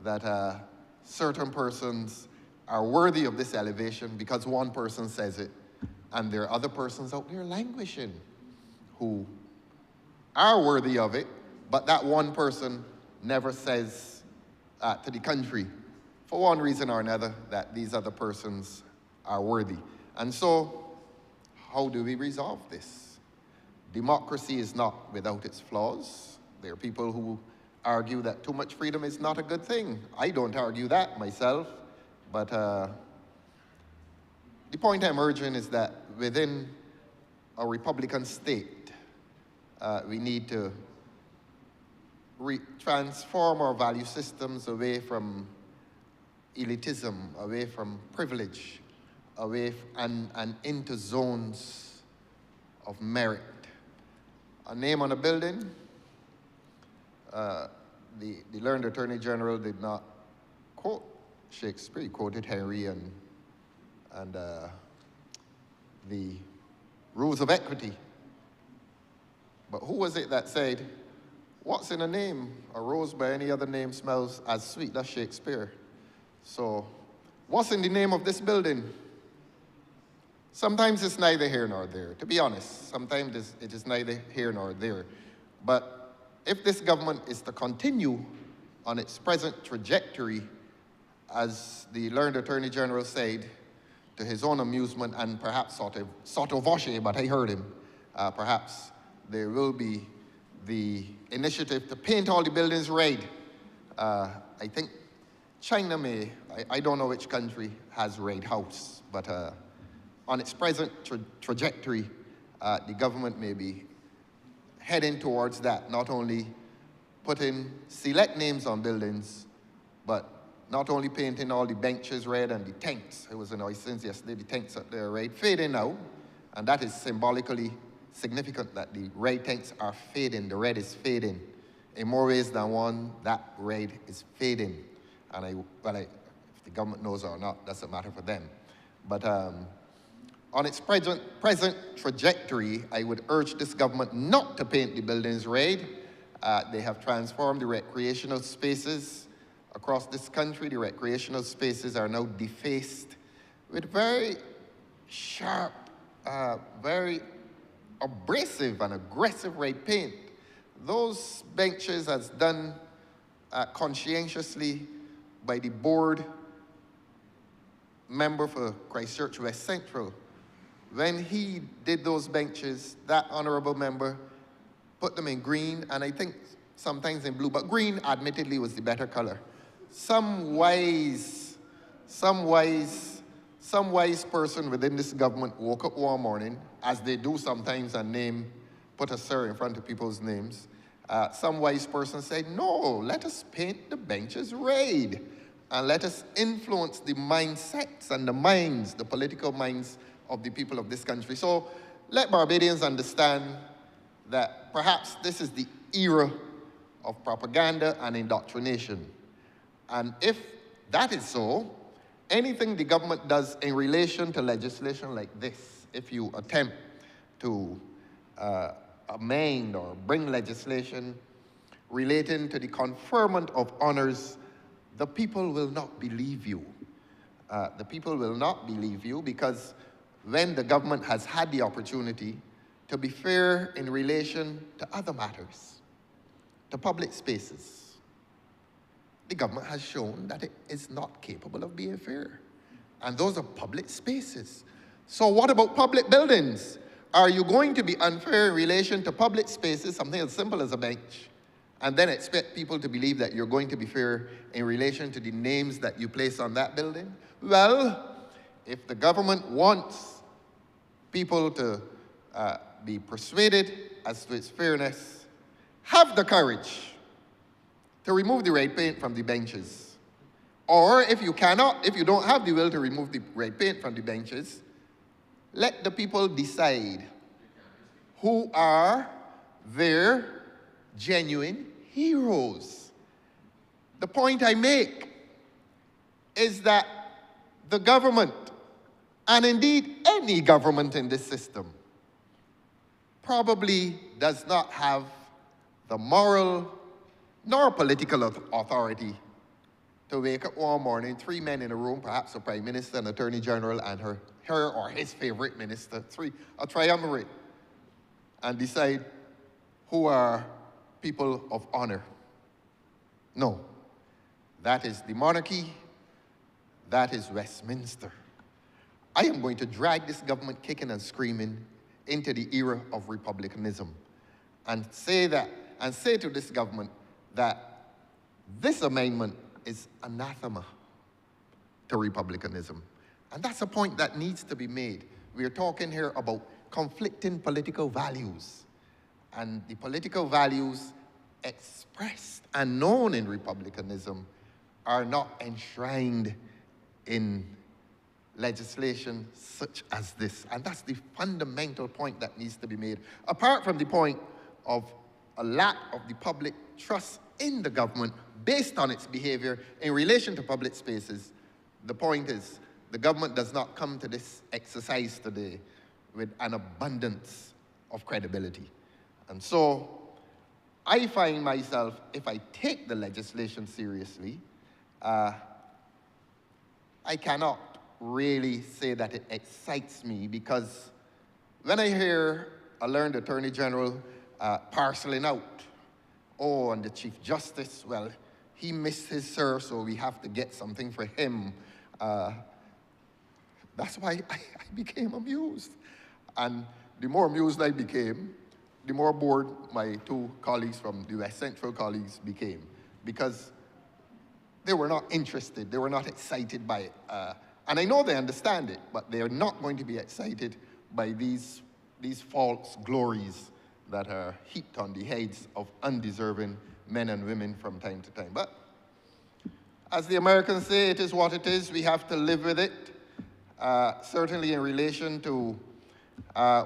that certain persons are worthy of this elevation because one person says it, And there are other persons out there languishing who are worthy of it, but that one person never says to the country, for one reason or another, that these other persons are worthy. And so, how do we resolve this? Democracy is not without its flaws. There are people who argue that too much freedom is not a good thing. I don't argue that myself, but the point I'm urging is that within a Republican state, we need to transform our value systems away from elitism, away from privilege, and into zones of merit. A name on a building, the learned Attorney General did not quote Shakespeare, he quoted Henry and the rules of equity. But who was it that said, what's in a name? A rose by any other name smells as sweet as Shakespeare. So, what's in the name of this building? Sometimes it's neither here nor there, to be honest. Sometimes it is neither here nor there. But if this government is to continue on its present trajectory, as the learned Attorney General said, to his own amusement and perhaps sotto voce, but I heard him, perhaps there will be the initiative to paint all the buildings red. I think China may, I don't know which country has red house, but on its present trajectory, the government may be heading towards that, not only putting select names on buildings, but not only painting all the benches red and the tanks. It was a noise since yesterday, the tanks up there red, fading now, and that is symbolically significant that the red tanks are fading, the red is fading. In more ways than one, that red is fading. And if the government knows or not, that's a matter for them. But on its present trajectory, I would urge this government not to paint the buildings red. They have transformed the recreational spaces across this country. The recreational spaces are now defaced with very sharp, very abrasive and aggressive red paint. Those benches, as done conscientiously by the board member for Christchurch West Central, when he did those benches, that honourable member put them in green, and I think sometimes in blue, but green admittedly was the better color. Some wise person within this government woke up one morning, as they do sometimes, and put a sir in front of people's names. Some wise person said, no, let us paint the benches red, and let us influence the mindsets and the minds, the political minds of the people of this country. So let Barbadians understand that perhaps this is the era of propaganda and indoctrination. And if that is so, anything the government does in relation to legislation like this, if you attempt to amend or bring legislation relating to the conferment of honors, the people will not believe you. The people will not believe you because when the government has had the opportunity to be fair in relation to other matters, to public spaces, the government has shown that it is not capable of being fair. And those are public spaces. So what about public buildings? Are you going to be unfair in relation to public spaces, something as simple as a bench, and then expect people to believe that you're going to be fair in relation to the names that you place on that building? Well, if the government wants people to be persuaded as to its fairness, have the courage to remove the red paint from the benches. Or if you don't have the will to remove the red paint from the benches, let the people decide who are their genuine heroes. The point I make is that the government, and indeed any government in this system, probably does not have the moral nor political authority to wake up one morning, 3 men in a room, perhaps a prime minister, an attorney general, and her or his favorite minister, a triumvirate, and decide who are people of honor. No, that is the monarchy, that is Westminster. I am going to drag this government kicking and screaming into the era of republicanism and say to this government that this amendment is anathema to republicanism. And that's a point that needs to be made. We are talking here about conflicting political values. And the political values expressed and known in republicanism are not enshrined in legislation such as this. And that's the fundamental point that needs to be made. Apart from the point of a lack of the public trust in the government based on its behavior in relation to public spaces, the point is the government does not come to this exercise today with an abundance of credibility. And so I find myself, if I take the legislation seriously, I cannot really say that it excites me, because when I hear a learned Attorney General parceling out, oh, and the Chief Justice, well, he missed his sir, so we have to get something for him. That's why I became amused. And the more amused I became, the more bored my two colleagues from the West Central colleagues became, because they were not interested, they were not excited by it. And I know they understand it, but they are not going to be excited by these false glories that are heaped on the heads of undeserving men and women from time to time. But as the Americans say, it is what it is. We have to live with it. Certainly in relation to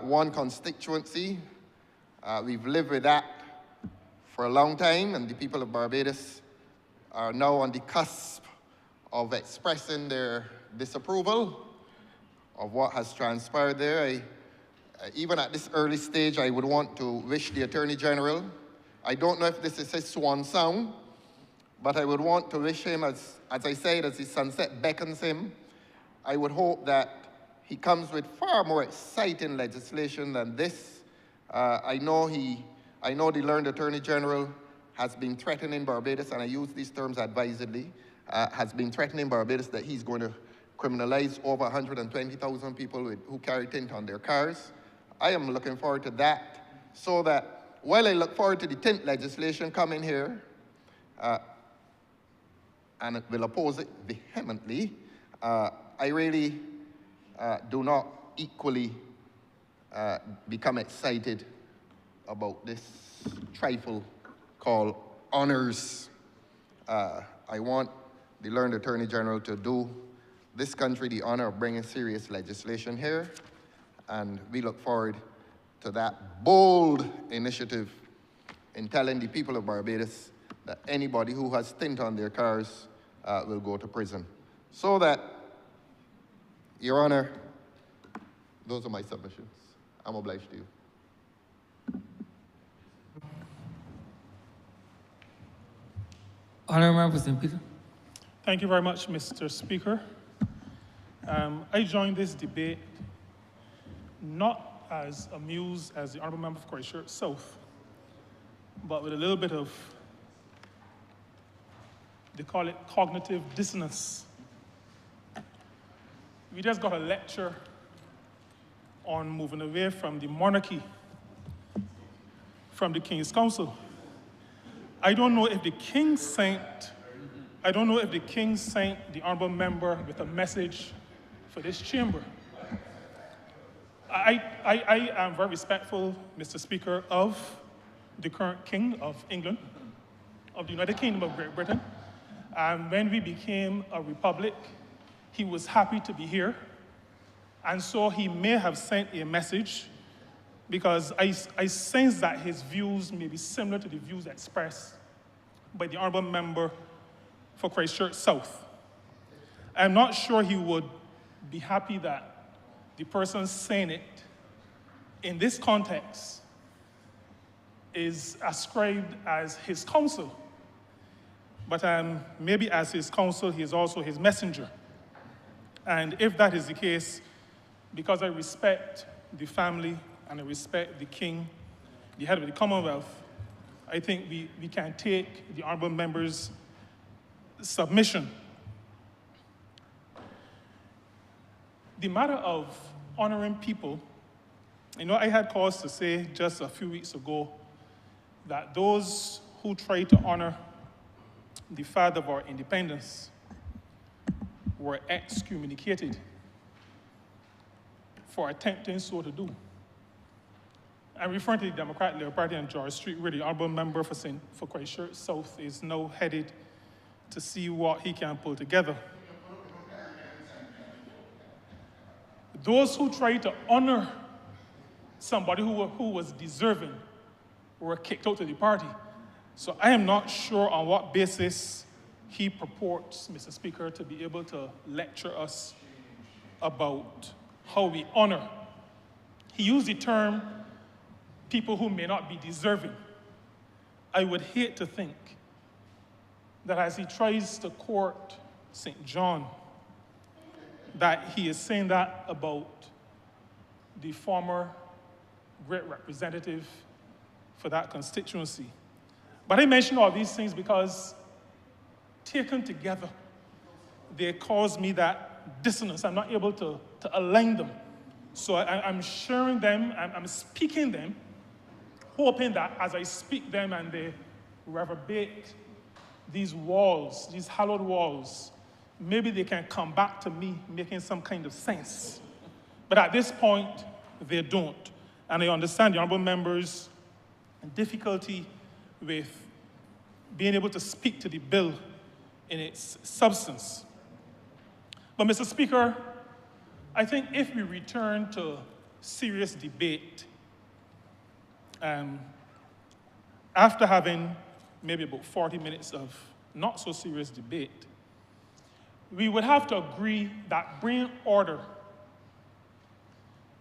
one constituency, we've lived with that for a long time, and the people of Barbados are now on the cusp of expressing their disapproval of what has transpired there. Even at this early stage, I would want to wish the Attorney General, I don't know if this is his swan song, but I would want to wish him, as I said, as the sunset beckons him, I would hope that he comes with far more exciting legislation than this. I know the learned Attorney General has been threatening Barbados, and I use these terms advisedly, has been threatening Barbados that he's going to criminalize over 120,000 people who carry tint on their cars. I am looking forward to that, so that while I look forward to the tint legislation coming here, and will oppose it vehemently, I really do not equally become excited about this trifle called honors. I want the learned Attorney General to do this country the honor of bringing serious legislation here, and we look forward to that bold initiative in telling the people of Barbados that anybody who has tint on their cars will go to prison. So that, Your Honor, those are my submissions. I'm obliged to you. Honourable Member for St. Peter. Thank you very much, Mr. Speaker. I joined this debate not as amused as the Honourable Member for Christchurch South, but with a little bit of, they call it cognitive dissonance. We just got a lecture on moving away from the monarchy, from the King's Council. I don't know if the King sent the Honourable Member with a message for this chamber. I am very respectful, Mr. Speaker, of the current King of England, of the United Kingdom of Great Britain. And when we became a republic, he was happy to be here. And so he may have sent a message, because I sense that his views may be similar to the views expressed by the Honourable Member for Christchurch South. I'm not sure he would be happy that the person saying it in this context is ascribed as his counsel. but maybe as his counsel, he is also his messenger. And if that is the case, because I respect the family and I respect the king, the head of the Commonwealth, I think we can take the honorable member's submission. The matter of honoring people, I had cause to say just a few weeks ago that those who try to honor the father of our independence were excommunicated for attempting so to do. I'm referring to the Democratic Labour Party on George Street, where the honorable member for Christchurch South is now headed to see what he can pull together. Those who try to honor somebody who was deserving were kicked out of the party. So I am not sure on what basis he purports, Mr. Speaker, to be able to lecture us about how we honor. He used the term people who may not be deserving. I would hate to think that as he tries to court St. John, that he is saying that about the former great representative for that constituency. But I mention all these things because taken together, they cause me that dissonance. I'm not able to align them. So I'm sharing them, I'm speaking them, hoping that as I speak them and they reverberate these walls, these hallowed walls, maybe they can come back to me making some kind of sense. But at this point, they don't. And I understand the honorable members' difficulty with being able to speak to the bill in its substance. But Mr. Speaker, I think if we return to serious debate, after having maybe about 40 minutes of not so serious debate, we would have to agree that bringing order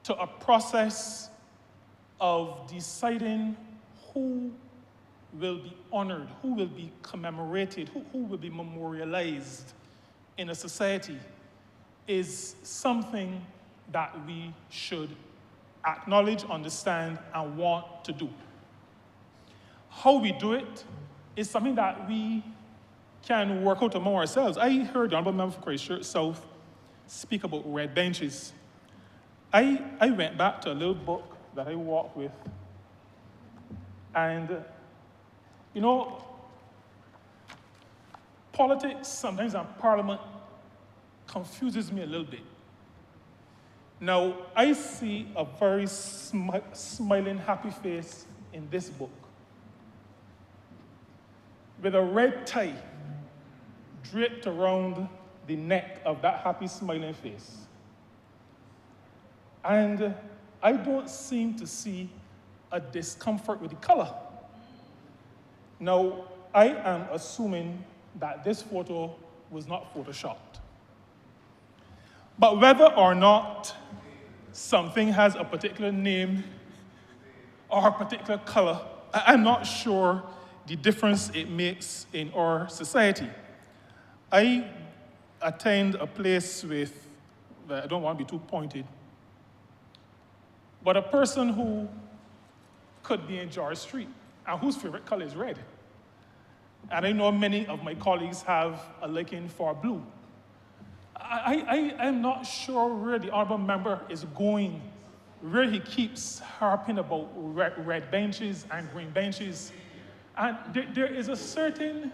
to a process of deciding who will be honored, who will be commemorated, who will be memorialized in a society is something that we should acknowledge, understand, and want to do. How we do it is something that we can work out among ourselves. I heard the honorable member for Christchurch South speak about red benches. I went back to a little book that I walked with, and politics sometimes and parliament confuses me a little bit. Now, I see a very smiling, happy face in this book with a red tie draped around the neck of that happy, smiling face. And I don't seem to see a discomfort with the color. Now, I am assuming that this photo was not photoshopped. But whether or not something has a particular name or a particular color, I'm not sure the difference it makes in our society. I attend a place with, I don't want to be too pointed, but a person who could be in George Street and whose favorite color is red. And I know many of my colleagues have a liking for blue. I'm not sure where the honorable member is going, where he keeps harping about red benches and green benches. And there is a certain,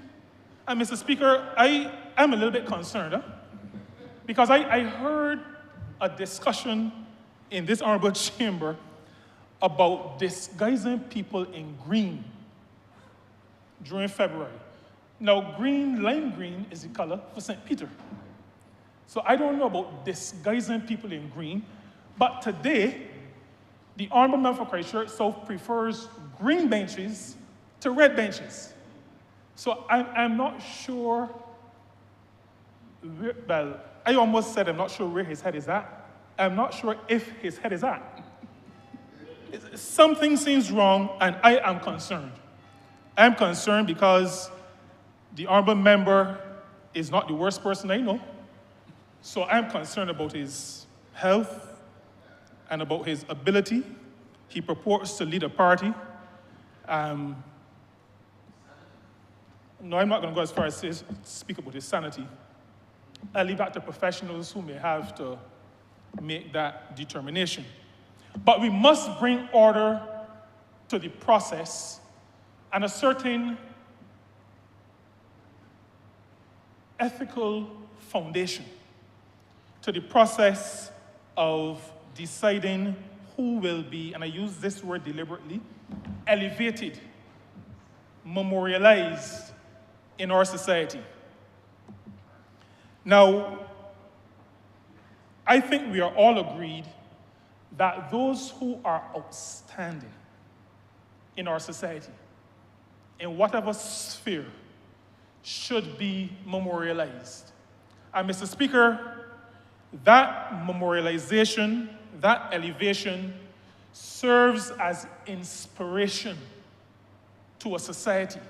and Mr. Speaker, I am a little bit concerned, because I heard a discussion in this honorable chamber about disguising people in green during February. Now, green, lime green is the color for St. Peter. So I don't know about disguising people in green, but today, the honorable member for Christchurch South prefers green benches to red benches. So I'm not sure, well, I almost said I'm not sure where his head is at. I'm not sure if his head is at. Something seems wrong, and I am concerned. I'm concerned because The honorable member is not the worst person I know, so I'm concerned about his health and about his ability. He purports to lead a party. No, I'm not going to go as far as to speak about his sanity. I'll leave that to professionals who may have to make that determination. But we must bring order to the process and a certain ethical foundation to the process of deciding who will be, and I use this word deliberately, elevated, memorialized in our society. Now, I think we are all agreed that those who are outstanding in our society, in whatever sphere, should be memorialized. And Mr. Speaker, that memorialization, that elevation serves as inspiration to a society.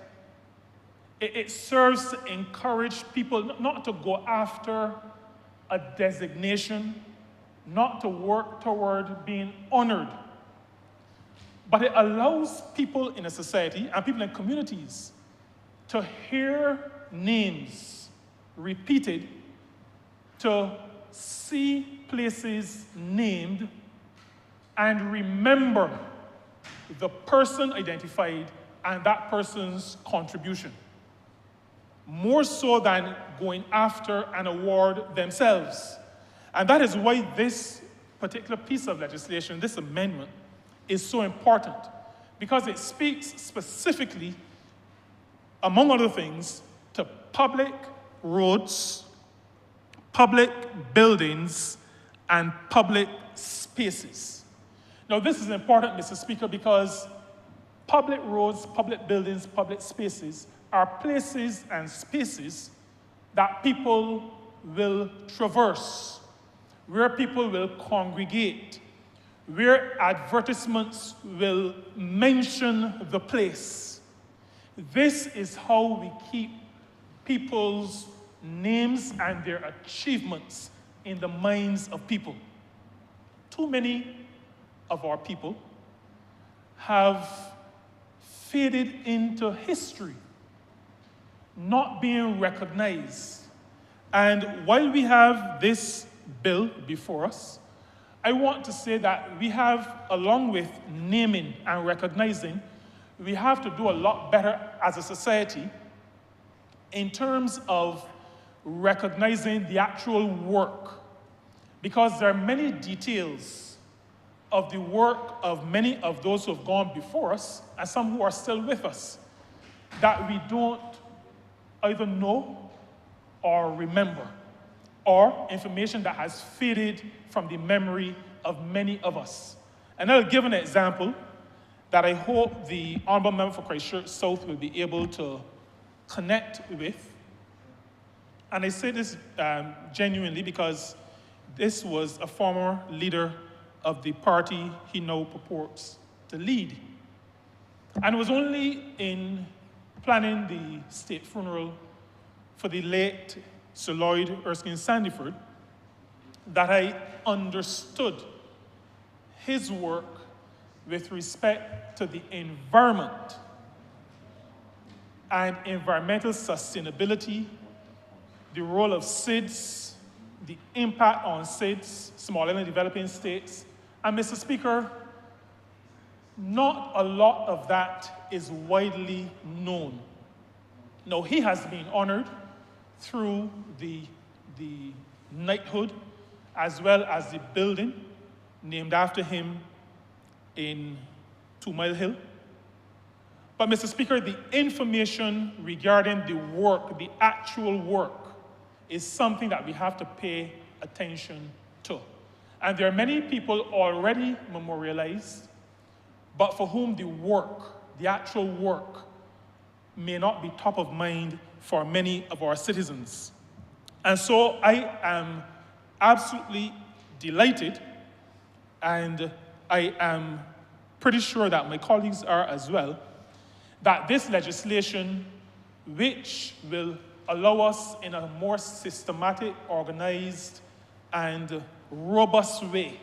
It serves to encourage people not to go after a designation, not to work toward being honored, but it allows people in a society and people in communities to hear names repeated, to see places named, and remember the person identified and that person's contribution, more so than going after an award themselves. And that is why this particular piece of legislation, this amendment, is so important, because it speaks specifically, among other things, to public roads, public buildings, and public spaces. Now, this is important, Mr. Speaker, because public roads, public buildings, public spaces are places and spaces that people will traverse, where people will congregate, where advertisements will mention the place. This is how we keep people's names and their achievements in the minds of people. Too many of our people have faded into history, not being recognized. And while we have this bill before us, I want to say that we have, along with naming and recognizing, we have to do a lot better as a society in terms of recognizing the actual work, because there are many details of the work of many of those who have gone before us, and some who are still with us, that we don't either know or remember, or information that has faded from the memory of many of us. And I'll give an example that I hope the Honourable Member for Christchurch South will be able to connect with. And I say this genuinely because this was a former leader of the party he now purports to lead. And it was only in planning the state funeral for the late Sir Lloyd Erskine Sandiford that I understood his work with respect to the environment and environmental sustainability, the role of SIDS, the impact on SIDS, small and developing states. And Mr. Speaker, not a lot of that is widely known. Now, he has been honored through the knighthood, as well as the building named after him in 2 Mile Hill. But Mr. Speaker, the information regarding the work, the actual work, is something that we have to pay attention to. And there are many people already memorialized, but for whom the work, the actual work, may not be top of mind for many of our citizens. And so I am absolutely delighted, and I am pretty sure that my colleagues are as well, that this legislation which will allow us in a more systematic, organized, and robust way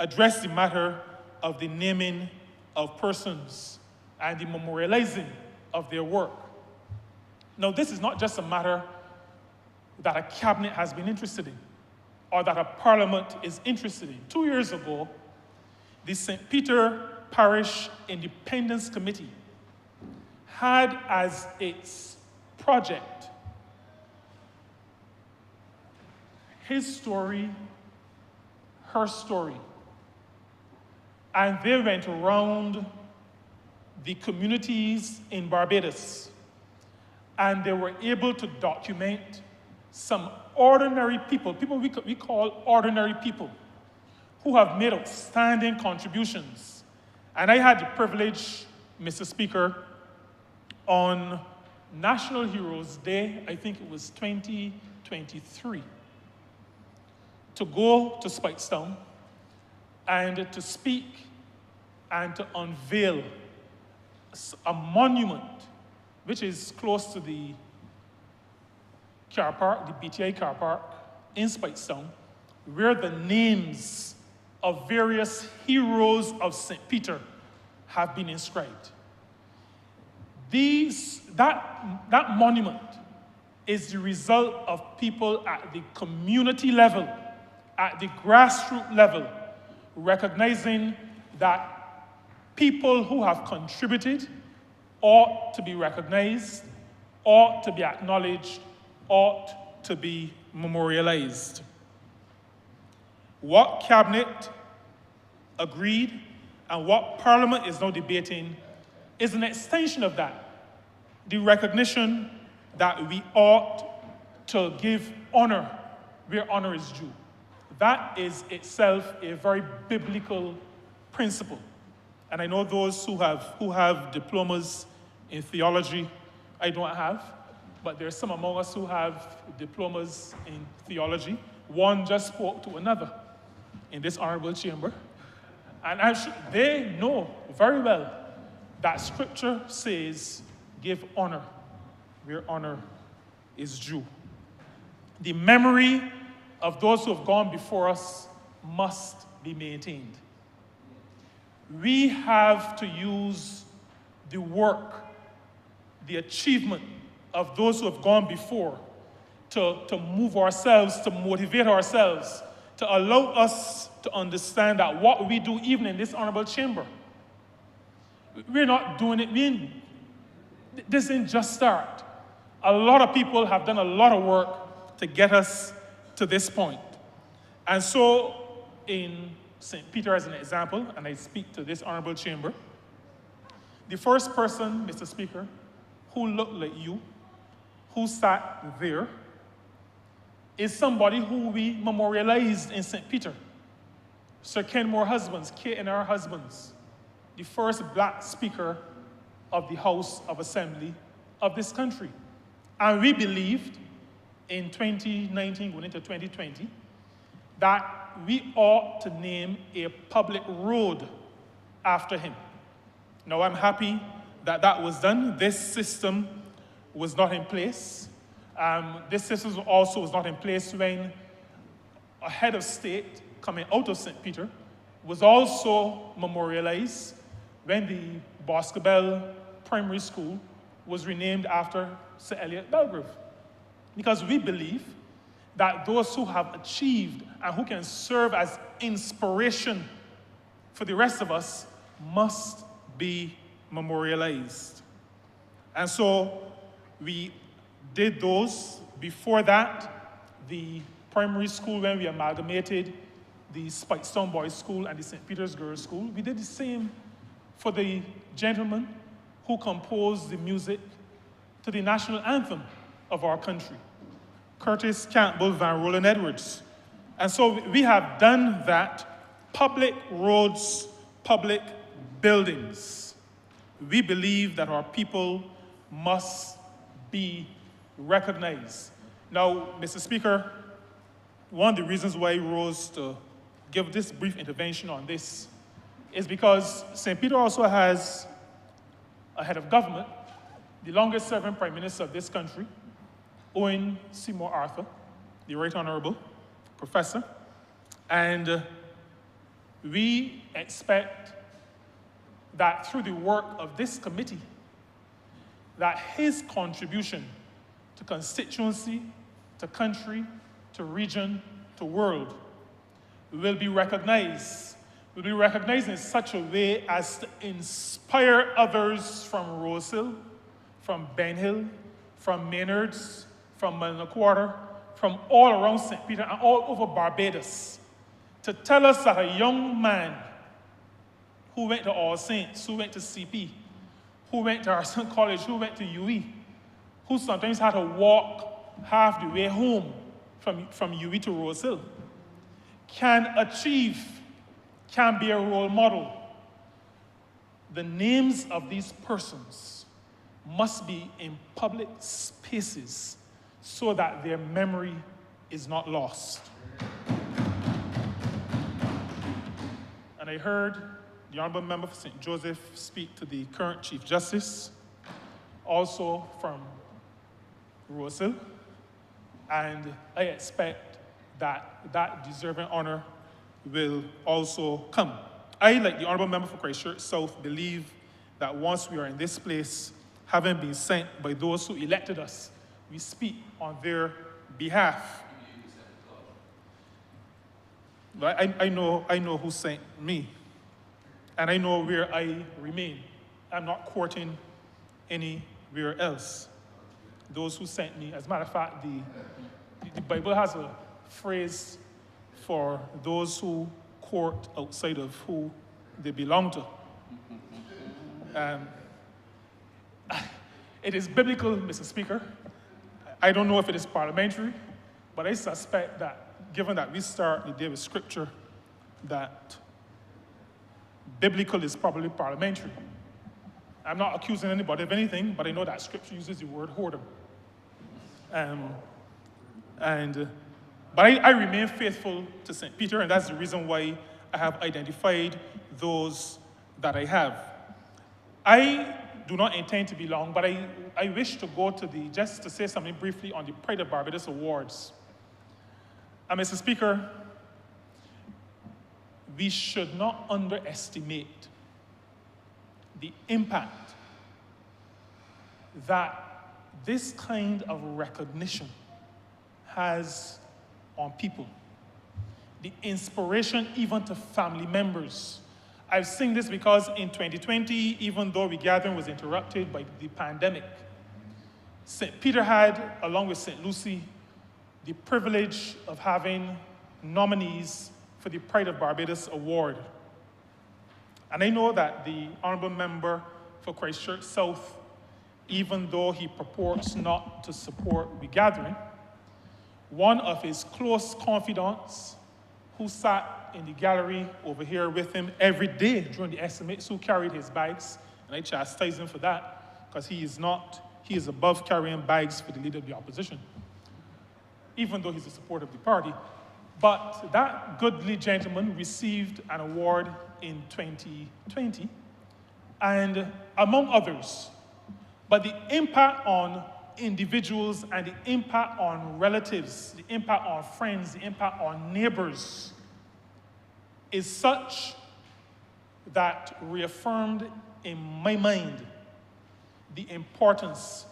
address the matter of the naming of persons and the memorializing of their work. Now, this is not just a matter that a cabinet has been interested in or that a parliament is interested in. 2 years ago, the St. Peter Parish Independence Committee had as its project his story, her story. And they went around the communities in Barbados, and they were able to document some ordinary people, people we call ordinary people, who have made outstanding contributions. And I had the privilege, Mr. Speaker, on National Heroes Day, I think it was 2023, to go to Speightstown and to speak and to unveil a monument which is close to the car park, the BTI car park in Speightstown, where the names of various heroes of St. Peter have been inscribed. That monument is the result of people at the community level, at the grassroots level, recognizing that people who have contributed ought to be recognized, ought to be acknowledged, ought to be memorialized. What Cabinet agreed and what Parliament is now debating is an extension of that. The recognition that we ought to give honor where honor is due. That is itself a very biblical principle. And I know those who have diplomas in theology, I don't have, but there's some among us who have diplomas in theology. One just spoke to another in this honorable chamber. And they know very well that Scripture says, give honor where honor is due. The memory of those who have gone before us must be maintained. We have to use the work, the achievement of those who have gone before to move ourselves, to motivate ourselves, to allow us to understand that what we do, even in this honorable chamber, we're not doing it. This didn't just start. A lot of people have done a lot of work to get us to this point. And so, in St. Peter as an example, and I speak to this honorable chamber, the first person, Mr. Speaker, who looked like you, who sat there, is somebody who we memorialized in St. Peter. Sir Kenmore Husbands, K.N.R. Husbands, the first black speaker of the House of Assembly of this country. And we believed in 2019, going into 2020, that we ought to name a public road after him. Now, I'm happy that that was done. This system was not in place. This system also was not in place when a head of state coming out of St. Peter was also memorialized when the Boscobel Primary School was renamed after Sir Elliot Belgrave. Because we believe that those who have achieved and who can serve as inspiration for the rest of us must be memorialized. And so we did those. Before that, the primary school, when we amalgamated the Speightstown Boys School and the St. Peter's Girls School, we did the same for the gentleman who composed the music to the national anthem of our country, Curtis Campbell Van Roland Edwards. And so we have done that. Public roads, public buildings. We believe that our people must be recognized. Now, Mr. Speaker, one of the reasons why I rose to give this brief intervention on this is because St. Peter also has a head of government the longest serving Prime Minister of this country, Owen Seymour Arthur, the Right Honourable Professor, and we expect that through the work of this committee, that his contribution to constituency, to country, to region, to world will be recognized in such a way as to inspire others from Rosehill, from Ben Hill, from Maynards, from Quarter, from all around St. Peter and all over Barbados, to tell us that a young man who went to All Saints, who went to CP, who went to Arson College, who went to UE, who sometimes had to walk half the way home from UE to Rosehill, can achieve, can be a role model. The names of these persons must be in public spaces so that their memory is not lost. And I heard the Honourable Member for St. Joseph speak to the current Chief Justice, also from Rosehill, and I expect that that deserving honour will also come. I, like the Honourable Member for Christchurch South, believe that once we are in this place, having been sent by those who elected us, we speak on their behalf. But I know who sent me, and I know where I remain. I'm not courting anywhere else. Those who sent me, as a matter of fact, the Bible has a phrase for those who court outside of who they belong to. It is biblical, Mr. Speaker. I don't know if it is parliamentary, but I suspect that, given that we start the day with scripture, that biblical is probably parliamentary. I'm not accusing anybody of anything, but I know that scripture uses the word whoredom. But I remain faithful to St. Peter, and that's the reason why I have identified those that I have. I do not intend to be long, but I wish to go to just to say something briefly on the Pride of Barbados Awards. And Mr. Speaker, we should not underestimate the impact that this kind of recognition has on people. The inspiration even to family members. I've seen this because in 2020, even though the gathering was interrupted by the pandemic, St. Peter had, along with St. Lucie, the privilege of having nominees for the Pride of Barbados Award. And I know that the Honourable Member for Christchurch South, even though he purports not to support the gathering, one of his close confidants who sat in the gallery over here with him every day during the estimates, who carried his bags, and I chastise him for that, because he is above carrying bags for the leader of the opposition, even though he's a supporter of the party. But that goodly gentleman received an award in 2020, and among others. But the impact on individuals and the impact on relatives, the impact on friends, the impact on neighbors is such that reaffirmed in my mind the importance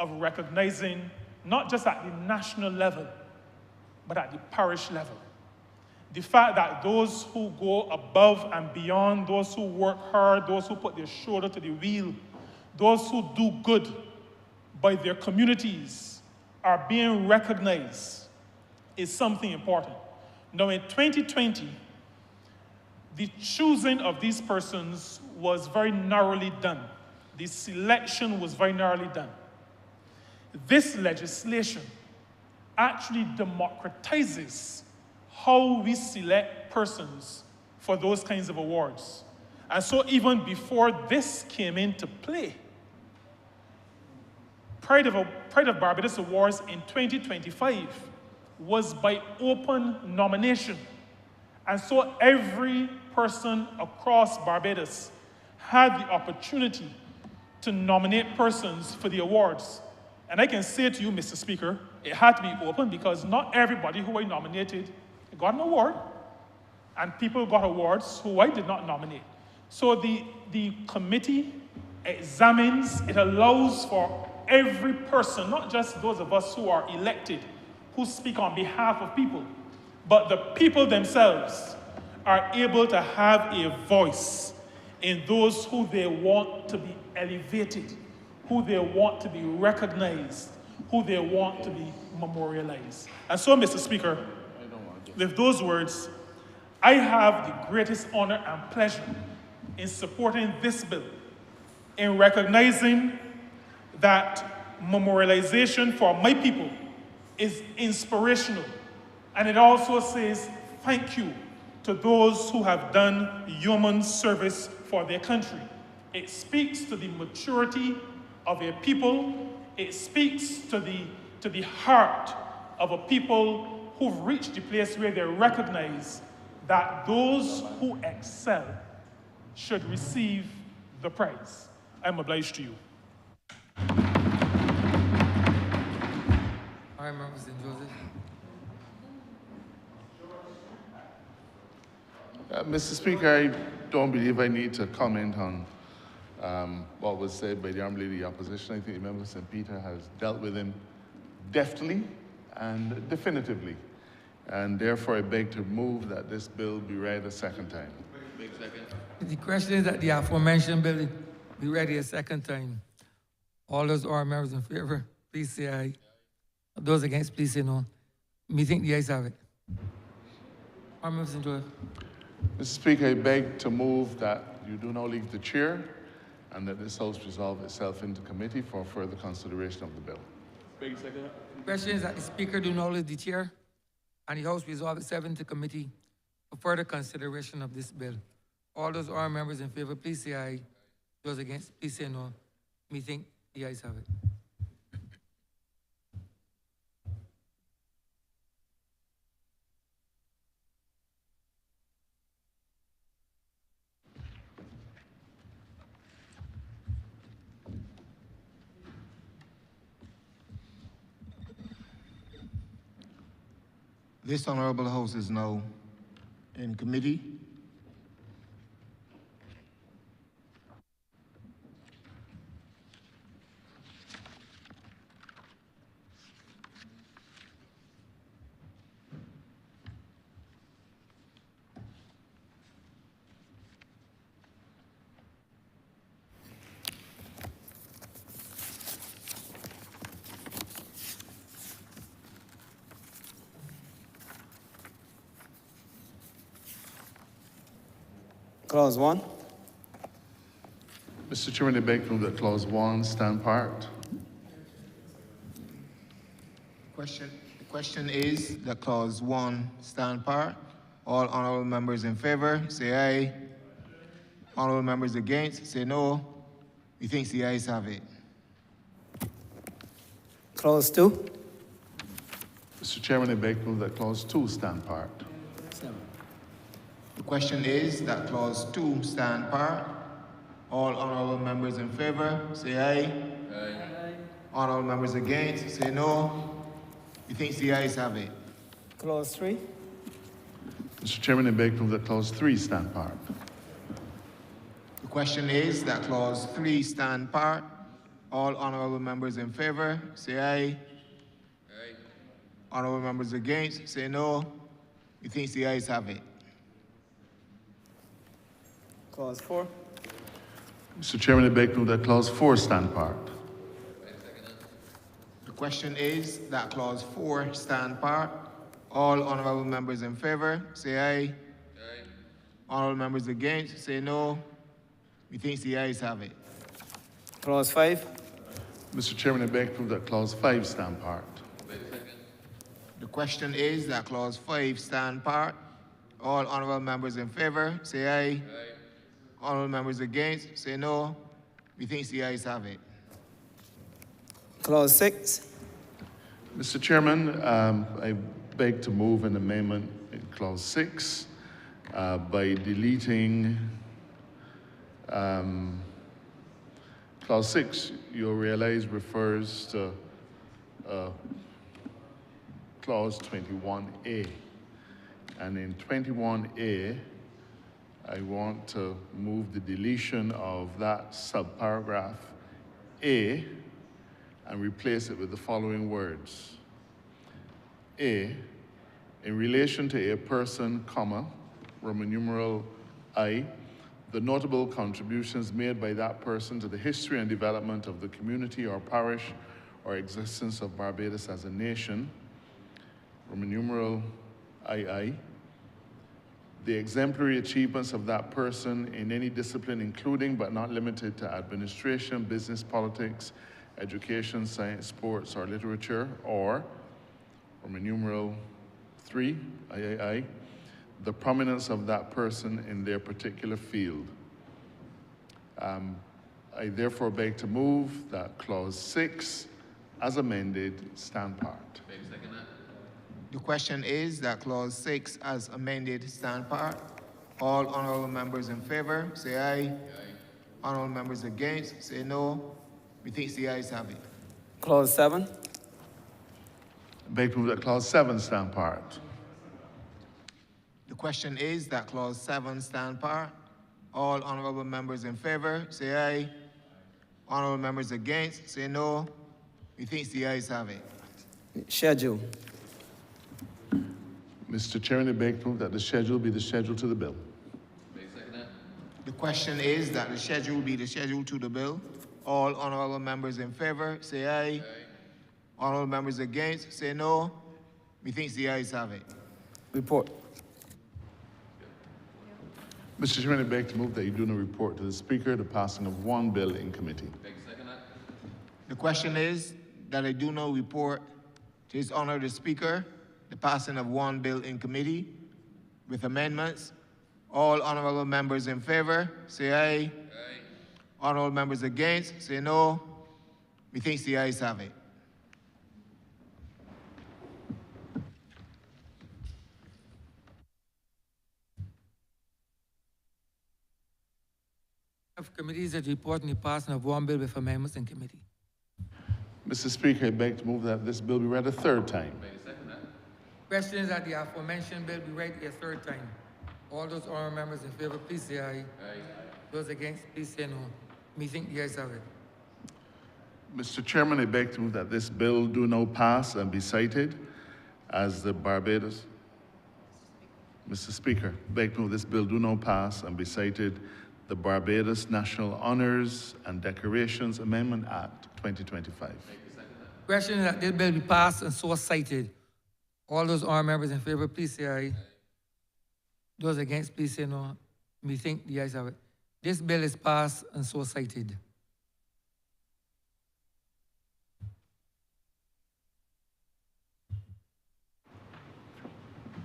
of recognizing, not just at the national level, but at the parish level. The fact that those who go above and beyond, those who work hard, those who put their shoulder to the wheel, those who do good by their communities are being recognized is something important. Now in 2020, the choosing of these persons was very narrowly done. The selection was very narrowly done. This legislation actually democratizes how we select persons for those kinds of awards. And so even before this came into play, Pride of Barbados Awards in 2025 was by open nomination. And so every person across Barbados had the opportunity to nominate persons for the awards. And I can say to you, Mr. Speaker, it had to be open because not everybody who I nominated got an award, and people got awards who I did not nominate. So the committee examines, it allows for every person, not just those of us who are elected, who speak on behalf of people, but the people themselves are able to have a voice in those who they want to be elevated, who they want to be recognized, who they want to be memorialized. And so, Mr. Speaker, with those words, I have the greatest honor and pleasure in supporting this bill, in recognizing that memorialization for my people is inspirational. And it also says thank you to those who have done yeoman service for their country. It speaks to the maturity of a people. It speaks to the heart of a people who've reached the place where they recognize that those who excel should receive the prize. I'm obliged to you. All right, Member St. Joseph. Mr. Speaker, I don't believe I need to comment on what was said by the Honourable Leader of the Opposition. I think the member St. Peter has dealt with him deftly and definitively. And therefore, I beg to move that this bill be read a second time. The question is that the aforementioned bill be read a second time. All those honourable members in favor, please say aye. Those against, please say no. Me think the ayes have it. Honourable Member St. Joseph. Mr. Speaker, I beg to move that you do now leave the chair and that this House resolve itself into committee for further consideration of the bill. The question is that the Speaker do not leave the chair and the House resolve itself into committee for further consideration of this bill. All those honourable members in favor, please say aye. Those against, please say no. Me think the ayes have it. This Honourable House is now in committee. Clause 1. Mr. Chairman, I beg to move that clause 1 stand part. The question is that clause 1 stand part. All honourable members in favor, say aye. Honourable members against, say no. Methinks the ayes have it. Clause 2. Mr. Chairman, I beg to move that clause 2 stand part. The question is that clause 2 stand part. All honourable members in favor, say aye. Aye. Honourable members against, say no. Methinks the ayes have it. Clause 3. Mr. Chairman, I beg to move that clause 3 stand part. The question is that clause 3 stand part. All honourable members in favor, say aye. Aye. Honourable members against, say no. Methinks the ayes have it. Clause 4. Mr. Chairman, I beg to move that clause 4 stand part. The question is that clause 4 stand part. All honourable members in favor, say aye. Aye. Honourable members against, say no. Methinks the ayes have it. Clause 5. Mr. Chairman, I beg to move that clause 5 stand part. The question is that clause 5 stand part. All honourable members in favor, say aye. Aye. Honourable members against, say no. Methinks the ayes have it. Clause 6. Mr. Chairman, I beg to move an amendment in clause 6 by deleting clause Clause 6, you'll realize, refers to Clause 21A. And in 21A, I want to move the deletion of that subparagraph A and replace it with the following words. A, in relation to a person, comma, Roman numeral I, the notable contributions made by that person to the history and development of the community or parish or existence of Barbados as a nation, Roman numeral II, the exemplary achievements of that person in any discipline, including but not limited to administration, business, politics, education, science, sports, or literature, or Roman numeral 3, III, the prominence of that person in their particular field. I therefore beg to move that Clause 6, as amended, stand part. The question is that Clause 6, as amended, stand part. All honorable members in favor, say aye. Aye. Honorable members against, say no. Methinks the ayes have it. Clause 7. Beg to move that Clause 7 stand part. The question is that Clause 7 stand part. All honorable members in favor, say aye. Honorable members against, say no. Methinks the ayes have it. Schedule. Mr. Chairman, I beg to move that the schedule be the schedule to the bill. The question is that the schedule be the schedule to the bill. All honorable members in favor, say aye. Aye. Honorable members against, say no. Methinks the ayes have it. Report. Mr. Chairman, I beg to move that you do not report to the Speaker the passing of one bill in committee. The question is that I do not report to His Honor the Speaker the passing of one bill in committee with amendments. All honorable members in favor, say aye. Aye. Honorable members against, say no. Methinks the ayes have it. Of committees that report on the passing of one bill with amendments in committee. Mr. Speaker, I beg to move that this bill be read a third time. Question is that the aforementioned bill be read a third time. All those honorable members in favor, please say aye. Aye. Those against, please say no. Methinks the ayes have it. Mr. Chairman, I beg to move that this bill do now pass and be cited as the Barbados. Mr. Speaker, I beg to move this bill do now pass and be cited the Barbados National Honors and Decorations Amendment Act 2025. Question is that this bill be passed and so cited. All those honorable members in favor, please say aye. Those against, please say no. Methinks the ayes have it. This bill is passed and so cited.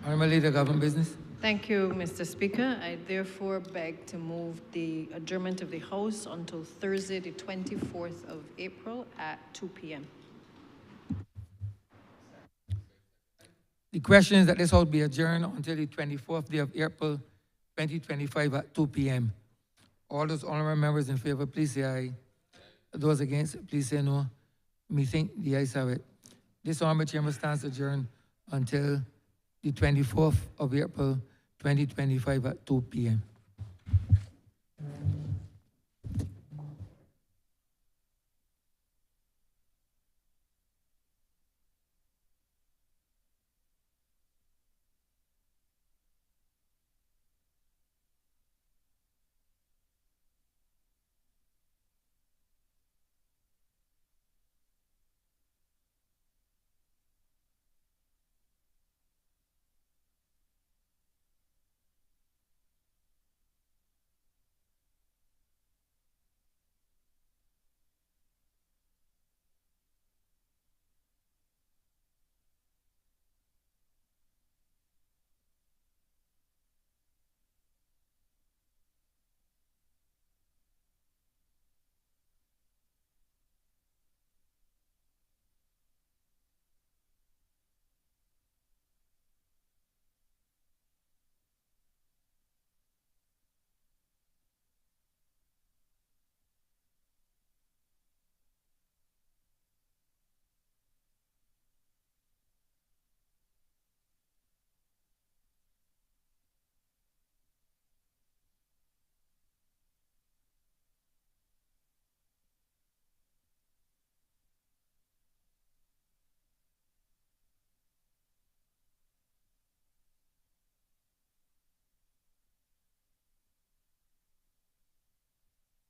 Honorable Leader, Government Business. Thank you, Mr. Speaker. I therefore beg to move the adjournment of the House until Thursday, the 24th of April at 2 p.m. The question is that this House be adjourned until the 24th day of April 2025 at 2 p.m. All those honorable members in favor, please say aye. Those against, please say no. Methinks the ayes have it. This honorable chamber stands adjourned until the 24th of April 2025 at 2 p.m.